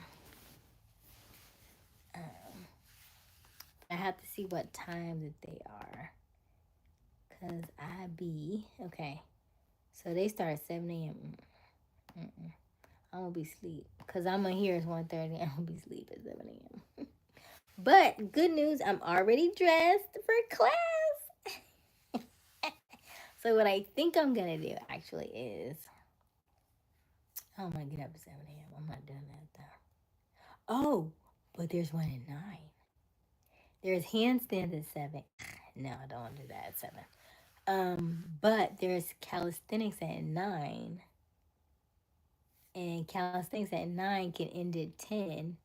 I have to see what time that they are, cause I be okay. So they start at 7 a.m. I'm gonna be asleep, cause I'm gonna hear it's 1:30. I'm gonna be asleep at 7 a.m. But good news, I'm already dressed for class. So what I think I'm gonna do actually is I'm gonna get up at 7 a.m. I'm not doing that though. Oh, but there's one at 9. There's handstands at 7. No, I don't want to do that at 7. But there's calisthenics at 9, and calisthenics at 9 can end at 10,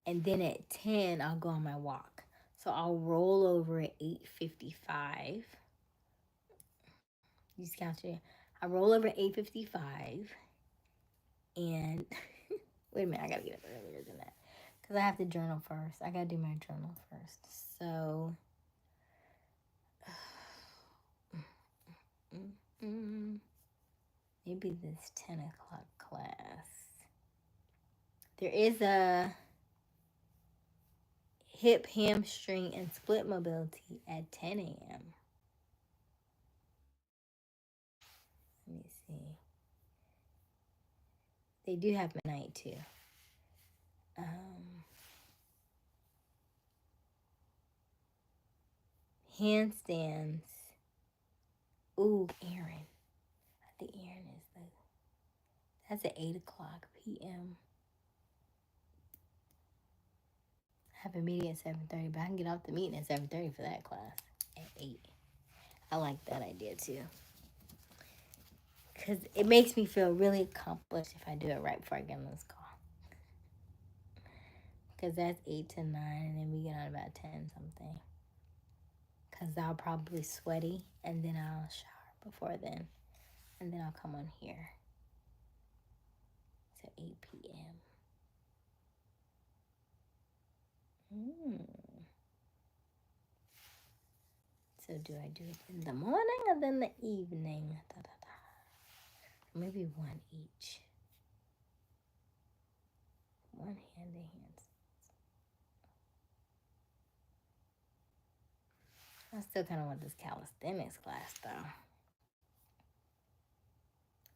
and then at 10 I'll go on my walk. So I'll roll over at 8:55. You just count your. I roll over at 8:55, and wait a minute, I gotta get up earlier than that because I have to journal first. I gotta do my journal first. So. Maybe this 10 o'clock class. There is a hip, hamstring, and split mobility at 10 a.m. Let me see. They do have midnight too. Handstands. Ooh, Aaron. I think Aaron is the. That's at 8 o'clock p.m. I have a meeting at 7:30, but I can get off the meeting at 7:30 for that class at 8. I like that idea too. Because it makes me feel really accomplished if I do it right before I get on this call. Because that's 8 to 9, and then we get on about 10 something. Because I'll probably sweaty, and then I'll shower before then. And then I'll come on here. It's at 8 p.m. So do I do it in the morning or then the evening? Maybe one each. One hand in hands. I still kind of want this calisthenics class though.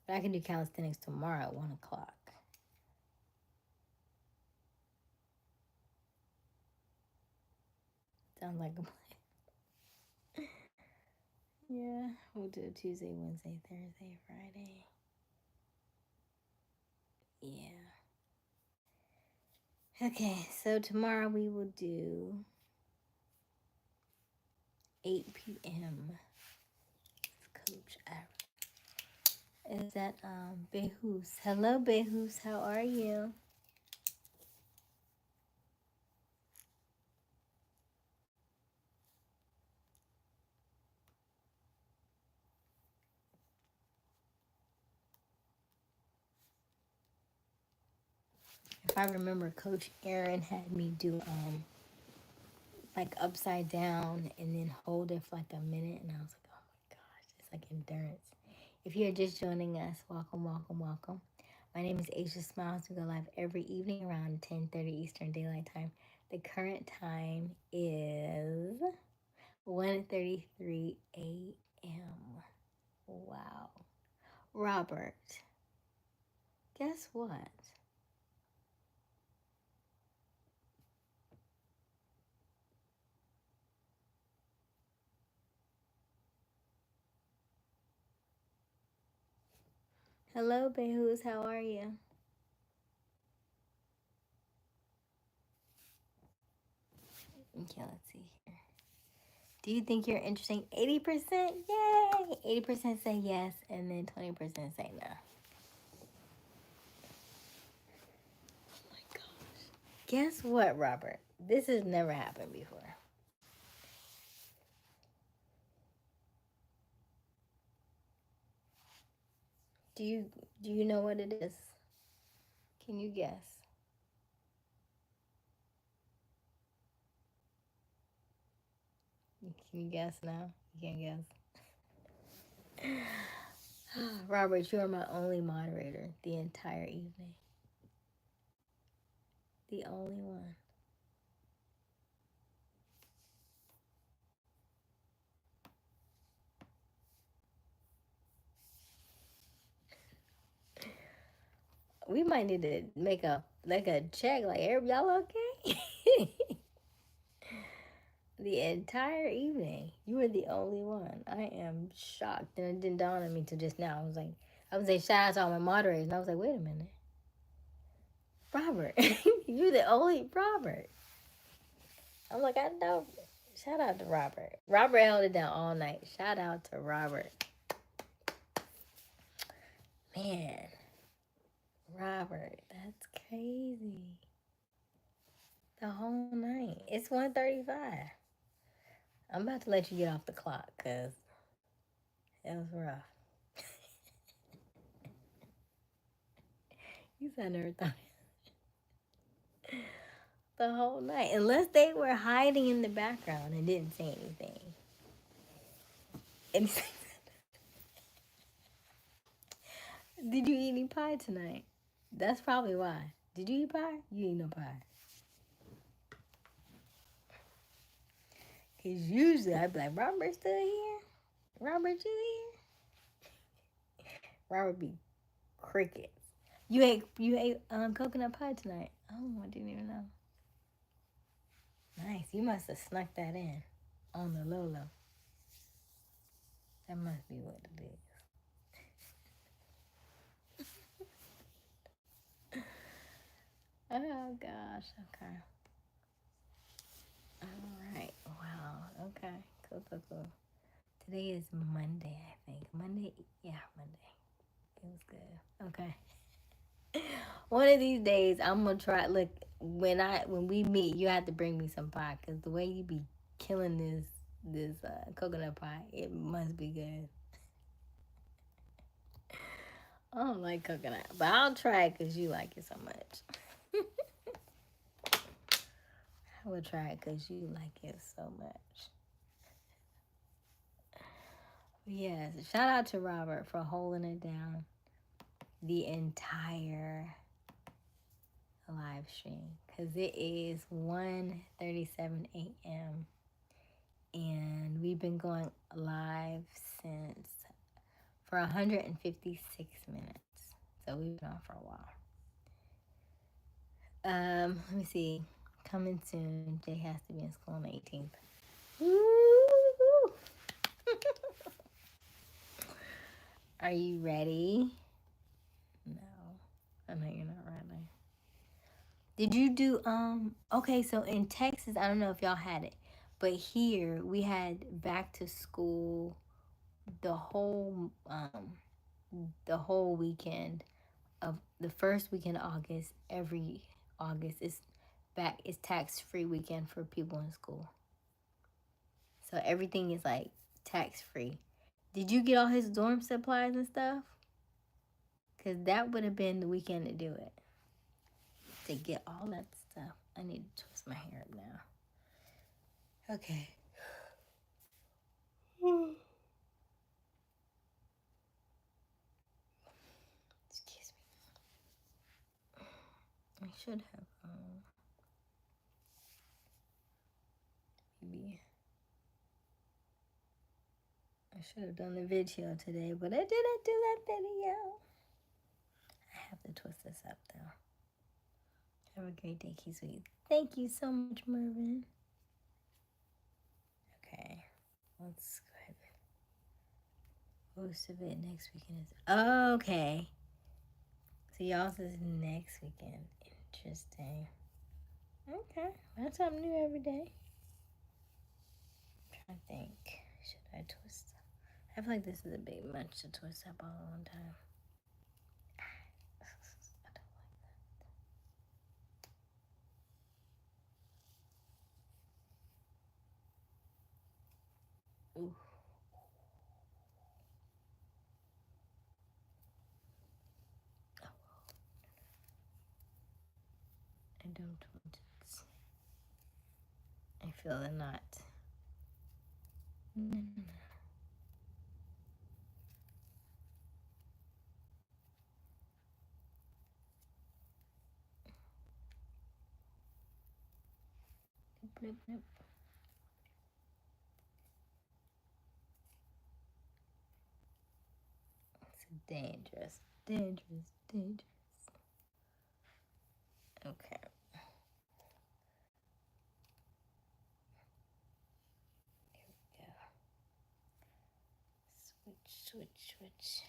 But I can do calisthenics tomorrow at 1 o'clock. Sounds like a plan. Yeah, we'll do Tuesday, Wednesday, Thursday, Friday. Yeah. Okay, so tomorrow we will do 8 p.m. Coach Aaron. Is that Behus? Hello, Behus. How are you? If I remember, Coach Aaron had me do like upside down and then hold it for like a minute, and I was like, oh my gosh, it's like endurance. If you're just joining us, welcome, welcome, welcome. My name is Aysia Smiles. We go live every evening around 10:30 Eastern Daylight Time. The current time is 1:33 a.m. Wow. Robert, guess what? Hello, Behooz. How are you? Okay, let's see here. Do you think you're interesting? 80%? Yay! 80% say yes, and then 20% say no. Oh my gosh. Guess what, Robert? This has never happened before. Do you do you know what it is? Can you guess? Can you guess now? You can't guess. Robert, you are my only moderator the entire evening. The only one. We might need to make a check. Like, y'all okay? The entire evening, you were the only one. I am shocked, and it didn't dawn on me till just now. I was like, shout out to all my moderators, and I was like, wait a minute, Robert, you're the only Robert. I'm like, I know. Shout out to Robert. Robert held it down all night. Shout out to Robert. Man, Robert, that's crazy. The whole night. It's 1:35. I'm about to let you get off the clock because it was rough. You said I never thought the whole night. Unless they were hiding in the background and didn't say anything. And did you eat any pie tonight? That's probably why. Did you eat pie? You eat no pie. Because usually I'd be like, Robert still here? Robert, you here? Robert be crickets. You ate coconut pie tonight. Oh, I didn't even know. Nice. You must have snuck that in on the low low. That must be what it is. Oh gosh. Okay. All right. Wow. Okay. Cool. Cool. Cool. Today is Monday, I think. Monday. Yeah, Monday. It was good. Okay. One of these days, I'm gonna try. Look, when we meet, you have to bring me some pie, cause the way you be killing this coconut pie, it must be good. I don't like coconut, but I'll try it cause you like it so much. I will try it cause you like it so much. Yes, shout out to Robert for holding it down the entire live stream because it is 1:37 a.m. and we've been going live since for 156 minutes. So we've been on for a while. Let me see. Coming soon. Jay has to be in school on the 18th. Woo! Are you ready? No, I know you're not ready. Did you do okay, so in Texas, I don't know if y'all had it, but here we had back to school the whole weekend of the first weekend of August. Every August is tax free weekend for people in school. So everything is like tax free. Did you get all his dorm supplies and stuff? Cause that would have been the weekend to do it. to get all that stuff. I need to twist my hair up now. Okay. Excuse me. I should have maybe I should have done the video today, but I didn't do that video. I have to twist this up though. Have a great day, Key Sweet. Thank you so much, Mervin. Okay, let's go ahead. Most of it next weekend is okay. So y'all says next weekend. Interesting. Okay, that's something new every day. I'm trying to think. Should I twist? I feel like this is a bit much to twist up all at one time. I don't like that. Ooh. I don't want it. I feel the knot. Blip, blip. It's dangerous, dangerous, dangerous. Okay. Here we go. Switch.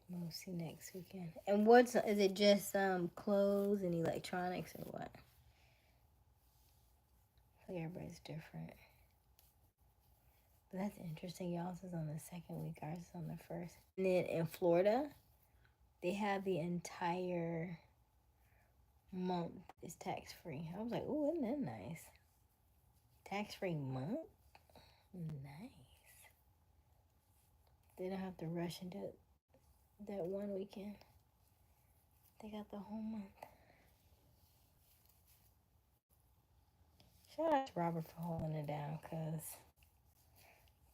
We'll see next weekend. And what's is it? Just clothes and electronics or what? I think everybody's different. But that's interesting. Y'all's is on the second week. Ours is on the first. And then in Florida, they have the entire month is tax free. I was like, oh, isn't that nice? Tax free month? Nice. They don't have to rush into that one weekend. They got the whole month. Shout out to Robert for holding it down, because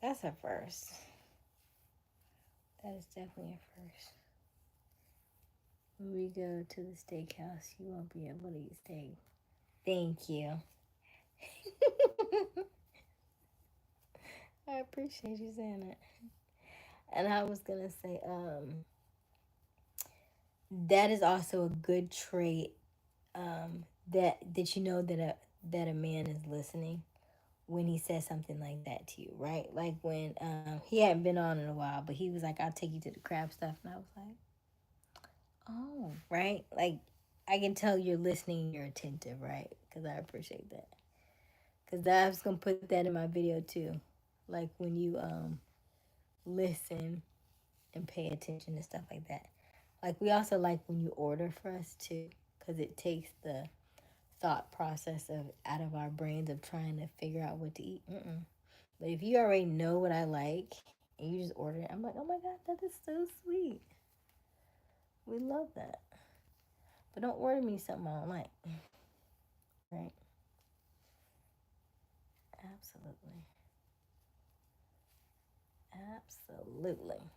that's a first. That is definitely a first. When we go to the steakhouse, you won't be able to eat steak. Thank you. I appreciate you saying that. And I was gonna say, that is also a good trait, that you know that a man is listening when he says something like that to you, right? Like when he hadn't been on in a while, but he was like, "I'll take you to the crab stuff," and I was like, "Oh, right." Like I can tell you're listening, you're attentive, right? Because I appreciate that. Because I was gonna put that in my video too, like when you listen and pay attention and stuff like that. Like we also like when you order for us too, because it takes the thought process of out of our brains of trying to figure out what to eat. But if you already know what I like and you just order it, I'm like, oh my god, that is so sweet. We love that. But don't order me something I don't like. Right? Absolutely. Absolutely.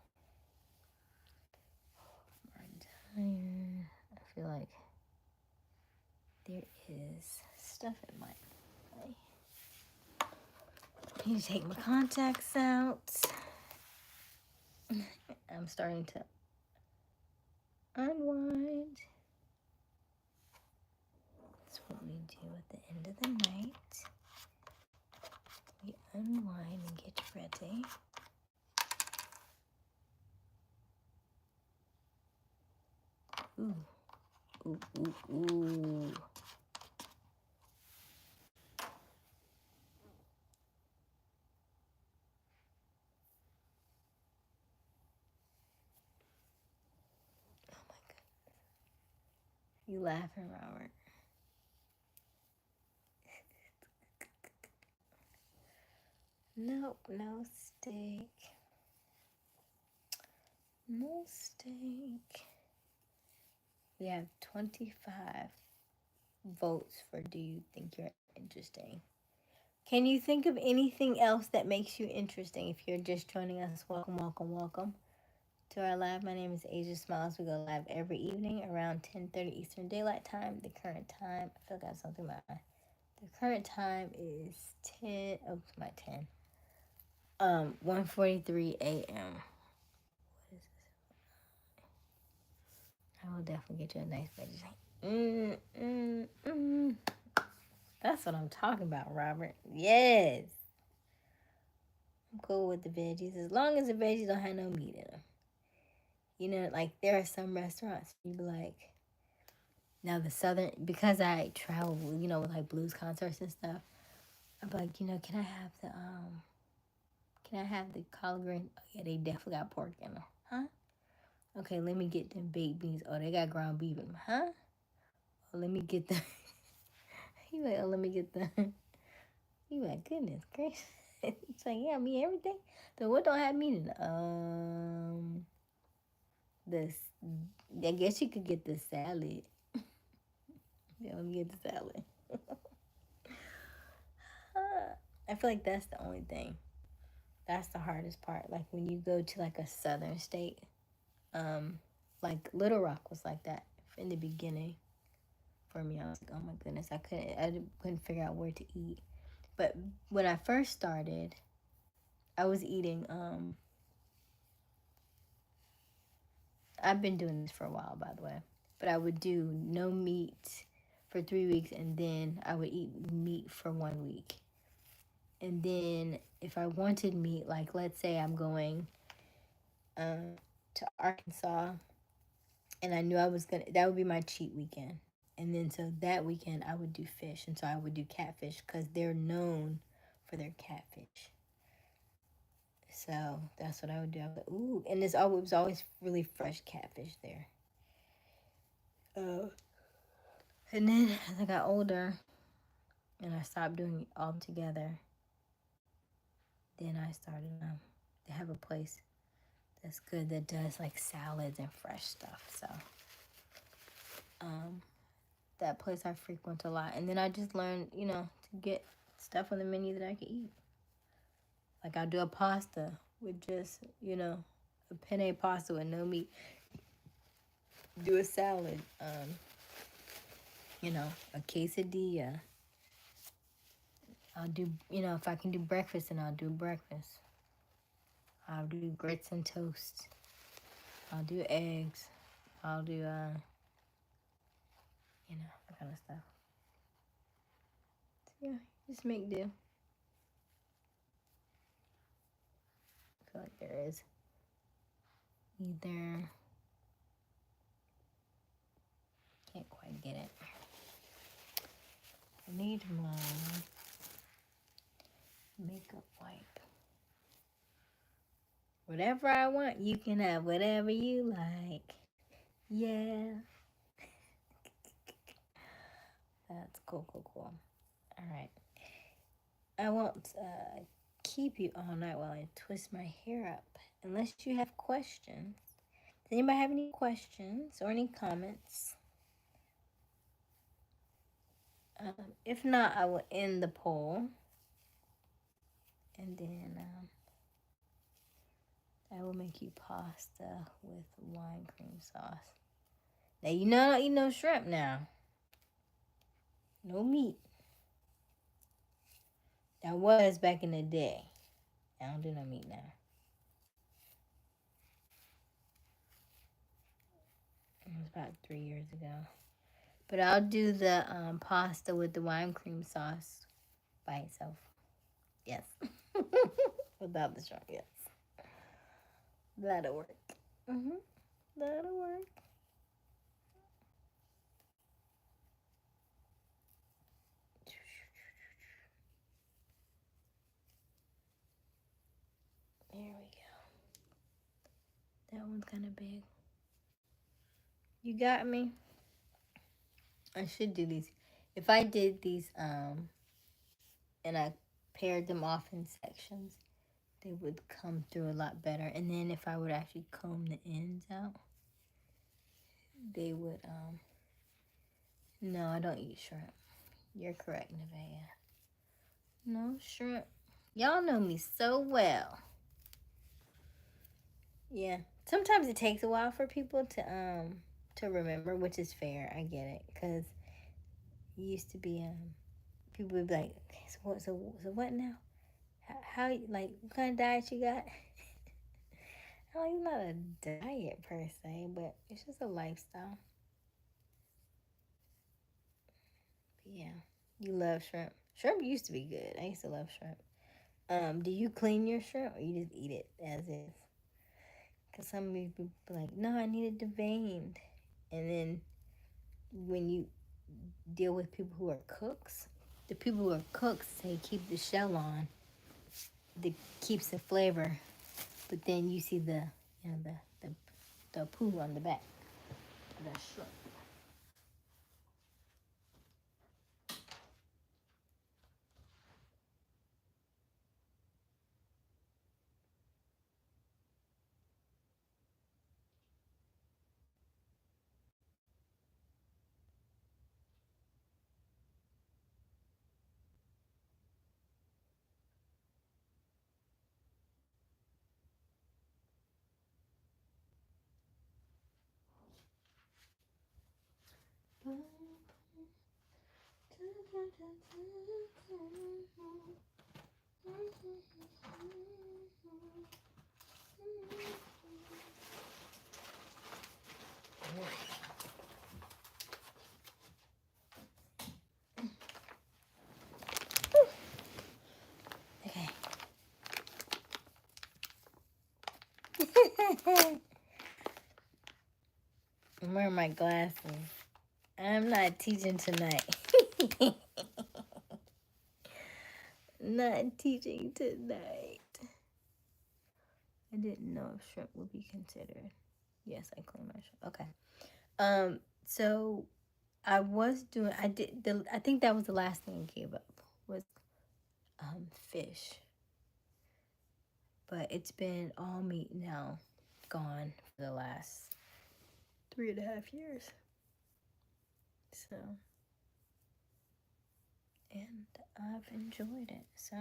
I'm tired. I feel like there is stuff in my eye. I need to take my contacts out. I'm starting to unwind. That's what we do at the end of the night. We unwind and get ready. Ooh. Ooh, ooh, ooh. Oh my goodness. You laughing, Robert? Nope, no steak. No steak. We have 25 votes for do you think you're interesting? Can you think of anything else that makes you interesting? If you're just joining us, welcome, welcome, welcome to our live. My name is Aysia Smiles. We go live every evening around 10:30 Eastern Daylight Time. The current time, I feel like I have something about the current time is 10, oh, it's my 10. 1:43 a.m. What is this? I will definitely get you a nice veggie. That's what I'm talking about, Robert. Yes. I'm cool with the veggies as long as the veggies don't have no meat in them. You know, like there are some restaurants you be like, now the southern, because I travel, you know, with like blues concerts and stuff. I'm like, you know, can I have the collard green? Oh, yeah, they definitely got pork in them, huh? Okay, let me get them baked beans. Oh, they got ground beef in them, huh? Oh, let me get the. He like, oh, let me get the. You like, goodness gracious. It's like, yeah, me everything. So what don't have meat in it? This. I guess you could get the salad. Yeah, let me get the salad. I feel like that's the only thing. That's the hardest part. Like when you go to like a southern state, like Little Rock was like that in the beginning for me. I was like, oh my goodness, I couldn't figure out where to eat. But when I first started, I was eating. I've been doing this for a while, by the way. But I would do no meat for 3 weeks, and then I would eat meat for 1 week. And then if I wanted meat, like let's say I'm going to Arkansas, and I knew I was gonna, that would be my cheat weekend. And then so that weekend I would do fish, and so I would do catfish because they're known for their catfish. So that's what I would do. I would, ooh, and it was always really fresh catfish there. And then as I got older and I stopped doing it all together, then I started. They have a place that's good that does like salads and fresh stuff. So that place I frequent a lot. And then I just learned, you know, to get stuff on the menu that I can eat. Like I'll do a pasta with just, you know, a penne pasta with no meat. Do a salad, you know, a quesadilla. I'll do, you know, if I can do breakfast, then I'll do breakfast. I'll do grits and toast. I'll do eggs. I'll do, you know, that kind of stuff. So yeah, just make do. I feel like there is either, can't quite get it. I need my makeup wipe. Whatever I want, you can have whatever you like. Yeah. That's cool. All right. I won't keep you all night while I twist my hair up. Unless you have questions. Does anybody have any questions or any comments? If not, I will end the poll. And then I will make you pasta with wine cream sauce. Now, you know I don't eat no shrimp now. No meat. That was back in the day. I don't do no meat now. It was about 3 years ago. But I'll do the pasta with the wine cream sauce by itself. Yes. Without the shrimp, yes. That'll work. That'll work. There we go. That one's kind of big. You got me? I should do these. If I did these and I paired them off in sections, they would come through a lot better. And then if I would actually comb the ends out, they would, no, I don't eat shrimp. You're correct, Nevaeh. No shrimp. Y'all know me so well. Yeah. Sometimes it takes a while for people to remember, which is fair. I get it, cause it used to be people would be like, okay, so what now? How like what kind of diet you got? Well, it's not a diet per se, but it's just a lifestyle. But yeah, you love shrimp. Shrimp used to be good. I used to love shrimp. Do you clean your shrimp or you just eat it as is? Cause some people be like, no, I need it deveined, and then when you deal with people who are cooks, the people who are cooks say keep the shell on, that keeps the flavor, but then you see the you know the poo on the back of that shrimp. Okay. I'm wearing my glasses. I'm not teaching tonight. Not teaching tonight. I didn't know if shrimp would be considered. Yes, I clean my shrimp. Okay. So I was doing. I think that was the last thing I gave up was fish. But it's been all meat now, gone for the last 3.5 years. So, and I've enjoyed it. So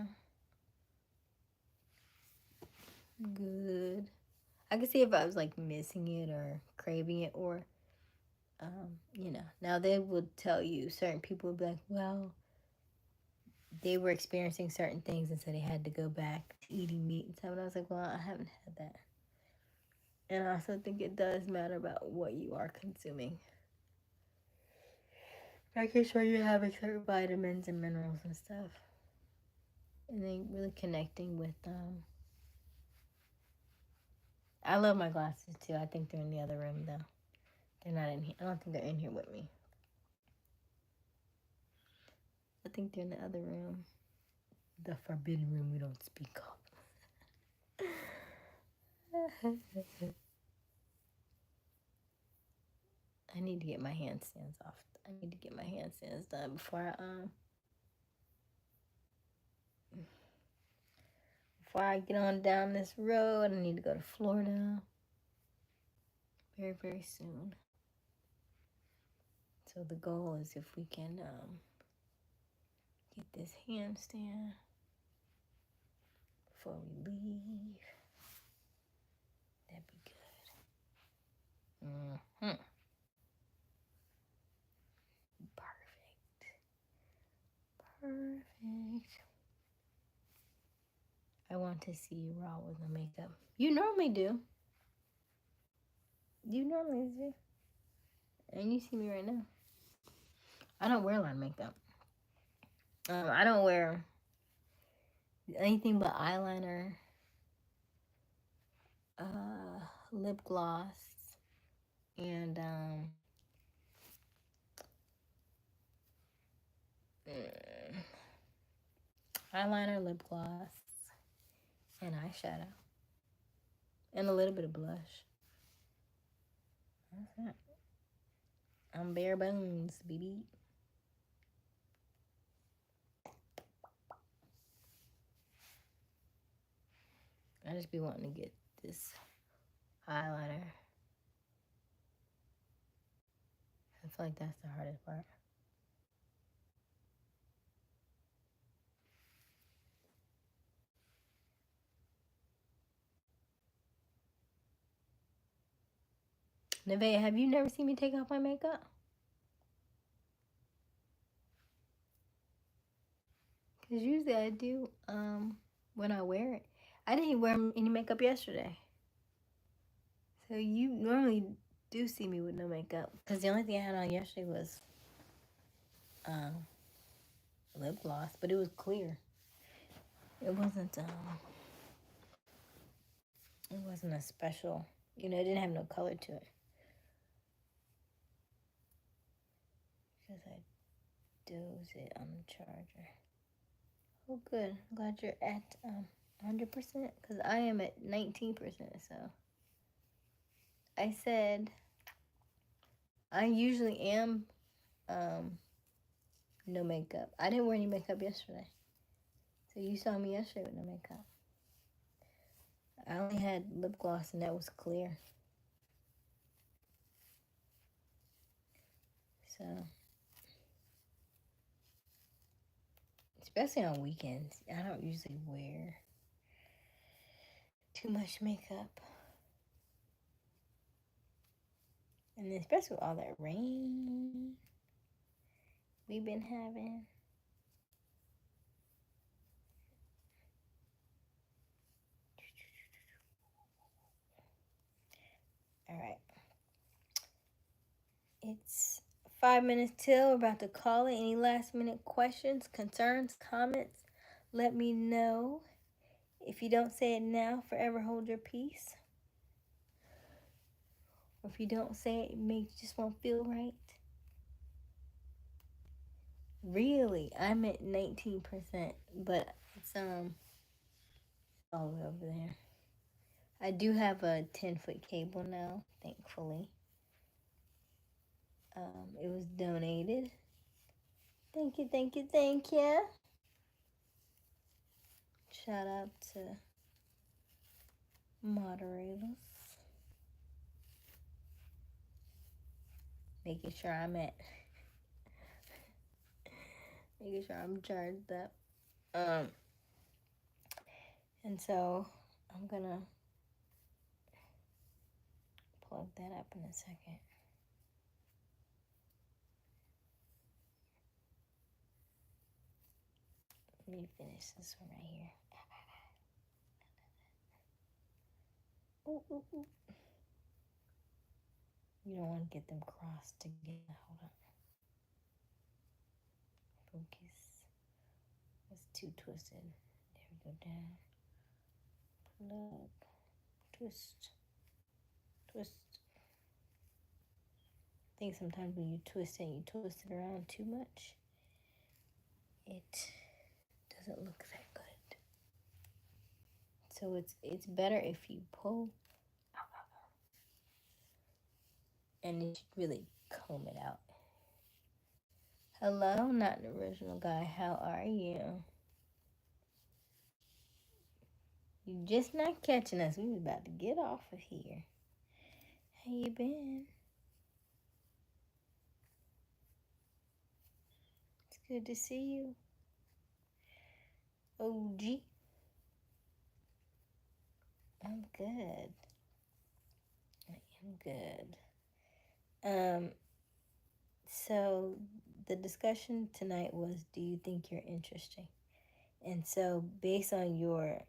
good. I could see if I was like missing it or craving it, or now they would tell you, certain people would be like, well, they were experiencing certain things and so they had to go back to eating meat and stuff. And I was like, well, I haven't had that. And I also think it does matter about what you are consuming. Making sure you're having certain vitamins and minerals and stuff. And then really connecting with I love my glasses too. I think they're in the other room though. They're not in here. I don't think they're in here with me. I think they're in the other room. The forbidden room we don't speak of. I need to get my handstands off. I need to get my handstands done before I get on down this road. I need to go to Florida very, very soon. So the goal is if we can get this handstand before we leave, that'd be good. Mm-hmm. Perfect. I want to see you raw with the makeup. You normally do. You normally do. And you see me right now. I don't wear a lot of makeup. I don't wear anything but eyeliner, lip gloss, and eyeliner, lip gloss, and eyeshadow, and a little bit of blush. That's it. I'm bare bones, baby. I just be wanting to get this eyeliner feel like that's the hardest part. Nevaeh, have you never seen me take off my makeup? Because usually I do when I wear it. I didn't wear any makeup yesterday. So you normally do see me with no makeup. Because the only thing I had on yesterday was lip gloss, but it was clear. It wasn't a special, it didn't have no color to it. Because I dozed it on the charger. Oh, good. I'm glad you're at 100%, because I am at 19%. So I said I usually am no makeup. I didn't wear any makeup yesterday. So you saw me yesterday with no makeup. I only had lip gloss and that was clear. So, especially on weekends, I don't usually wear too much makeup. And especially with all that rain we've been having. All right. It's 5 minutes till. We're about to call it. Any last minute questions, concerns, comments? Let me know. If you don't say it now, forever hold your peace. Or if you don't say it, it just won't feel right. Really, I'm at 19%, but it's all the way over there. I do have a 10-foot cable now, thankfully. It was donated. Thank you, thank you, thank you. Shout out to moderators. Making sure I'm charged up. And so I'm gonna plug that up in a second. Let me finish this one right here. Ooh, ooh, ooh. You don't want to get them crossed together. Hold on. Focus. It's too twisted. There we go. Down. Plug. Twist. Twist. I think sometimes when you twist it around too much, it doesn't look that good. So it's better if you pull and you should really comb it out. Hello, not the original guy. How are you? You just not catching us. We was about to get off of here. How you been? It's good to see you. OG. I'm good. I am good. So the discussion tonight was, do you think you're interesting? And so based on your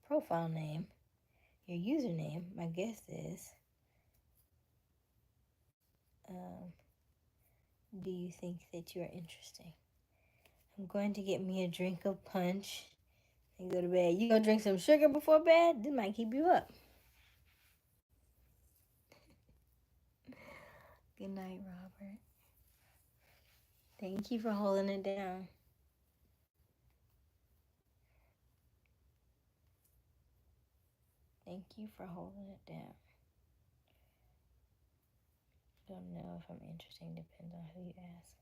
profile name, your username, my guess is, do you think that you're interesting? I'm going to get me a drink of punch and go to bed. You gonna drink some sugar before bed? This might keep you up. Good night, Robert. Thank you for holding it down. Thank you for holding it down. Don't know if I'm interesting, depends on who you ask.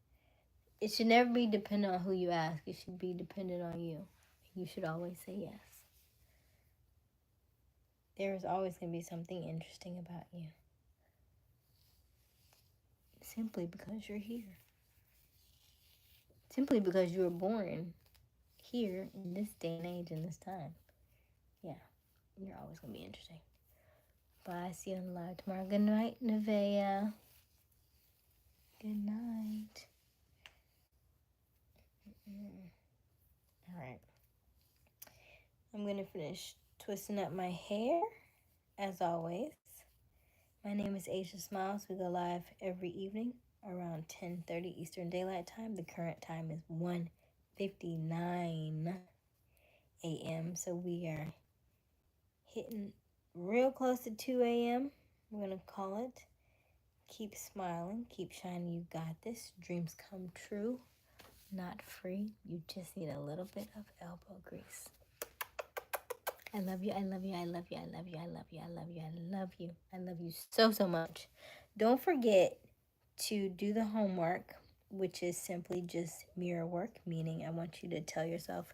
It should never be dependent on who you ask. It should be dependent on you. You should always say yes. There is always going to be something interesting about you. simply because you're here. Simply because you were born here in this day and age, in this time. Yeah, you're always going to be interesting. Bye. See you on the live tomorrow. Good night, Nevaeh. Good night. All right. I'm going to finish twisting up my hair, as always. My name is Aysia Smiles. We go live every evening around 10:30 Eastern Daylight Time. The current time is 1:59 a.m. So we are hitting real close to 2 a.m. We're going to call it. Keep smiling. Keep shining. You got this. Dreams come true. Not free. You just need a little bit of elbow grease. I love you. I love you. I love you. I love you. I love you. I love you. I love you. I love you so, so much. Don't forget to do the homework, which is simply just mirror work, meaning I want you to tell yourself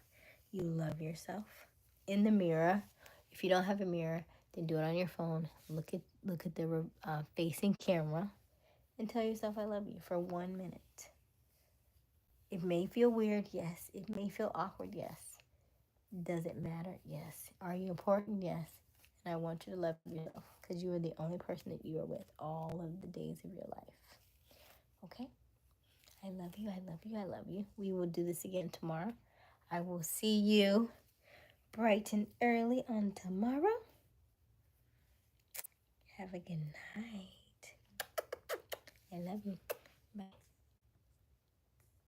you love yourself in the mirror. If you don't have a mirror, then do it on your phone. Look at the facing camera and tell yourself I love you for 1 minute. It may feel weird, yes. It may feel awkward, yes. Does it matter? Yes. Are you important? Yes. And I want you to love yourself because you are the only person that you are with all of the days of your life. Okay? I love you. I love you. I love you. We will do this again tomorrow. I will see you bright and early on tomorrow. Have a good night. I love you. Bye.